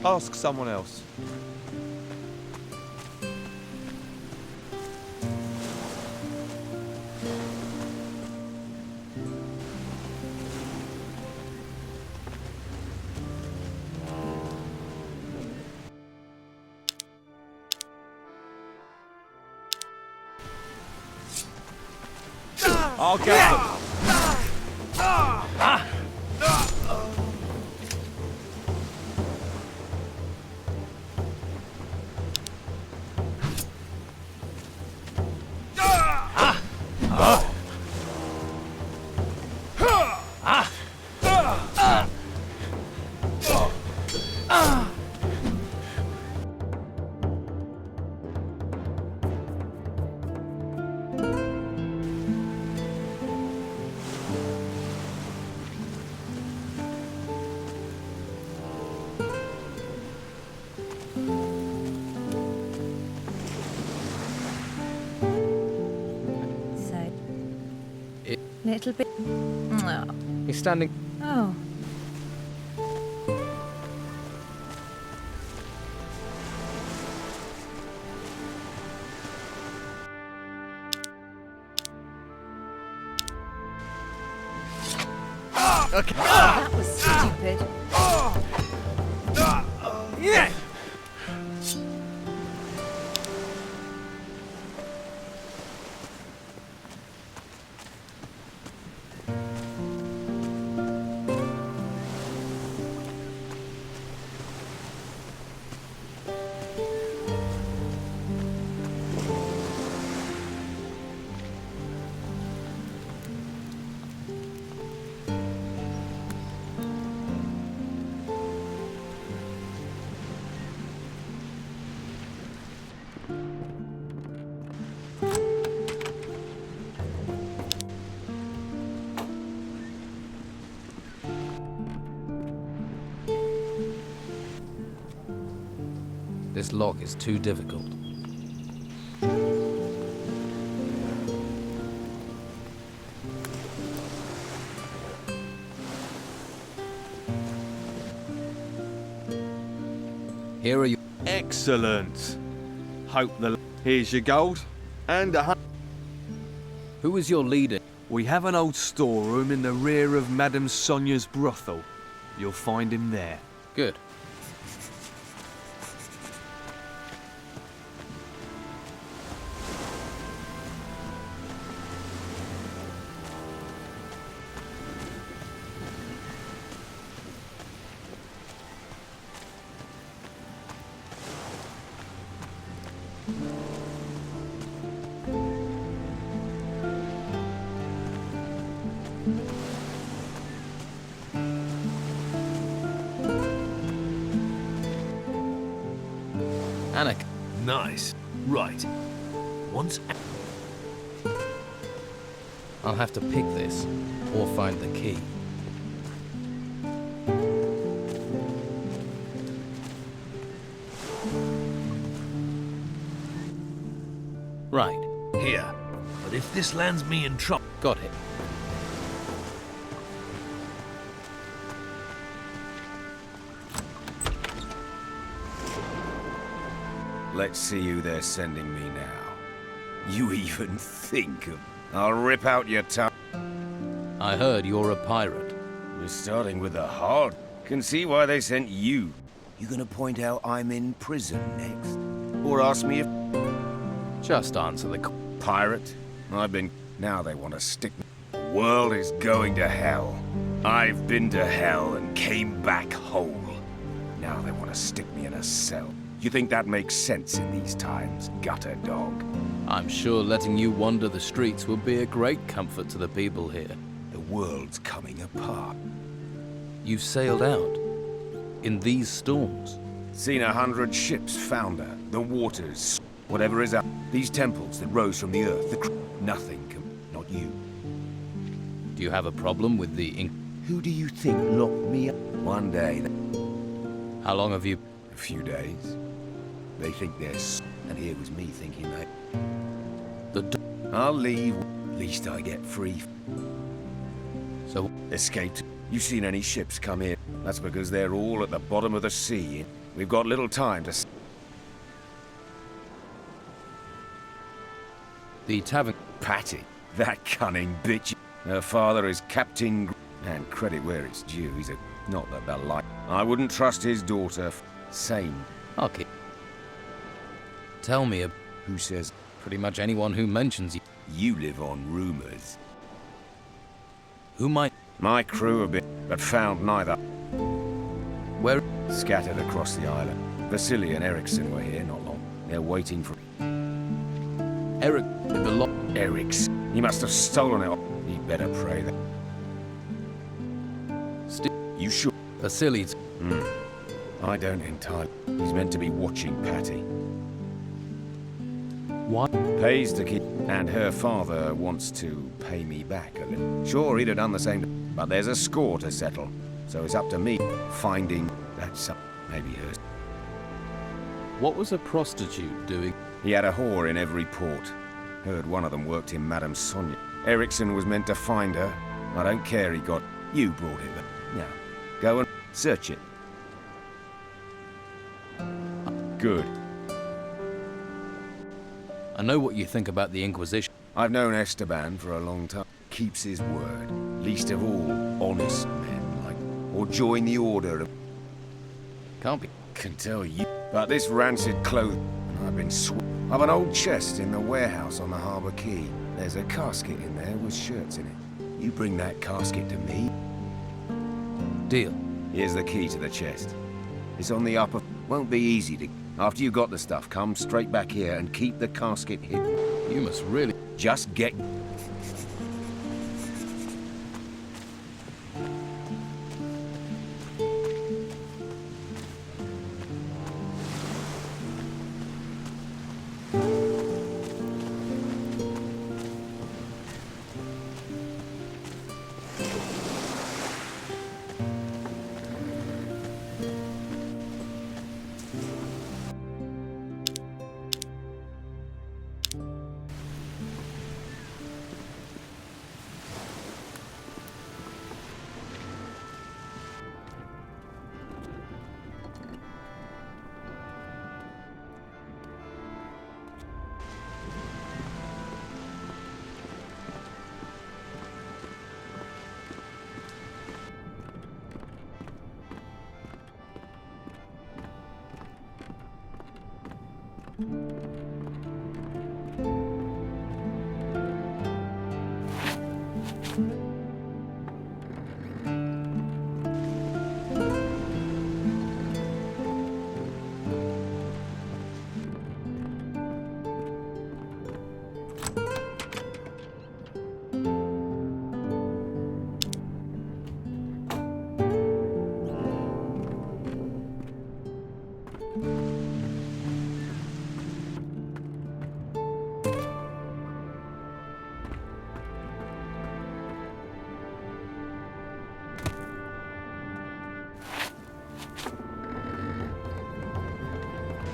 S8: Ask someone else.
S21: I'll get them.
S18: Little bit. Oh.
S2: He's standing...
S18: Oh.
S1: Okay. That was stupid.
S6: Yeah!
S2: This lock is too difficult. Here are you.
S8: Excellent. Hope the... Here's your gold. And a...
S2: Who is your leader?
S8: We have an old storeroom in the rear of Madame Sonia's brothel. You'll find him there.
S2: Good. Anik.
S19: Nice. Right. Once...
S2: I'll have to pick this, or find the key. Right.
S19: Here. But if this lands me in trouble...
S2: Got it.
S13: Let's see who they're sending me now. You even think of... I'll rip out your tongue.
S2: I heard you're a pirate.
S13: We're starting with the hard. Can see why they sent you. You gonna point out I'm in prison next? Or ask me if...
S2: Just answer the...
S13: Pirate? I've been... Now they want to stick me... The world is going to hell. I've been to hell and came back whole. Now they want to stick me in a cell. You think that makes sense in these times, gutter dog?
S2: I'm sure letting you wander the streets would be a great comfort to the people here.
S13: The world's coming apart.
S2: You've sailed out in these storms.
S13: Seen 100 ships founder, the waters, whatever is up. These temples that rose from the earth, nothing can... Not you.
S2: Do you have a problem with the ink?
S13: Who do you think locked me up? One day.
S2: How long have you...
S13: A few days. They think they're and here was me thinking they... I'll leave. At least I get free.
S2: So...
S13: Escaped. You seen any ships come here? That's because they're all at the bottom of the sea. We've got little time to...
S2: The tavern...
S13: Patty. That cunning bitch. Her father is Captain... And credit where it's due. He's a... Not that they'll like... I wouldn't trust his daughter. Same.
S2: Okay. Tell me,
S13: who says?
S2: Pretty much anyone who mentions you.
S13: You live on rumors.
S2: Who might?
S13: My crew have been, but found neither.
S2: Where?
S13: Scattered across the island. Vasily and Ericsson were here not long. They're waiting for...
S2: Eric,
S13: Eric's. He must have stolen it. He'd better pray that... You sure?
S2: Vasily's.
S13: I don't entirely... He's meant to be watching Patty.
S2: What?
S13: Pays to keep... And her father wants to pay me back a little. Sure, he'd have done the same, but there's a score to settle. So it's up to me finding that some... Maybe hers.
S2: What was a prostitute doing?
S13: He had a whore in every port. Heard one of them worked in Madame Sonia. Ericsson was meant to find her. I don't care he got... You brought it. Now, go and search it. Good.
S2: I know what you think about the Inquisition.
S13: I've known Esteban for a long time. Keeps his word. Least of all, honest men, like... Or join the order of...
S2: Can't be.
S13: Can tell you. But this rancid clothing... I've been I've an old chest in the warehouse on the harbour quay. There's a casket in there with shirts in it. You bring that casket to me.
S2: Deal.
S13: Here's the key to the chest. It's on the upper... Won't be easy to... After you got the stuff, come straight back here and keep the casket hidden.
S2: You must really...
S13: Just get...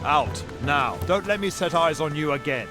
S12: Out, now. Don't let me set eyes on you again.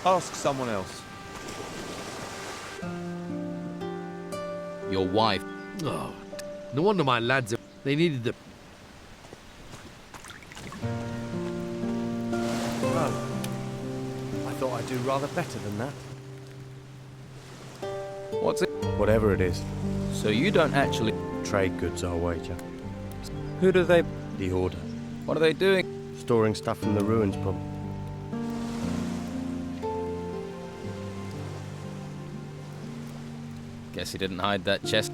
S21: Ask someone else.
S2: Your wife.
S19: Oh, no wonder my lads are... They needed the...
S4: Oh. I thought I'd do rather better than that.
S2: What's it?
S4: Whatever it is.
S2: So you don't actually...
S4: Trade goods, I'll wager.
S2: Who do they...
S4: The Order.
S2: What are they doing?
S4: Storing stuff from the ruins, probably.
S2: Guess he didn't hide that chest.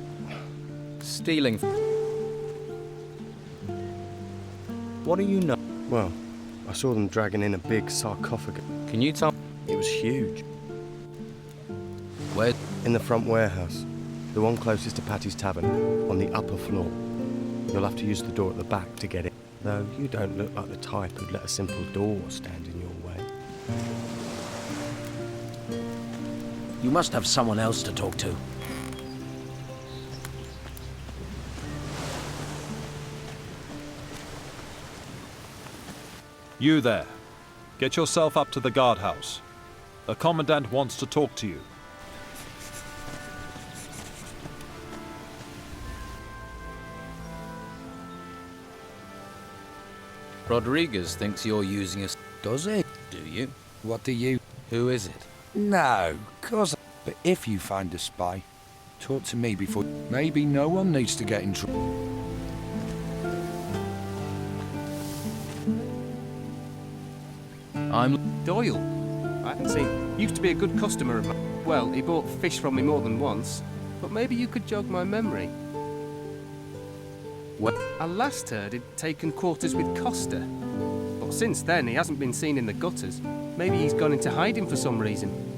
S2: Stealing. What do you know?
S4: Well, I saw them dragging in a big sarcophagus.
S2: Can you tell?
S4: It was huge.
S2: Where?
S4: In the front warehouse. The one closest to Patty's Tavern, on the upper floor. You'll have to use the door at the back to get in. Though you don't look like the type who'd let a simple door stand in your way.
S15: You must have someone else to talk to.
S21: You there. Get yourself up to the guardhouse. The Commandant wants to talk to you.
S2: Rodriguez thinks you're using us.
S17: Does he?
S2: Do you?
S17: What do you...
S2: Who is it?
S17: No, cause... But if you find a spy, talk to me before... Maybe no one needs to get in trouble.
S2: I'm
S14: Doyle. I haven't seen. Used to be a good customer of mine. Well, he bought fish from me more than once. But maybe you could jog my memory.
S2: What?
S14: I last heard he'd taken quarters with Costa. But since then, he hasn't been seen in the gutters. Maybe he's gone into hiding for some reason.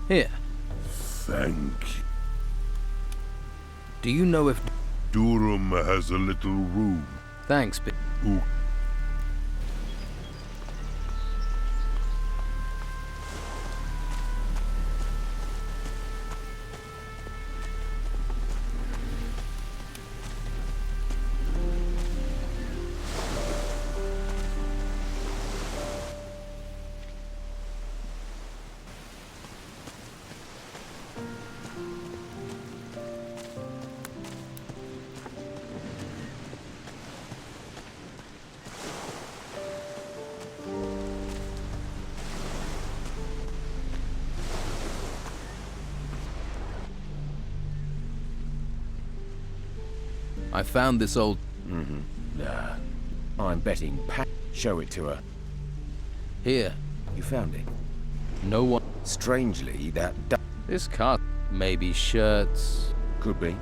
S2: Here.
S16: Thank you.
S2: Do you know if...
S16: Durham has a little room.
S2: Thanks, but...
S16: Ooh.
S2: I found this old...
S13: Nah. I'm betting Pat. Show it to her.
S2: Here.
S13: You found it?
S2: No one...
S13: Strangely, that...
S2: This card... Maybe shirts...
S13: Could be.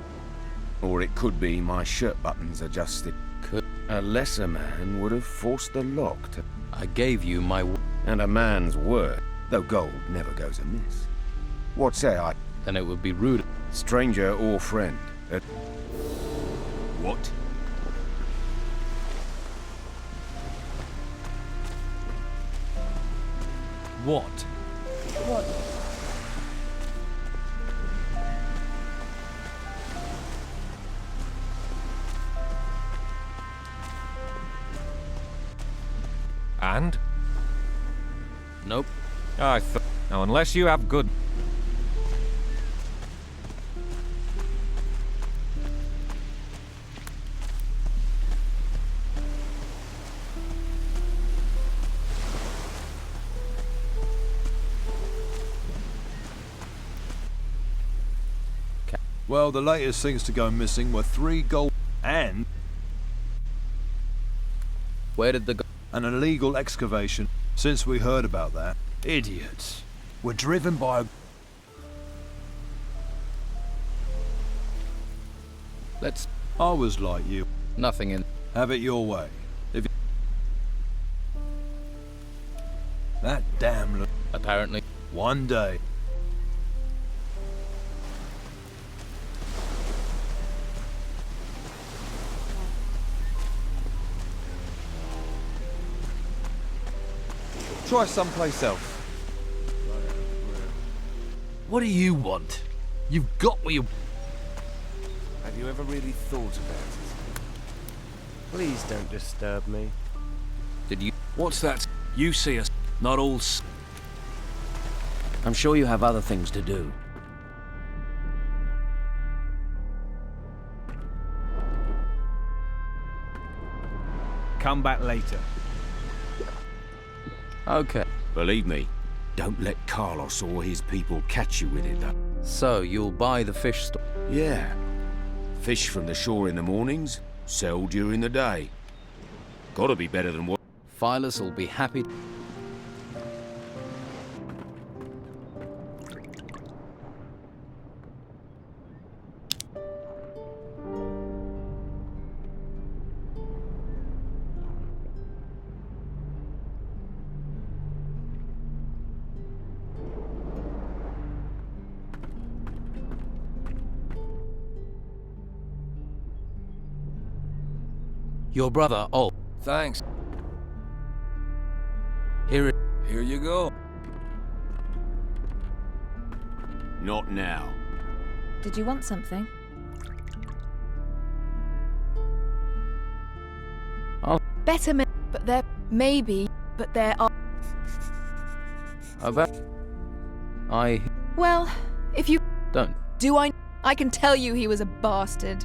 S13: Or it could be my shirt buttons adjusted.
S2: Could...
S13: A lesser man would have forced the lock to...
S2: I gave you my...
S13: And a man's word, though gold never goes amiss. What say I...
S2: Then it would be rude.
S13: Stranger or friend.
S16: What?
S6: What?
S5: What?
S6: And?
S2: Nope.
S6: I thought. Now, unless you have good.
S21: Well, the latest things to go missing were 3 gold and...
S2: Where did the
S21: an illegal excavation. Since we heard about that, idiots were driven by a...
S2: Let's...
S21: I was like you.
S2: Nothing in...
S21: Have it your way. If that damn...
S2: Apparently.
S21: One day.
S8: Try someplace else.
S19: What do you want? You've got what you...
S13: Have you ever really thought about it?
S4: Please don't disturb me.
S2: Did you...
S6: What's that? You see us, not all...
S15: I'm sure you have other things to do.
S3: Come back later.
S2: Okay.
S13: Believe me, don't let Carlos or his people catch you with it, though.
S2: So, you'll buy the fish store?
S13: Yeah. Fish from the shore in the mornings, sell during the day. Gotta be better than what...
S2: Phyllis will be happy... Your brother, oh.
S6: Thanks.
S2: Here
S6: you go.
S13: Not now.
S18: Did you want something?
S5: Better men, but there maybe, but there are...
S2: I...
S5: Well, if you...
S2: Don't.
S5: Do I can tell you he was a bastard.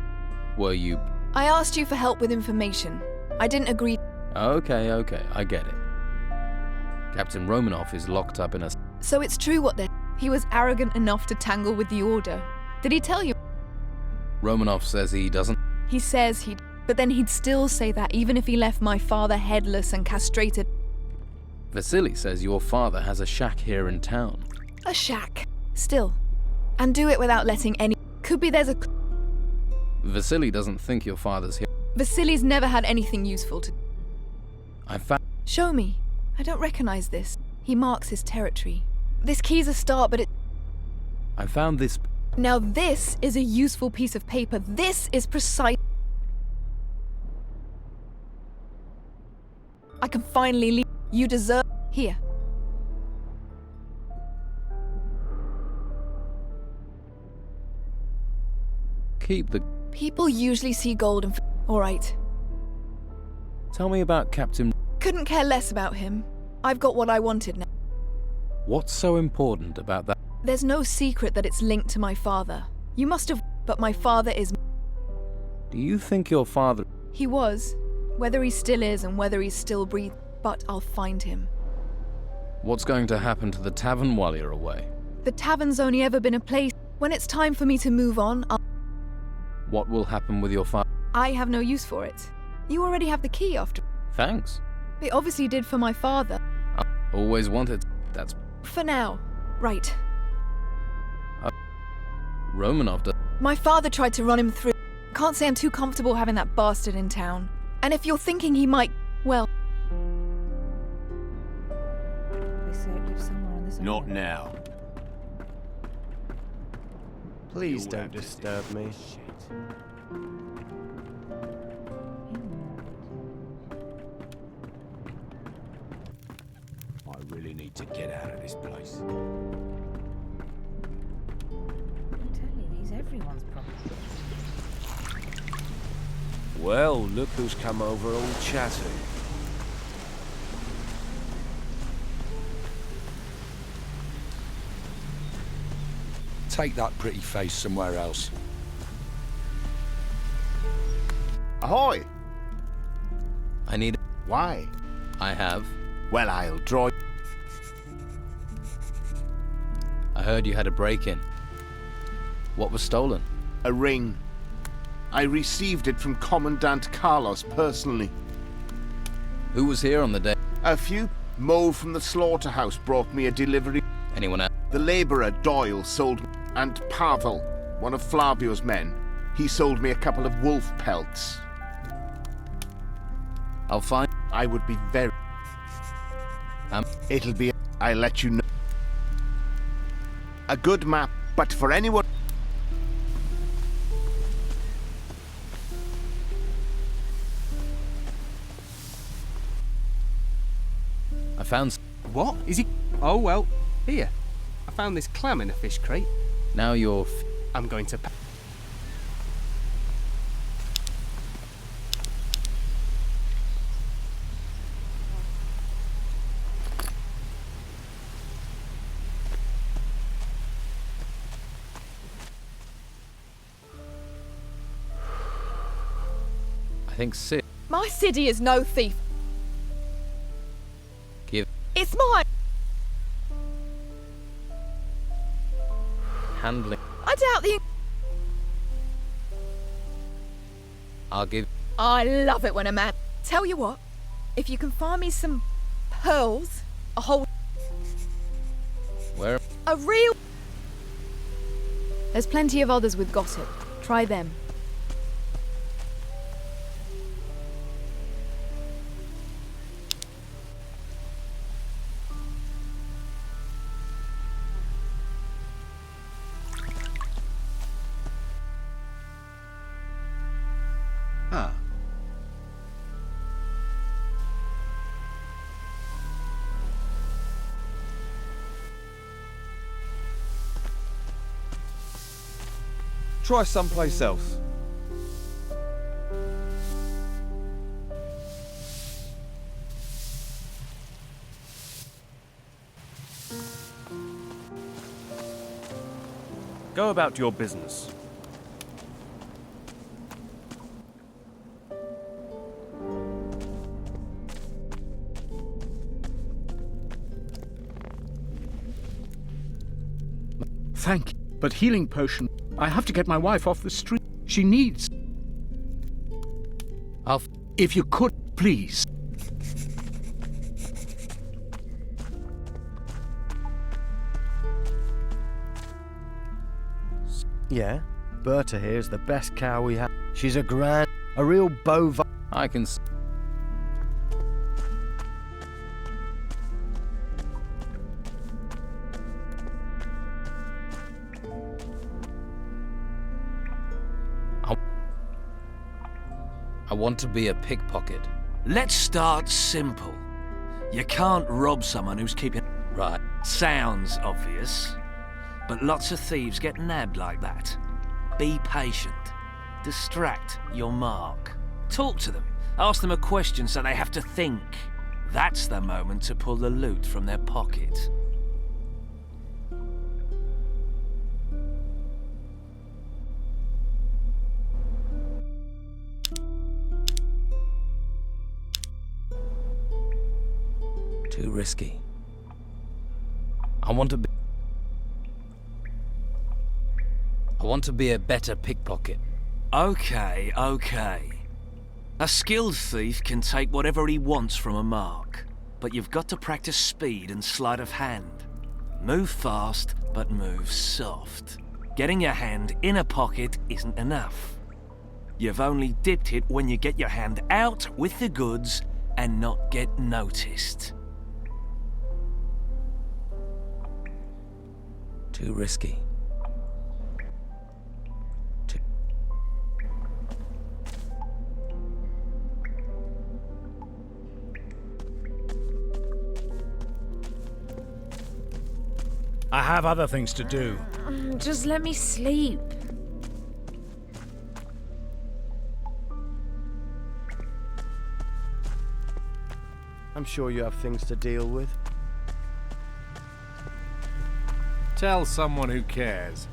S2: Were you...
S5: I asked you for help with information. I didn't agree...
S2: Okay, I get it. Captain Romanoff is locked up in a...
S5: So it's true what they... He was arrogant enough to tangle with the Order. Did he tell you?
S2: Romanoff says he doesn't...
S5: He says he'd... But then he'd still say that even if he left my father headless and castrated.
S2: Vasily says your father has a shack here in town.
S5: A shack. Still. And do it without letting any... Could be there's a...
S2: Vasily doesn't think your father's here.
S5: Vasily's never had anything useful to...
S2: I found...
S5: Show me. I don't recognize this. He marks his territory. This key's a start, but it...
S2: I found this...
S5: Now this is a useful piece of paper. This is precise... I can finally leave. You deserve... Here.
S2: Keep the...
S5: People usually see gold and... All right.
S2: Tell me about Captain...
S5: Couldn't care less about him. I've got what I wanted now.
S2: What's so important about that?
S5: There's no secret that it's linked to my father. You must have... But my father is...
S2: Do you think your father...
S5: He was. Whether he still is and whether he's still breathing. But I'll find him.
S2: What's going to happen to the tavern while you're away?
S5: The tavern's only ever been a place. When it's time for me to move on, I'll...
S2: What will happen with your father?
S5: I have no use for it. You already have the key after...
S2: Thanks.
S5: They obviously did for my father.
S2: I always wanted... That's...
S5: For now. Right.
S2: Romanov does...
S5: My father tried to run him through. Can't say I'm too comfortable having that bastard in town. And if you're thinking he might... Well...
S13: Not now.
S4: Please don't disturb me.
S13: I really need to get out of this place.
S18: I tell you, he's everyone's problem.
S6: Well, look who's come over all chatty.
S17: take that pretty face somewhere else.
S16: Ahoy!
S2: I need...
S16: Why?
S2: I have.
S16: Well, I'll draw...
S2: I heard you had a break-in. What was stolen?
S16: A ring. I received it from Commandant Carlos personally.
S2: Who was here on the day?
S16: A few. Mo from the slaughterhouse brought me a delivery.
S2: Anyone else?
S16: The labourer Doyle sold me, and Pavel, one of Flavio's men, he sold me a couple of wolf pelts.
S2: I'll find...
S16: I would be very... It'll be... I'll let you know. A good map, but for anyone...
S2: I found...
S14: What? Is he... Oh, well, here. I found this clam in a fish crate.
S2: Now you're...
S14: I'm going to...
S2: I think Sid...
S5: My city is no thief.
S2: Give...
S5: It's mine.
S2: Handling...
S5: I doubt the...
S2: I'll give...
S5: I love it when a man... Tell you what, if you can find me some pearls, a whole...
S2: Where?
S5: A real... There's plenty of others with gossip. Try them.
S16: Ah.
S8: Try someplace else.
S11: Go about your business.
S3: Thank you. But healing potion. I have to get my wife off the street. She needs... If you could, please.
S4: Yeah, Berta here is the best cow we have. She's a real bovine.
S2: I can... I want to be a pickpocket.
S6: Let's start simple. You can't rob someone who's keeping...
S2: Right.
S6: Sounds obvious, but lots of thieves get nabbed like that. Be patient. Distract your mark. Talk to them. Ask them a question so they have to think. That's the moment to pull the loot from their pocket.
S2: Too risky. I want to be a better pickpocket.
S6: Okay. A skilled thief can take whatever he wants from a mark, but you've got to practice speed and sleight of hand. Move fast, but move soft. Getting your hand in a pocket isn't enough. You've only dipped it when you get your hand out with the goods and not get noticed.
S2: Too risky.
S19: I have other things to do.
S1: Just let me sleep.
S4: I'm sure you have things to deal with.
S19: Tell someone who cares.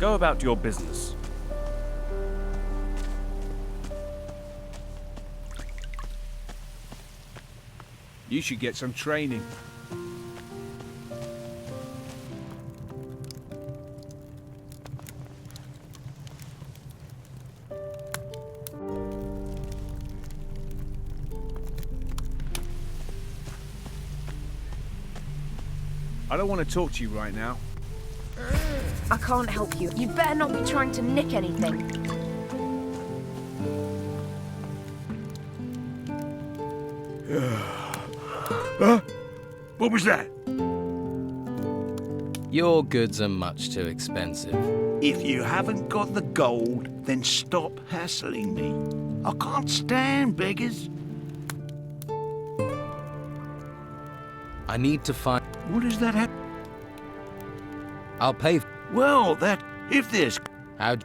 S6: Go about your business.
S3: You should get some training. I don't want to talk to you right now.
S1: I can't help you. You better not be trying to nick anything.
S13: What was that?
S2: Your goods are much too expensive.
S22: If you haven't got the gold, then stop hassling me. I can't stand beggars.
S2: I need to find...
S22: What does that have?
S2: I'll pay...
S22: Well, that... If there's...
S2: How...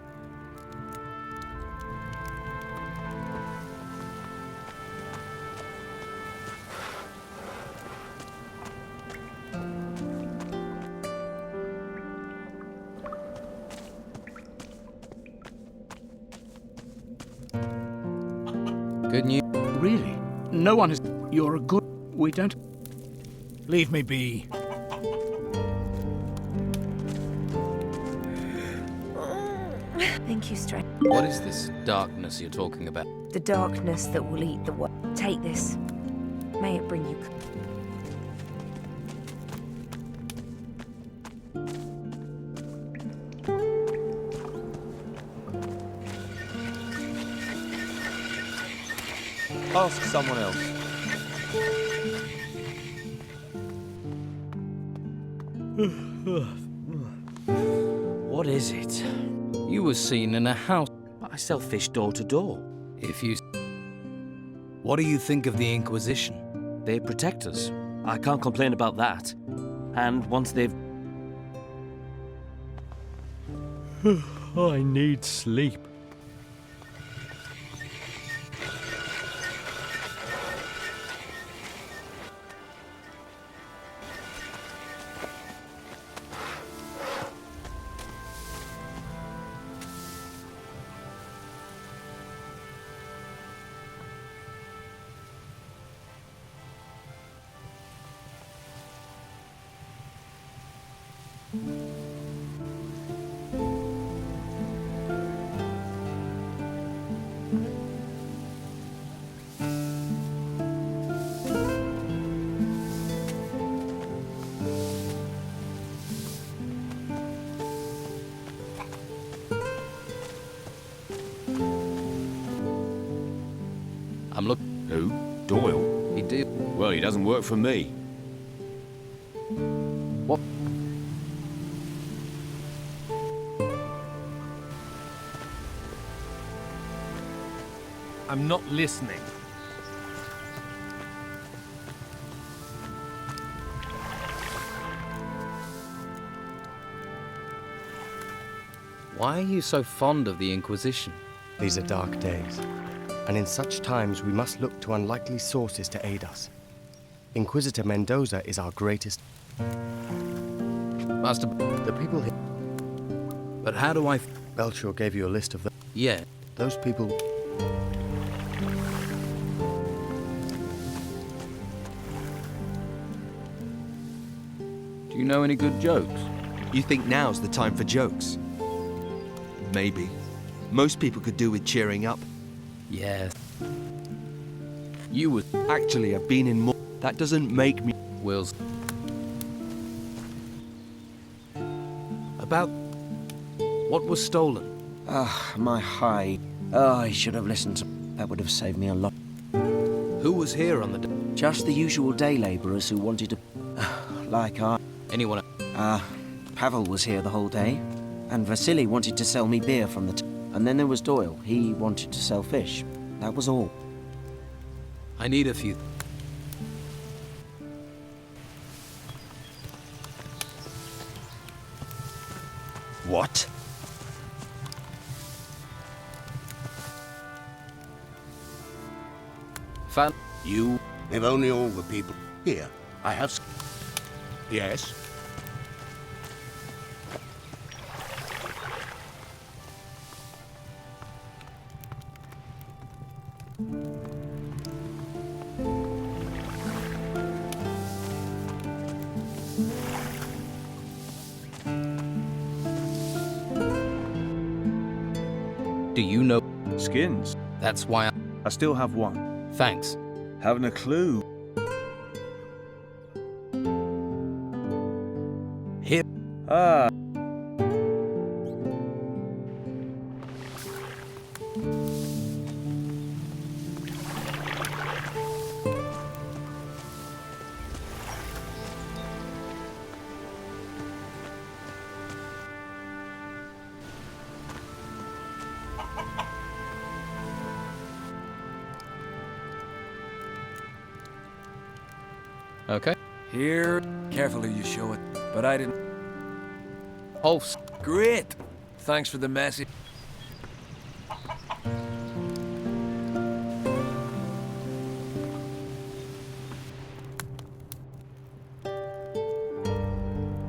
S2: Good news.
S3: Really? No one is... You're a good... We don't... Leave me be.
S1: Thank you, Strange.
S2: What is this darkness you're talking about?
S1: The darkness that will eat the world. Take this. May it bring you...
S8: Ask someone else.
S11: What is it?
S2: You were seen in a house.
S11: I sell fish door to door.
S2: If you... What do you think of the Inquisition?
S11: They protect us. I can't complain about that. And once they've... I need sleep.
S2: I'm looking...
S13: Who? Doyle?
S2: He did.
S13: Well, he doesn't work for me.
S2: What?
S19: I'm not listening.
S2: Why are you so fond of the Inquisition?
S4: These are dark days, and in such times we must look to unlikely sources to aid us. Inquisitor Mendoza is our greatest...
S2: Master...
S4: The people here...
S2: But how do I...
S4: Belchior gave you a list of them.
S2: Yeah.
S4: Those people...
S2: Do you know any good jokes?
S10: You think now's the time for jokes? Maybe. Most people could do with cheering up.
S2: Yes. You would...
S10: Actually, I've been in more... That doesn't make me...
S2: Will's... About... What was stolen?
S20: Ah, my hide. Oh, I should have listened to... That would have saved me a lot.
S2: Who was here on the day?
S20: Just the usual day labourers who wanted to... like I...
S2: Anyone?
S20: Pavel was here the whole day. And Vasily wanted to sell me beer from the... And then there was Doyle. He wanted to sell fish. That was all.
S2: I need a few...
S10: What?
S2: Fan...
S22: You, if only all the people... Here, I have...
S3: Yes?
S2: Do you know?
S8: Skins.
S2: That's why
S8: I still have one.
S2: Thanks.
S8: Haven't a clue.
S2: Here.
S8: Ah.
S2: Okay.
S6: Here. Careful who you show it. But I didn't...
S2: Oh,
S6: great. Thanks for the message.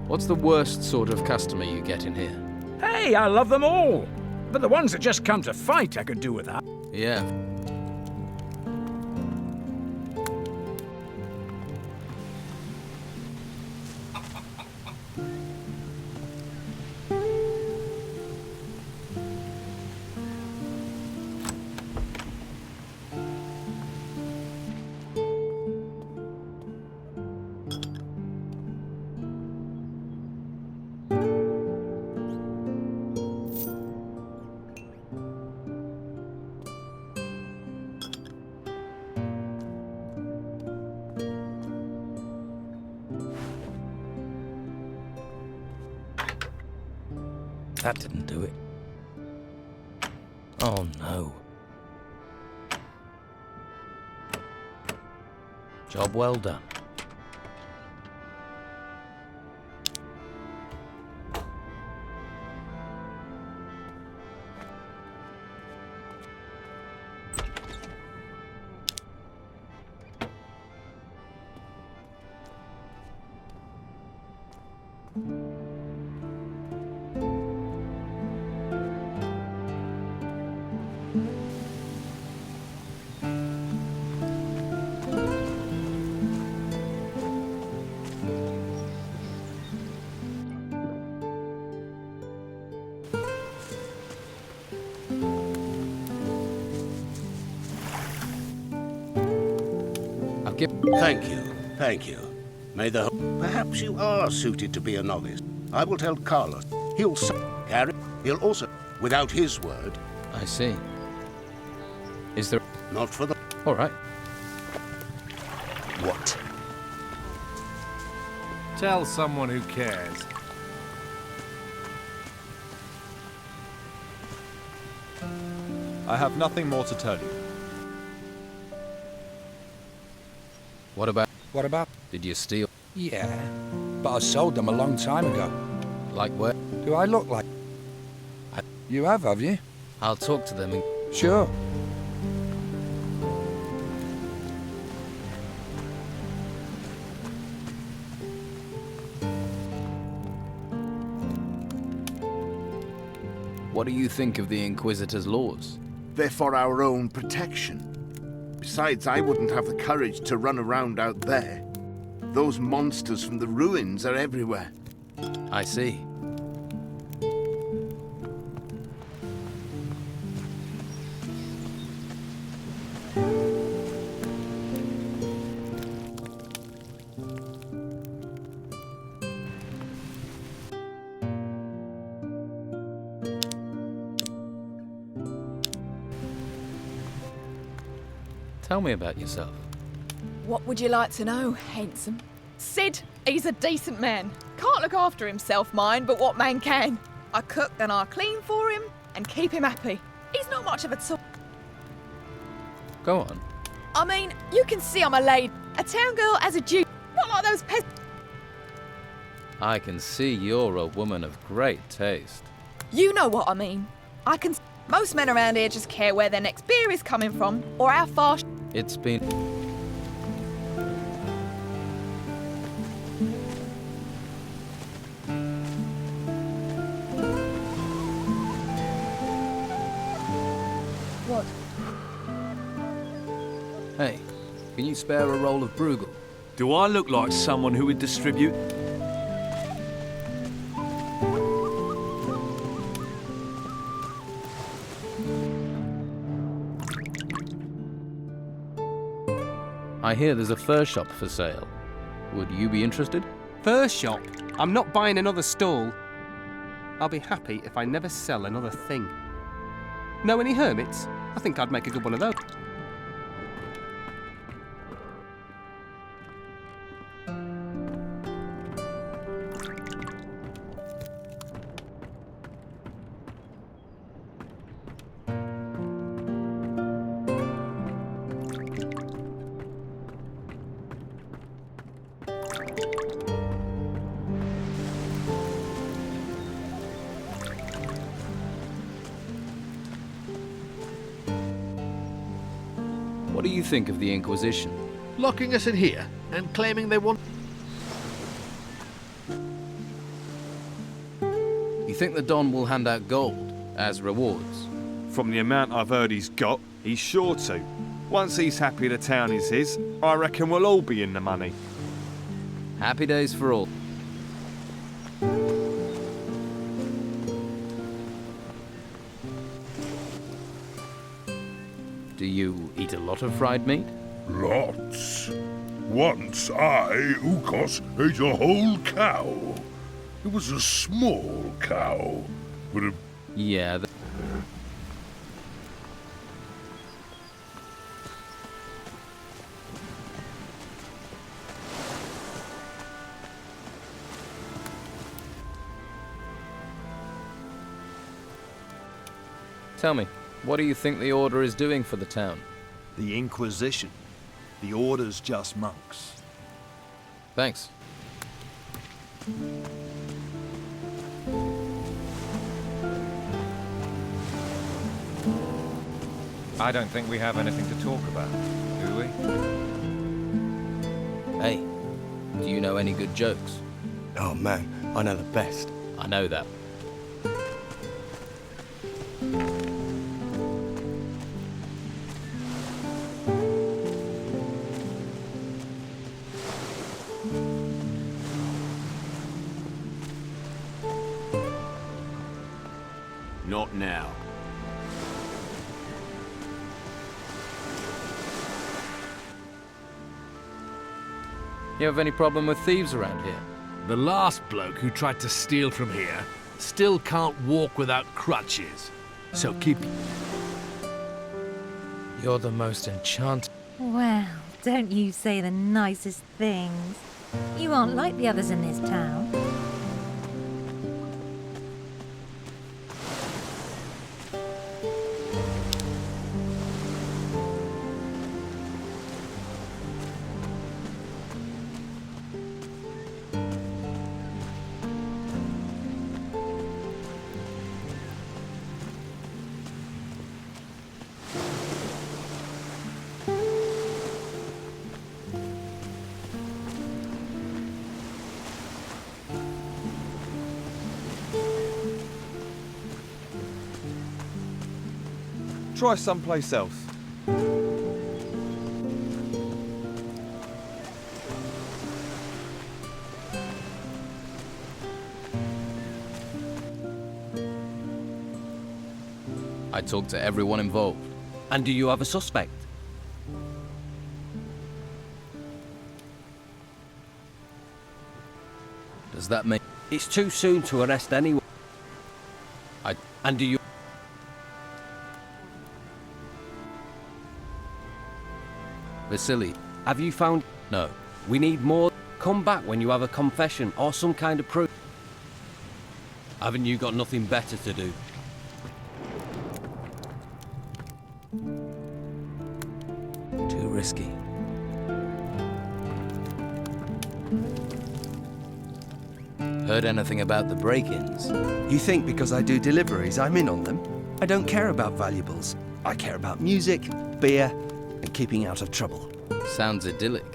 S2: What's the worst sort of customer you get in here?
S3: Hey, I love them all. But the ones that just come to fight, I could do with that.
S2: Yeah. That didn't do it. Oh no. Job well done.
S22: Thank you. May the... Perhaps you are suited to be a novice. I will tell Carlos. He'll carry. He'll also... Without his word...
S2: I see. Is there...
S22: Not for the...
S2: All right.
S22: What?
S19: Tell someone who cares.
S21: I have nothing more to tell you.
S2: What about...
S17: What about?
S2: Did you steal?
S17: Yeah, but I sold them a long time ago.
S2: Like where?
S17: Do I look like... You have you?
S2: I'll talk to them and...
S17: Sure.
S2: What do you think of the Inquisitor's laws?
S16: They're for our own protection. Besides, I wouldn't have the courage to run around out there. Those monsters from the ruins are everywhere.
S2: I see. Tell me about yourself.
S5: What would you like to know, handsome? Sid, he's a decent man. Can't look after himself, mind, but what man can? I cook and I clean for him and keep him happy. He's not much of a tool.
S2: Go on.
S5: I mean, you can see I'm a lady. A town girl has a duty. Not like those peasants.
S2: I can see you're a woman of great taste.
S5: You know what I mean. I can... Most men around here just care where their next beer is coming from, or how far...
S2: It's been...
S5: What?
S2: Hey, can you spare a roll of Bruegel?
S6: Do I look like someone who would distribute...
S2: I hear there's a fur shop for sale. Would you be interested?
S14: Fur shop? I'm not buying another stall. I'll be happy if I never sell another thing. Know any hermits? I think I'd make a good one of those.
S2: What do you think of the Inquisition?
S19: Locking us in here and claiming they want...
S2: You think the Don will hand out gold as rewards?
S8: From the amount I've heard he's got, he's sure to. Once he's happy the town is his, I reckon we'll all be in the money.
S2: Happy days for all. Do you eat a lot of fried meat?
S7: Lots. Once I, Ukos, ate a whole cow. It was a small cow, but a...
S2: Yeah, Tell me, what do you think the Order is doing for the town?
S12: The Inquisition. The Order's just monks.
S2: Thanks.
S21: I don't think we have anything to talk about, do we?
S2: Hey, do you know any good jokes?
S4: Oh man, I know the best.
S2: I know that.
S19: Not now.
S2: You have any problem with thieves around here?
S19: The last bloke who tried to steal from here still can't walk without crutches. So keep...
S2: You're the most enchanting...
S18: Well, don't you say the nicest things. You aren't like the others in this town.
S8: Try someplace else.
S2: I talked to everyone involved.
S11: And do you have a suspect?
S2: Does that mean...
S11: It's too soon to arrest anyone. And do you...
S2: Vasily.
S11: Have you found...
S2: No.
S11: We need more. Come back when you have a confession or some kind of proof. Haven't you got nothing better to do?
S2: Too risky. Heard anything about the break-ins?
S10: You think because I do deliveries, I'm in on them? I don't care about valuables. I care about music, beer, and keeping out of trouble.
S2: Sounds idyllic.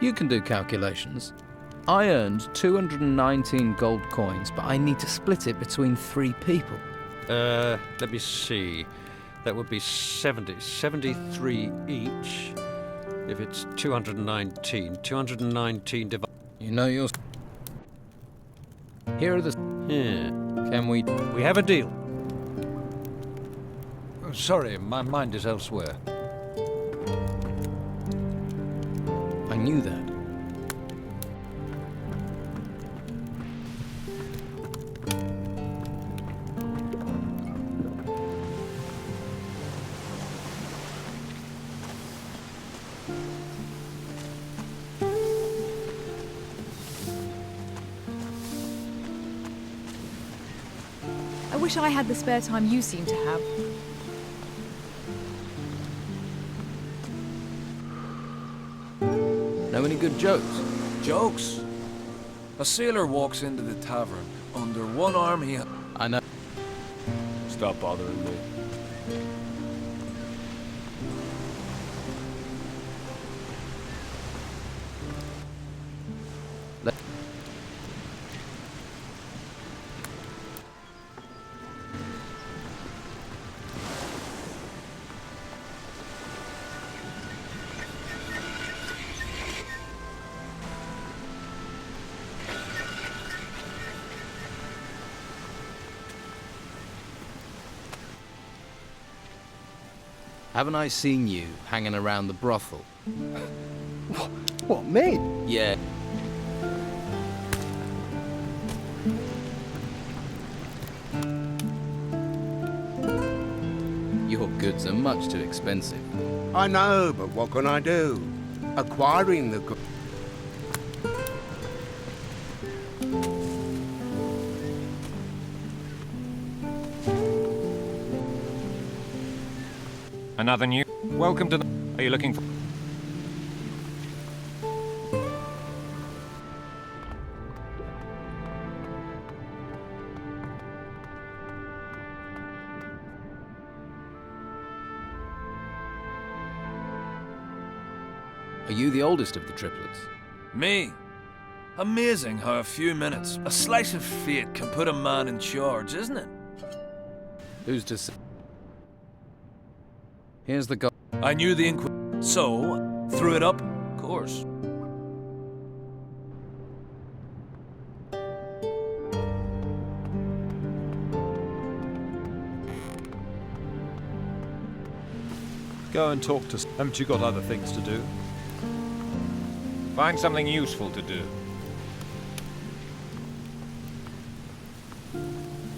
S2: You can do calculations. I earned 219 gold coins, but I need to split it between 3 people.
S15: Let me see.
S1: That would be 73 each. If it's 219 divided...
S2: You know yours. Here are the...
S1: Yeah.
S2: Can we...
S1: We have a deal. Oh, sorry, my mind is elsewhere.
S2: I knew that.
S5: I wish I had the spare time you seem to have.
S2: Know any good jokes?
S6: Jokes? A sailor walks into the tavern. Under one arm he...
S2: I know.
S21: Stop bothering me.
S2: Haven't I seen you hanging around the brothel?
S4: What, me?
S2: Yeah. Your goods are much too expensive.
S9: I know, but what can I do? Acquiring the goods.
S23: Another new... Welcome to the... Are you looking for...
S2: Are you the oldest of the triplets?
S6: Me? Amazing how a few minutes, a slice of fate can put a man in charge, isn't it?
S2: Who's to say? Here's the guy.
S6: I knew the so threw it up, of course.
S21: Go and talk to... Haven't you got other things to do?
S23: Find something useful to do.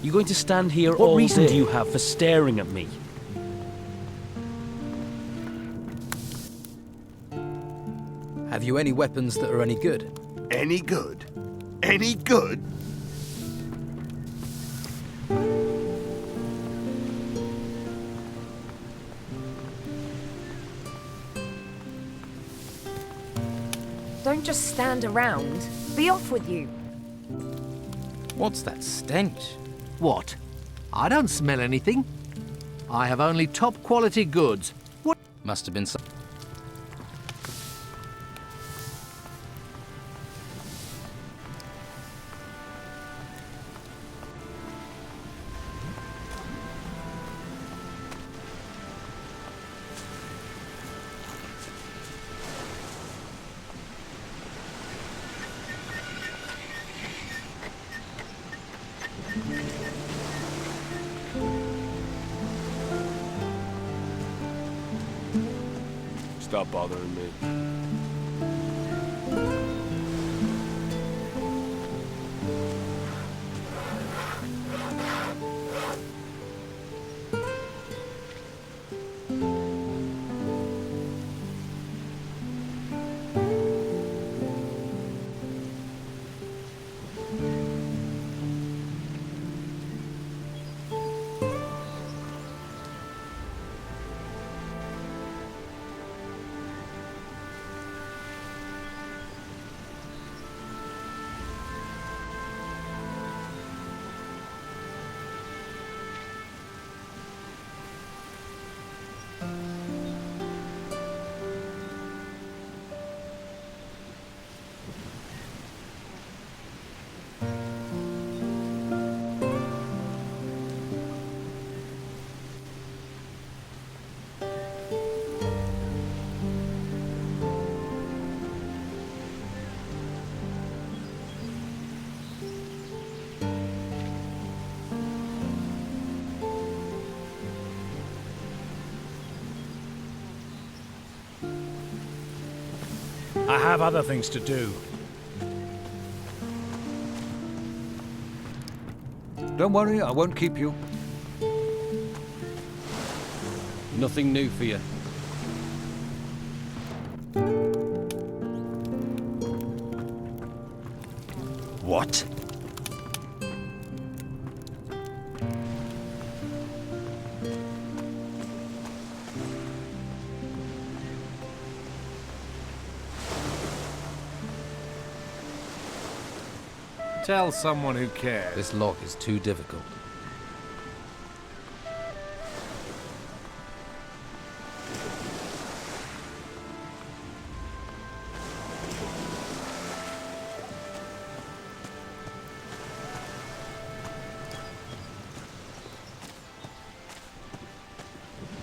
S11: You going to stand here
S2: What
S11: all
S2: reason
S11: day?
S2: do
S11: you have for staring at me?
S2: Have you any weapons that are any good?
S9: Any good? Any good?
S24: Don't just stand around. Be off with you.
S2: What's that stench?
S15: What? I don't smell anything. I have only top quality goods. What?
S2: Must have been some...
S21: Stop bothering me.
S3: I have other things to do.
S1: Don't worry, I won't keep you.
S2: Nothing new for you.
S3: What? Tell someone who cares.
S2: This lock is too difficult.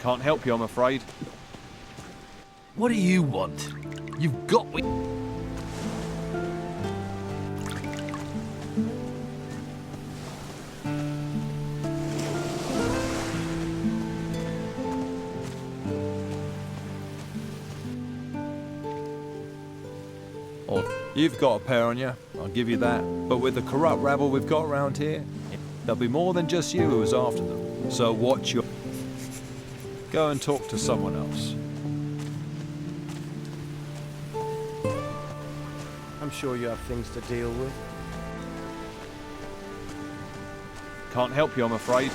S21: Can't help you, I'm afraid.
S3: What do you want? You've got me.
S21: You've got a pair on you, I'll give you that. But with the corrupt rabble we've got around here, there'll be more than just you who is after them. So watch your... Go and talk to someone else.
S4: I'm sure you have things to deal with.
S21: Can't help you, I'm afraid.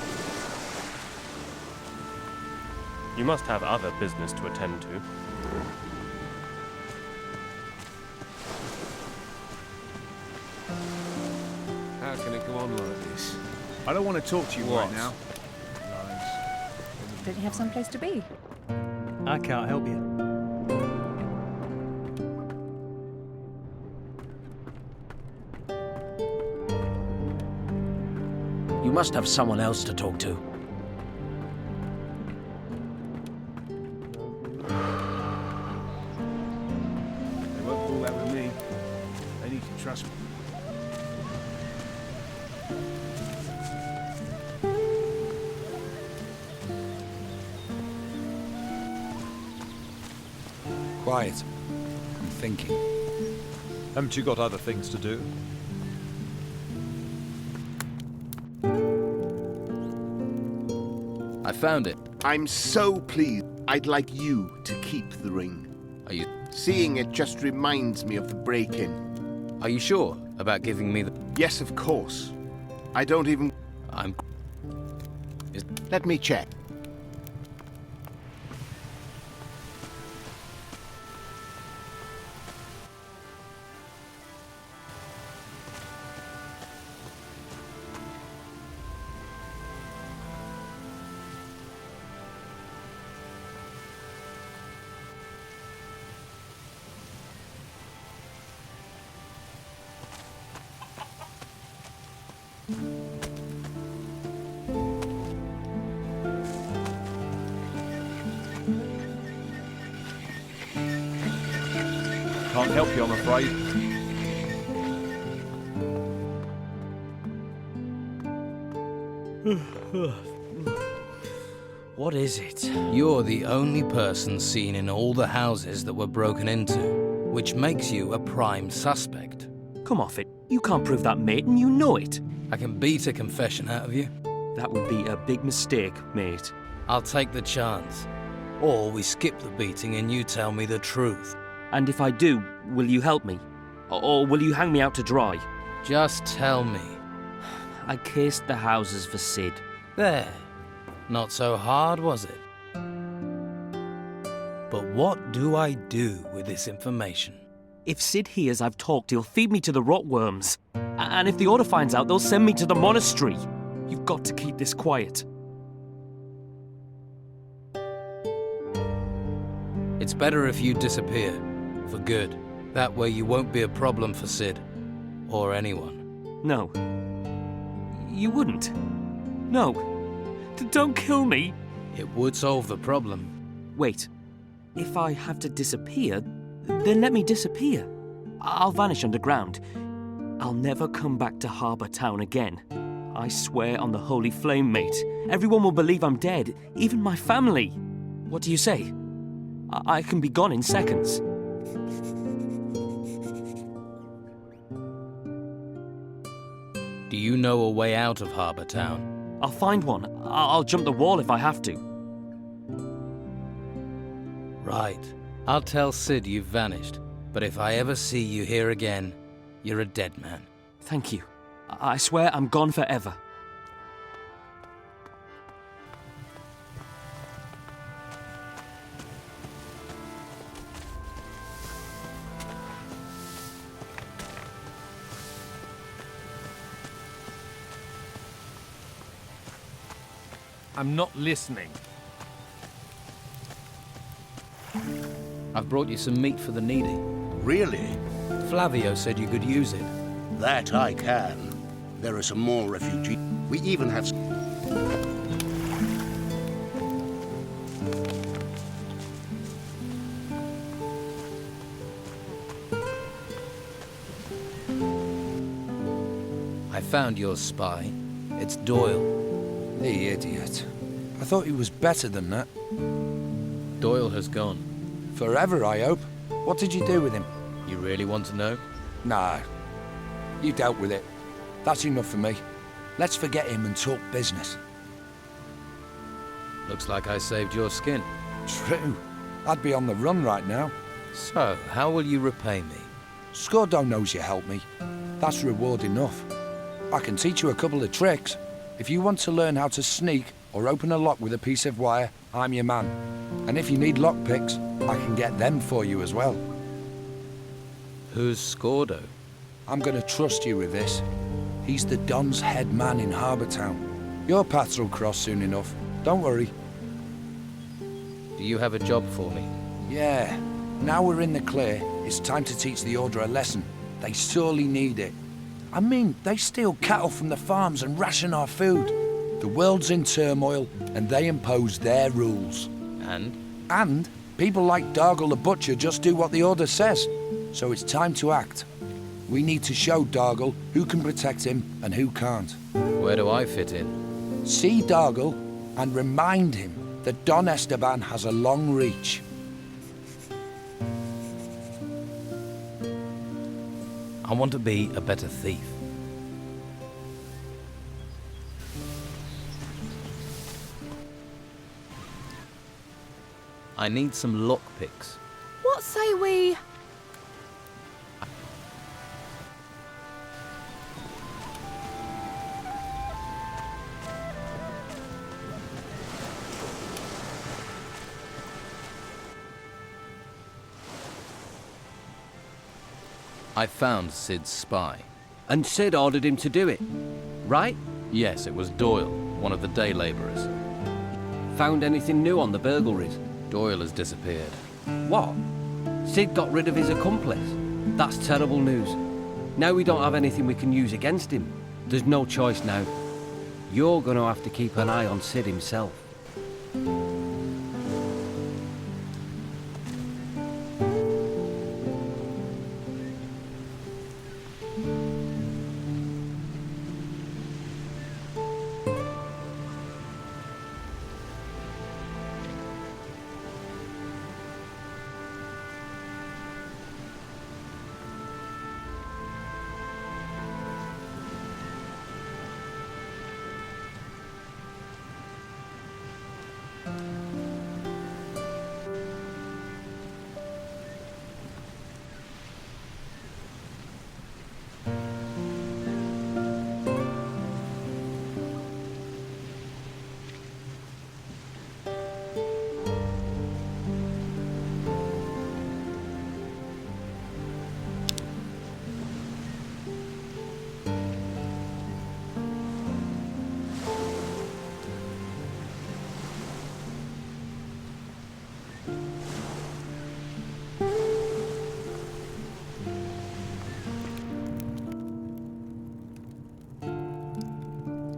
S13: You must have other business to attend to.
S9: How can it go on like this? I don't want to talk to you right now.
S18: Don't you have someplace to be?
S14: I can't help you.
S15: You must have someone else to talk to.
S9: They won't pull that with me. They need to trust me.
S17: Quiet. I'm thinking.
S21: Haven't you got other things to do?
S2: I found it.
S16: I'm so pleased. I'd like you to keep the ring.
S2: Are you...
S16: Seeing it just reminds me of the break-in.
S2: Are you sure about giving me the...
S16: Yes, of course. I don't even...
S2: I'm...
S16: Let me check.
S21: Can't help you, I'm afraid.
S15: What is it?
S2: You're the only person seen in all the houses that were broken into, which makes you a prime suspect.
S11: Come off it. You can't prove that, mate, and you know it.
S2: I can beat a confession out of you.
S11: That would be a big mistake, mate.
S2: I'll take the chance. Or we skip the beating and you tell me the truth.
S11: And if I do, will you help me? Or will you hang me out to dry?
S2: Just tell me.
S11: I cased the houses for Sid.
S2: There. Not so hard, was it? But what do I do with this information?
S11: If Sid hears I've talked, he'll feed me to the rotworms. And if the Order finds out, they'll send me to the monastery. You've got to keep this quiet.
S2: It's better if you disappear. For good. That way you won't be a problem for Sid. Or anyone.
S11: No. You wouldn't. No. Don't kill me.
S2: It would solve the problem.
S11: Wait. If I have to disappear, then let me disappear. I'll vanish underground. I'll never come back to Harbour Town again. I swear on the Holy Flame, mate. Everyone will believe I'm dead, even my family. What do you say? I can be gone in seconds.
S2: you know a way out of Harbour Town?
S11: I'll find one. I'll jump the wall if I have to.
S2: Right. I'll tell Sid you've vanished, but if I ever see you here again, you're a dead man.
S11: Thank you. I swear I'm gone forever.
S19: I'm not listening.
S2: I've brought you some meat for the needy.
S7: Really?
S2: Flavio said you could use it.
S7: That I can. There are some more refugees. We even have...
S2: I found your spy. It's Doyle.
S17: The idiot. I thought he was better than that.
S2: Doyle has gone.
S17: Forever, I hope. What did you do with him?
S2: You really want to know?
S17: Nah. You dealt with it. That's enough for me. Let's forget him and talk business.
S2: Looks like I saved your skin.
S17: True. I'd be on the run right now.
S2: So, how will you repay me?
S17: Scordo knows you helped me. That's reward enough. I can teach you a couple of tricks. If you want to learn how to sneak or open a lock with a piece of wire, I'm your man. And if you need lockpicks, I can get them for you as well.
S2: Who's Scordo?
S17: I'm going to trust you with this. He's the Don's head man in Harbour Town. Your paths will cross soon enough. Don't worry.
S2: Do you have a job for me?
S17: Yeah. Now we're in the clear, it's time to teach the Order a lesson. They sorely need it. I mean, they steal cattle from the farms and ration our food. The world's in turmoil, and they impose their rules.
S2: And?
S17: And people like Dargle the Butcher just do what the Order says. So it's time to act. We need to show Dargle who can protect him and who can't.
S2: Where do I fit in?
S17: See Dargle and remind him that Don Esteban has a long reach.
S2: I want to be a better thief. I need some lockpicks.
S5: What say we...
S2: I found Sid's spy.
S15: And Sid ordered him to do it, right?
S2: Yes, it was Doyle, one of the day labourers.
S15: Found anything new on the burglaries?
S2: Doyle has disappeared.
S15: What? Sid got rid of his accomplice? That's terrible news. Now we don't have anything we can use against him. There's no choice now. You're going to have to keep an eye on Sid himself.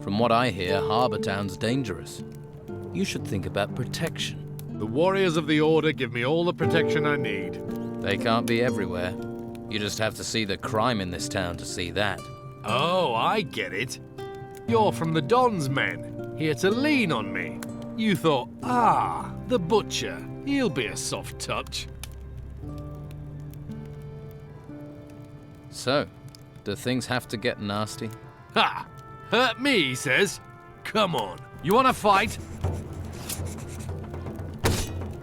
S2: From what I hear, Harbour Town's dangerous. You should think about protection.
S19: The warriors of the Order give me all the protection I need.
S2: They can't be everywhere. You just have to see the crime in this town to see that.
S19: Oh, I get it. You're from the Don's men, here to lean on me. You thought, the Butcher, he'll be a soft touch.
S2: So, do things have to get nasty?
S19: Ha! Hurt me, he says. Come on. You want to fight?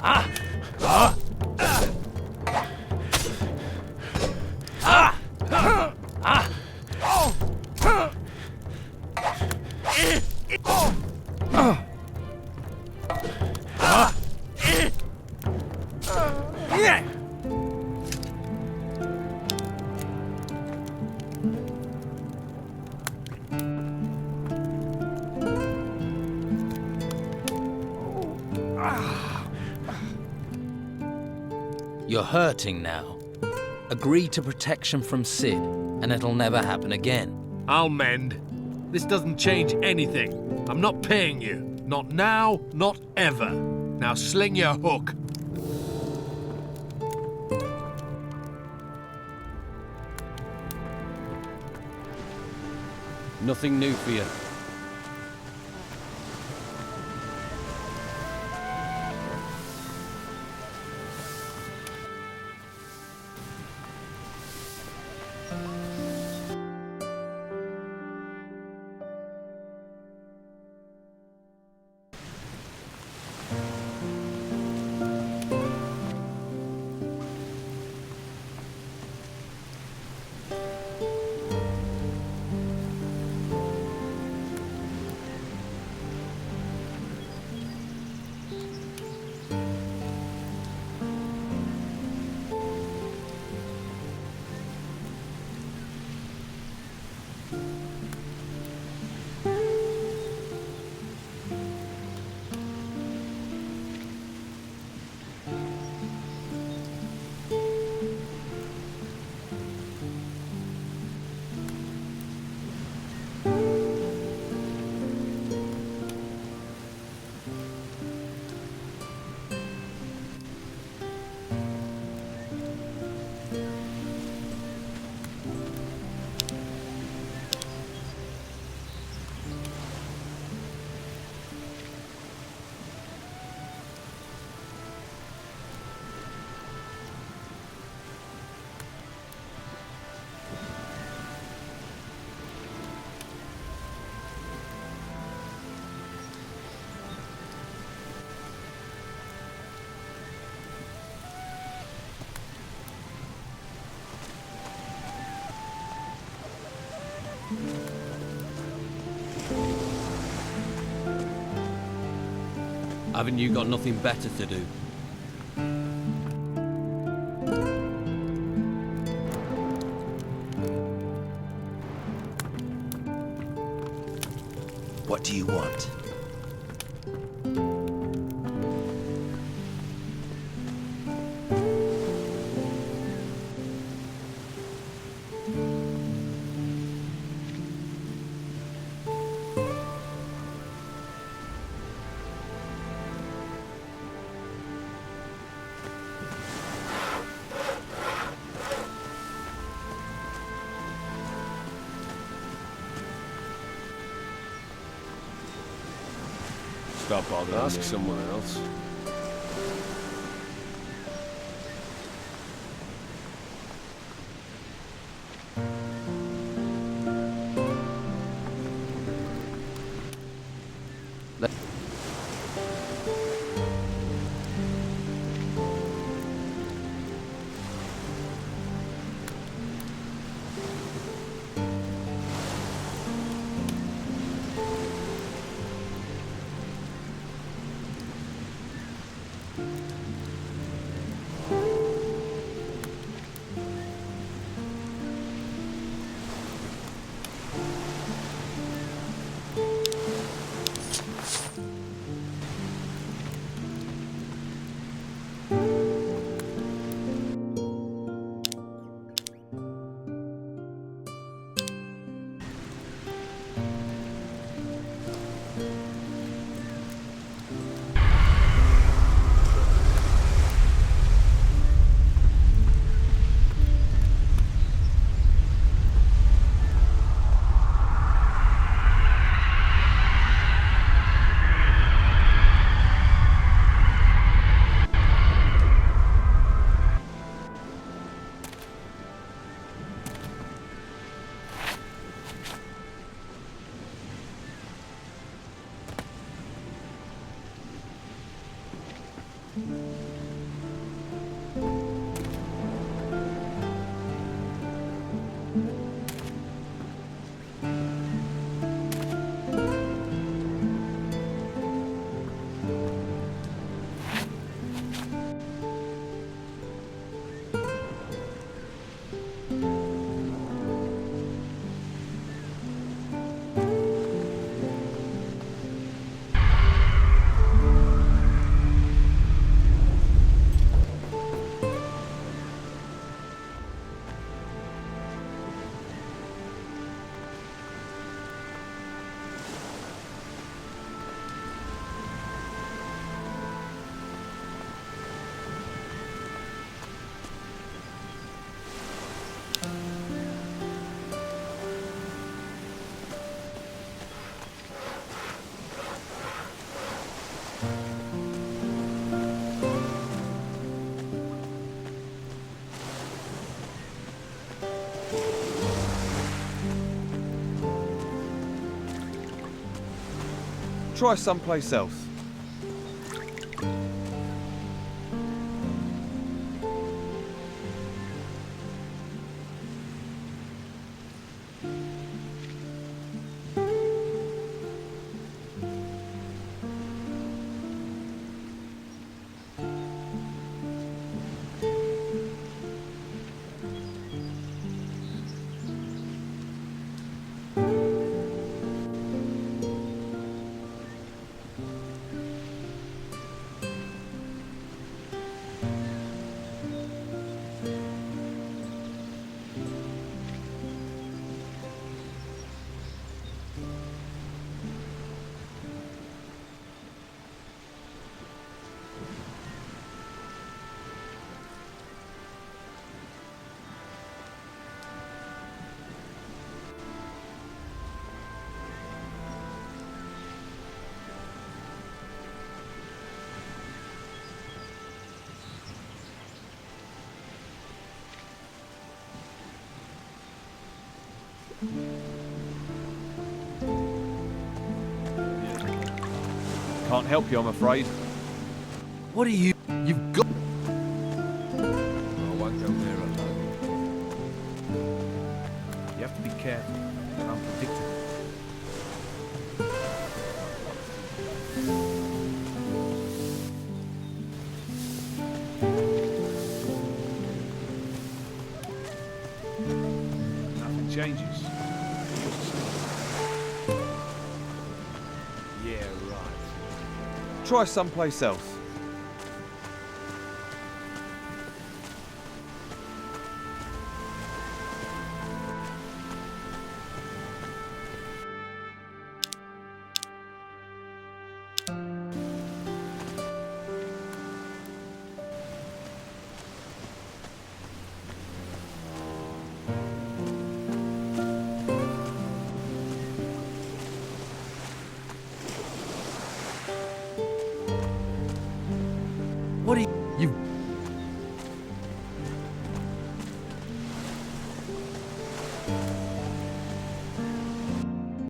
S19: Ah! Ah! Ah! Ah! Ah! Oh! Yeah!
S2: You're hurting now. Agree to protection from Sid, and it'll never happen again.
S19: I'll mend. This doesn't change anything. I'm not paying you. Not now, not ever. Now sling your hook.
S15: Nothing new for you. Haven't you got nothing better to do?
S10: What do you want?
S9: Stop bothering
S19: Ask
S9: me.
S19: someone else.
S21: Try someplace else. Can't help you, I'm afraid.
S3: What are you? You've got...
S9: I won't go there alone. You have to be careful. They're unpredictable. Nothing changes. Yeah, right.
S21: Try someplace else.
S3: What are you... You've...